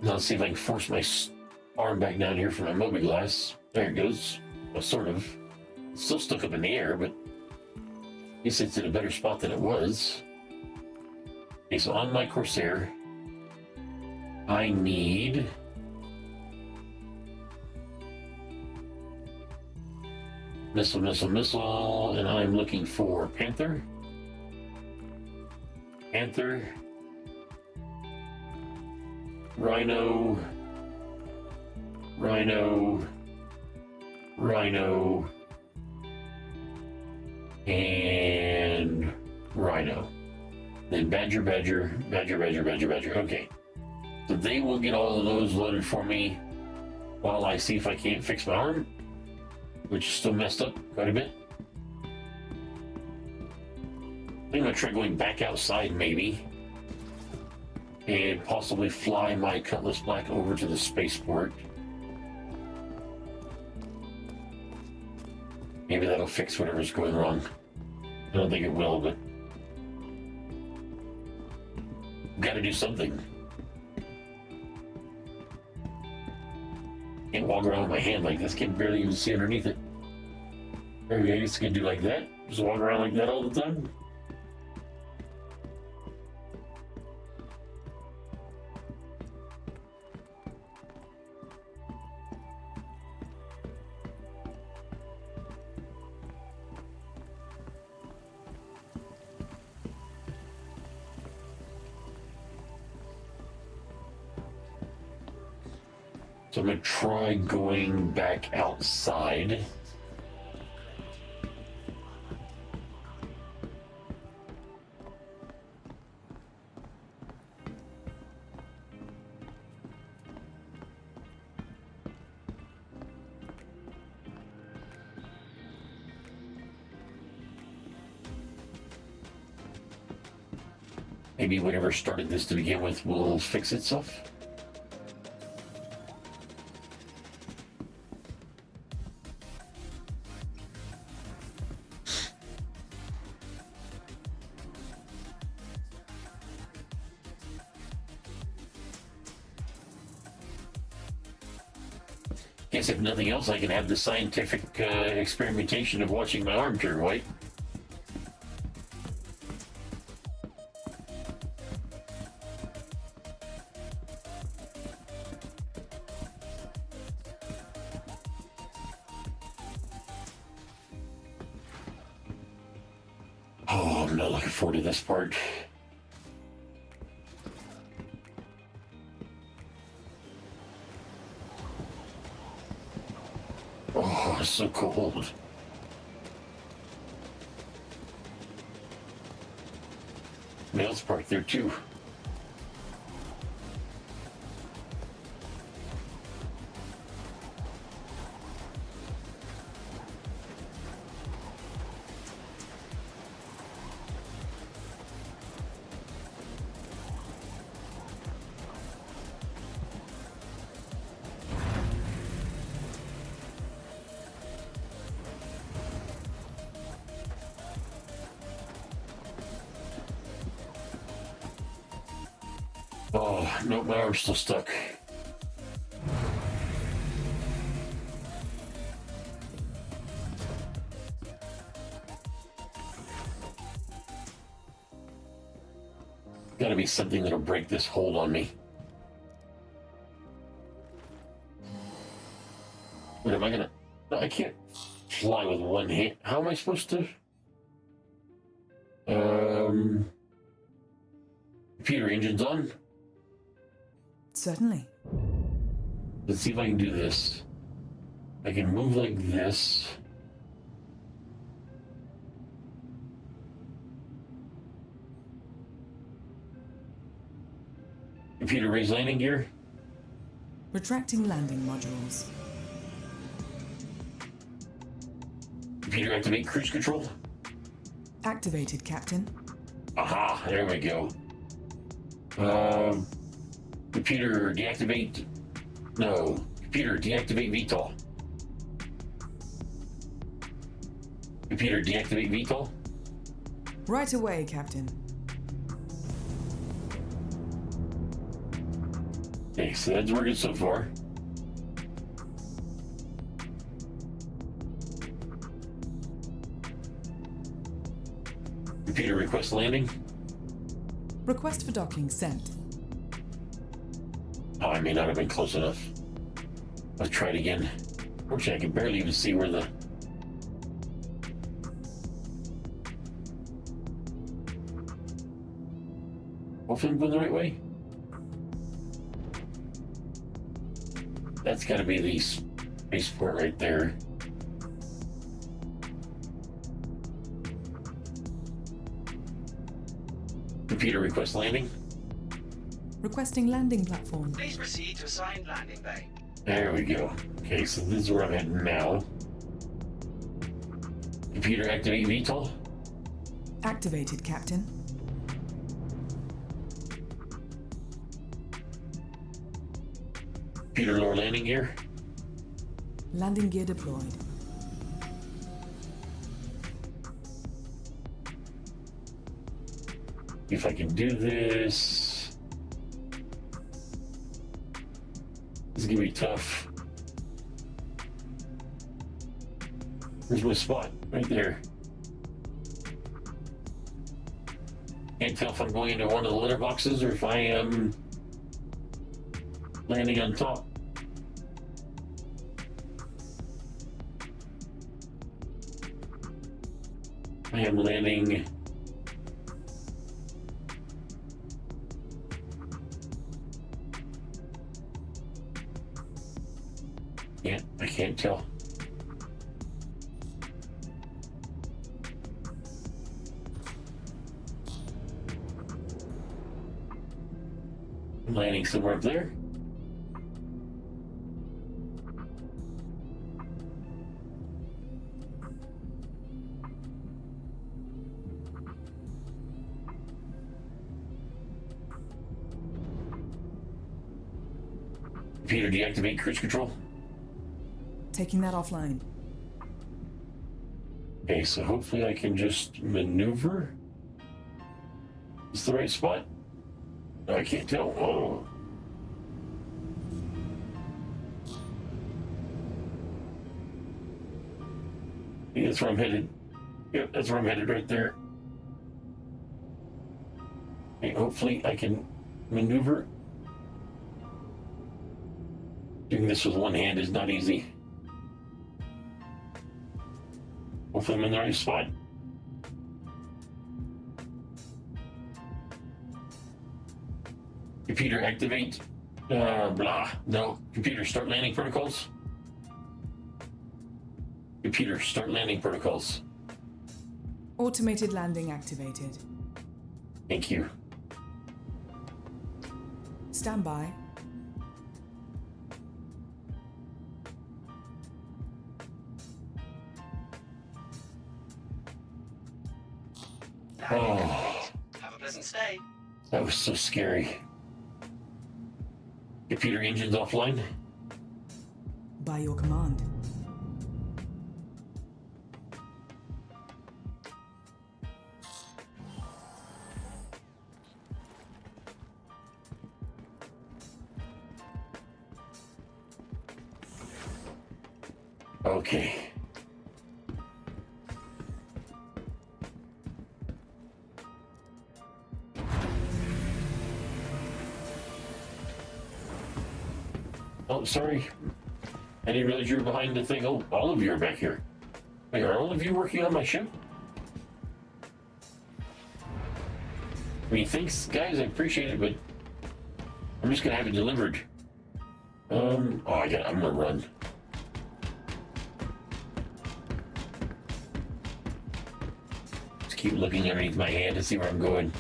Speaker 2: Now let's see if I can force my arm back down here for my Moby glass. There it goes. Well, sort of. It's still stuck up in the air, but I guess it's in a better spot than it was. Okay, so on my Corsair, I need missile, and I'm looking for panther, rhino, and rhino. Then badger. Okay. So they will get all of those loaded for me while I see if I can't fix my arm, which is still messed up quite a bit. I'm gonna try going back outside maybe, and possibly fly my Cutlass Black over to the spaceport. Maybe that'll fix whatever's going wrong. I don't think it will, but gotta do something. Can't walk around with my hand like this. Can barely even see underneath it. Maybe I guess I can do like that. Just walk around like that all the time. So I'm going to try going back outside. Maybe whatever started this to begin with will fix itself. Guess if nothing else, I can have the scientific experimentation of watching my arm turn white. Oh, I'm not looking forward to this part. Oh, it's so cold. Mail's parked there too. Oh, no, my arm's still stuck. Gotta be something that'll break this hold on me. What am I gonna... No, I can't fly with one hand. How am I supposed to... Computer engine's on.
Speaker 3: Certainly.
Speaker 2: Let's see if I can do this. I can move like this. Computer raise landing gear.
Speaker 3: Retracting landing modules.
Speaker 2: Computer activate cruise control.
Speaker 3: Activated, Captain.
Speaker 2: Aha, there we go. Computer deactivate. No. Computer deactivate VTOL. Computer deactivate VTOL.
Speaker 3: Right away, Captain.
Speaker 2: Okay, so that's working so far. Computer request landing.
Speaker 3: Request for docking sent.
Speaker 2: Oh, I may not have been close enough. Let's try it again. Fortunately, I can barely even see where the... Hopefully I'm going the right way. That's got to be the spaceport right there. Computer request landing.
Speaker 3: Requesting landing platform.
Speaker 4: Please proceed to assigned landing bay.
Speaker 2: There we go. Okay, so this is where I'm heading now. Computer activate VTOL.
Speaker 3: Activated, Captain.
Speaker 2: Computer lower landing gear.
Speaker 3: Landing gear deployed.
Speaker 2: If I can do this. This is gonna be tough. Where's my spot? Right there. Can't tell if I'm going into one of the litter boxes or if I am landing on top. I am landing. can't tell. Landing somewhere up there. Peter, deactivate cruise control.
Speaker 3: Taking that offline.
Speaker 2: Okay, so hopefully I can just maneuver. Is the right spot? No, I can't tell. Oh. Yeah, that's where I'm headed. Yep, that's where I'm headed right there. Okay, hopefully I can maneuver. Doing this with one hand is not easy. Hopefully I'm in the right spot. Computer activate. Blah. No. Computer start landing protocols. Computer start landing protocols.
Speaker 3: Automated landing activated.
Speaker 2: Thank you.
Speaker 3: Stand by.
Speaker 2: Oh,
Speaker 4: Have a pleasant stay.
Speaker 2: that was so scary. Computer engines offline.
Speaker 3: By your command.
Speaker 2: Okay. Oh, sorry. I didn't realize you were behind the thing. Oh, all of you are back here. Wait, are all of you working on my ship? I mean, thanks, guys. I appreciate it, but I'm just gonna have it delivered. I'm gonna run. Just keep looking underneath my hand to see where I'm going.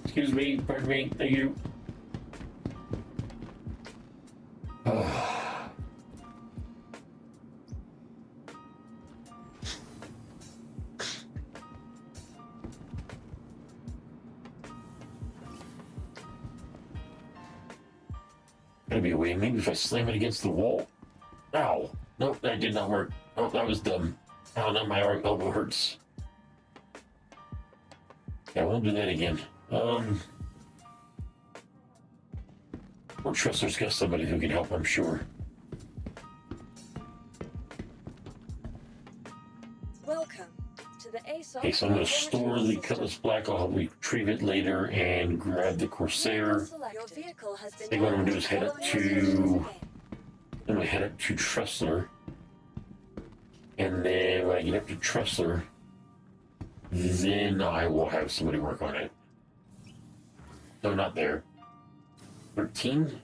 Speaker 2: Excuse me, pardon me, thank you. Gotta be a way, maybe if I slam it against the wall. Ow. Nope, that did not work. Oh, that was dumb. Ow, now my elbow hurts. Yeah, I won't do that again. Or Tressler's got somebody who can help, I'm sure.
Speaker 5: Welcome to the ASOP.
Speaker 2: Okay, so I'm going to store the Cutlass Black. I'll retrieve it later and grab the Corsair.
Speaker 5: Your vehicle has been
Speaker 2: I think what I'm going to do is head up to... I'm going to head up to Tressler. And then when I get up to Tressler, then I will have somebody work on it. No, not there. 13?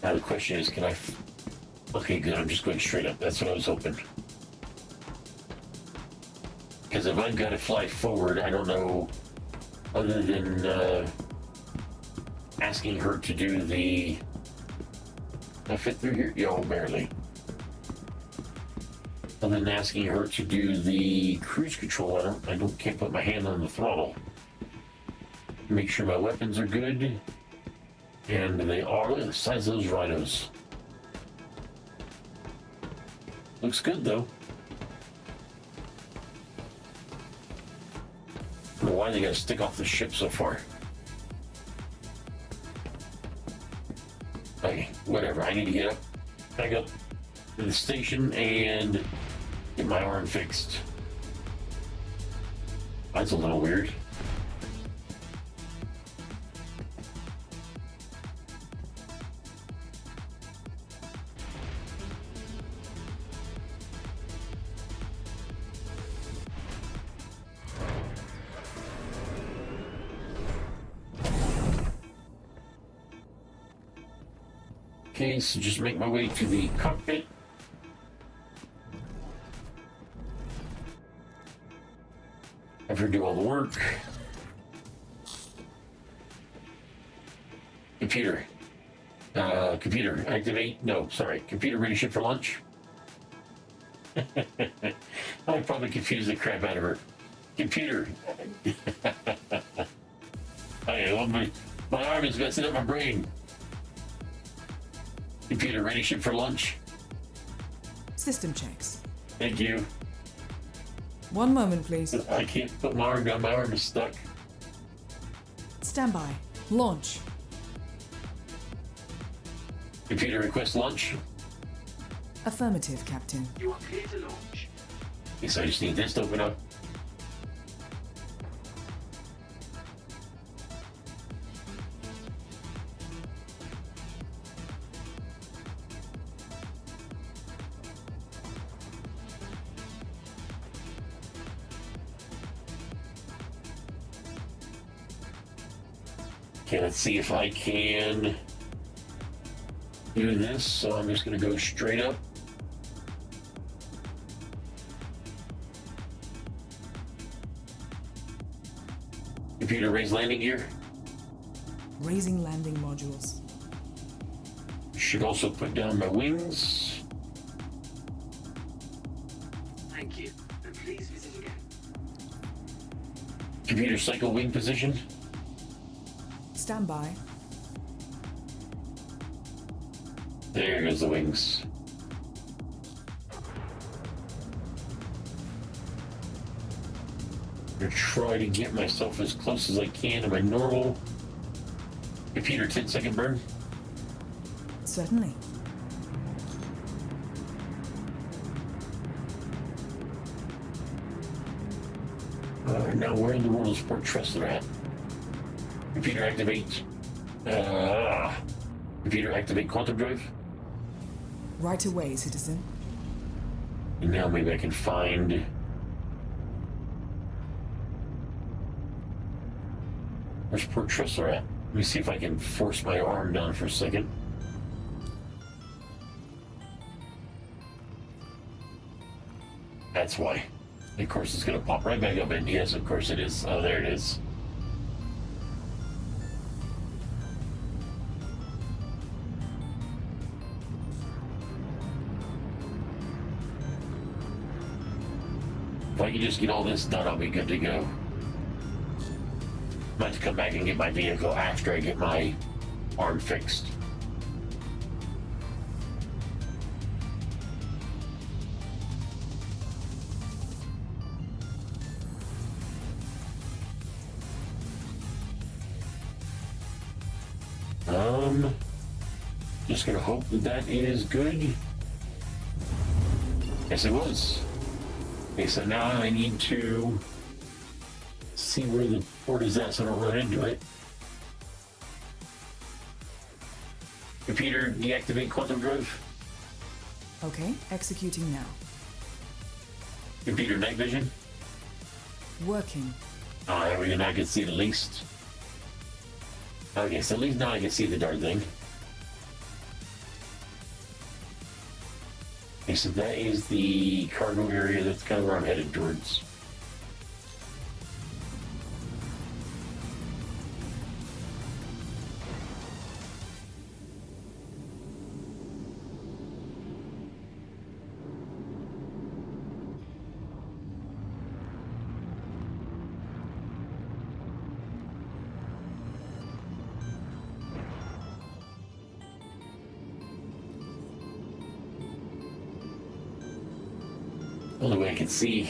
Speaker 2: Now the question is, can I... Okay, good, I'm just going straight up. That's what I was hoping. Because if I've got to fly forward, I don't know, other than asking her to do the... Can I fit through here? Yo, barely. Other than asking her to do the cruise control, can't put my hand on the throttle. Make sure my weapons are good. And they are the size of those rhinos. Looks good though. I don't know why they gotta stick off the ship so far. whatever. I need to get up, back up to the station and get my arm fixed. That's a little weird. Okay, so just make my way to the cockpit. Have her do all the work. Computer. Computer, activate. No, sorry. Computer ready to ship for lunch? I probably confused the crap out of her. Computer. Okay, my arm is messing up my brain. Computer ready to ship for lunch?
Speaker 3: System checks.
Speaker 2: Thank you.
Speaker 3: One moment, please.
Speaker 2: I can't put my arm down. My arm is stuck.
Speaker 3: Stand by. Launch.
Speaker 2: Computer request launch.
Speaker 3: Affirmative, Captain.
Speaker 4: You are clear to launch.
Speaker 2: Guess I just need this to open up. Okay, let's see if I can do this. So I'm just going to go straight up. Computer raise landing gear.
Speaker 3: Raising landing modules.
Speaker 2: Should also put down my wings.
Speaker 4: Thank you. And please visit again.
Speaker 2: Computer cycle wing position.
Speaker 3: Stand by.
Speaker 2: There goes the wings. I'm gonna try to get myself as close as I can to my normal computer 10-second burn.
Speaker 3: Certainly.
Speaker 2: Now where in the world is Port Tressler at? Computer activate. Computer activate quantum drive.
Speaker 3: Right away, citizen.
Speaker 2: And now maybe I can find. Where's Port Tressler at? Let me see if I can force my arm down for a second. That's why. Of course, it's going to pop right back up. And yes, of course it is. Oh, there it is. If I can just get all this done, I'll be good to go. I'm about to come back and get my vehicle after I get my arm fixed. Just gonna hope that that is good. Yes, it was. Okay, so now I need to see where the port is at so I don't run into it. Computer, deactivate quantum drive.
Speaker 3: Okay, executing now.
Speaker 2: Computer, night vision.
Speaker 3: Working.
Speaker 2: Oh, there we go. Now I can see it at least. Okay, so at least now I can see the darn thing. Okay, so that is the cargo area. That's kind of where I'm headed towards. Only way I can see.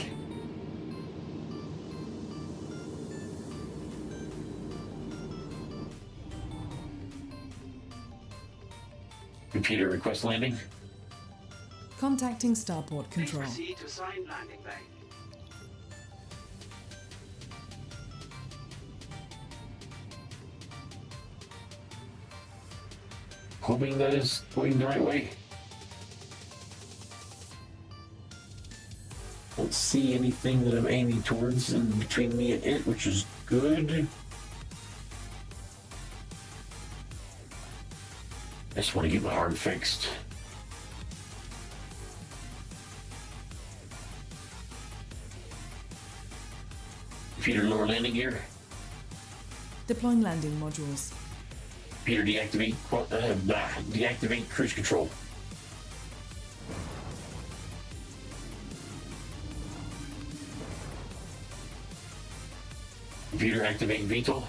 Speaker 2: Computer request landing.
Speaker 3: Contacting starport
Speaker 4: Please
Speaker 3: control.
Speaker 4: proceed to assigned landing bay.
Speaker 2: Hoping that is going the right way. Don't see anything that I'm aiming towards in between me and it, which is good. I just want to get my arm fixed. Computer lower landing gear.
Speaker 3: Deploying landing modules.
Speaker 2: Computer deactivate cruise control. Computer activate VTOL.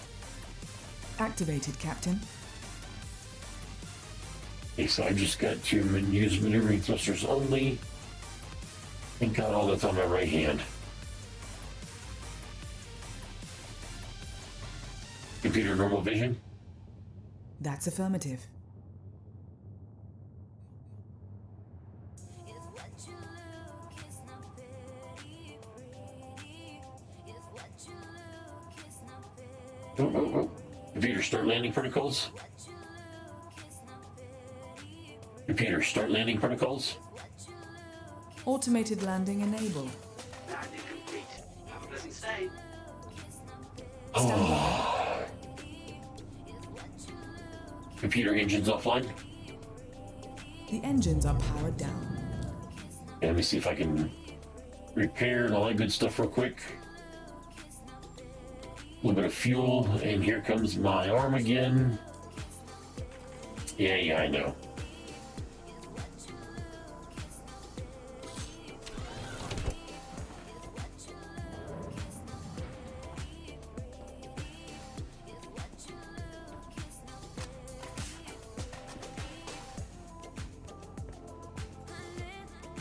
Speaker 3: Activated, Captain.
Speaker 2: Okay, so I just got to use maneuvering thrusters only. Thank God all that's on my right hand. Computer normal vision.
Speaker 3: That's affirmative.
Speaker 2: Oh. Computer start landing protocols. Computer start landing protocols.
Speaker 3: Automated landing enabled.
Speaker 4: Landing complete. Have a pleasant stay.
Speaker 3: Stand by.
Speaker 2: Computer engines offline.
Speaker 3: The engines are powered down.
Speaker 2: Yeah, let me see if I can repair and all that good stuff real quick. A little bit of fuel, and here comes my arm again. Yeah, I know.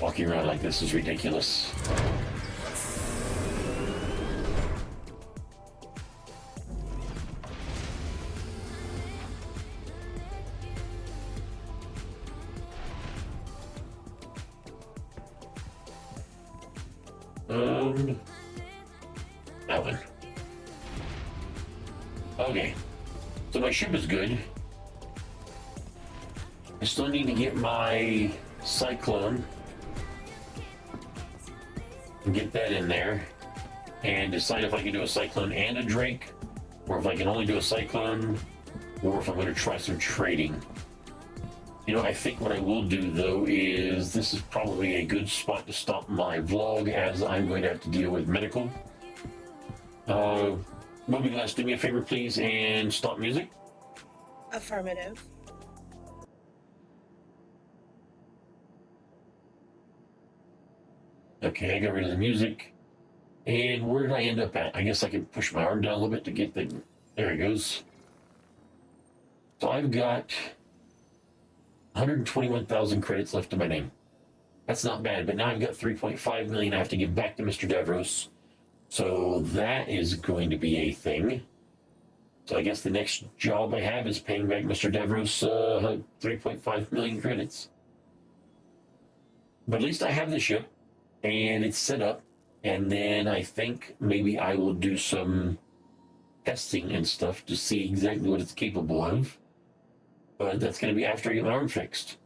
Speaker 2: Walking around like this is ridiculous. That one. Okay. So my ship is good. I still need to get my Cyclone and get that in there and decide if I can do a Cyclone and a Drake, or if I can only do a Cyclone, or if I'm going to try some trading. You know, I think what I will do though is this is probably a good spot to stop my vlog, as I'm going to have to deal with medical. Movie Glass, do me a favor please and stop music.
Speaker 1: Affirmative.
Speaker 2: Okay, I got rid of the music. And where did I end up at? I guess I can push my arm down a little bit to get the... There it goes. So I've got 121,000 credits left in my name. That's not bad, but now I've got 3.5 million I have to give back to Mr. Davros. So that is going to be a thing. So I guess the next job I have is paying back Mr. Davros 3.5 million credits. But at least I have the ship, and it's set up, and then I think maybe I will do some testing and stuff to see exactly what it's capable of. But that's going to be after I get my arm fixed.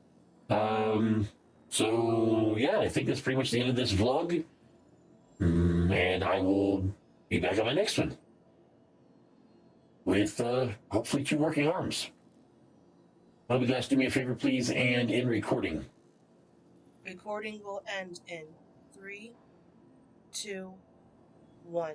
Speaker 2: So yeah, I think that's pretty much the end of this vlog. And I will be back on my next one with hopefully 2 working arms. Love you guys, do me a favor please and end recording.
Speaker 1: Recording will end in 3, 2, 1.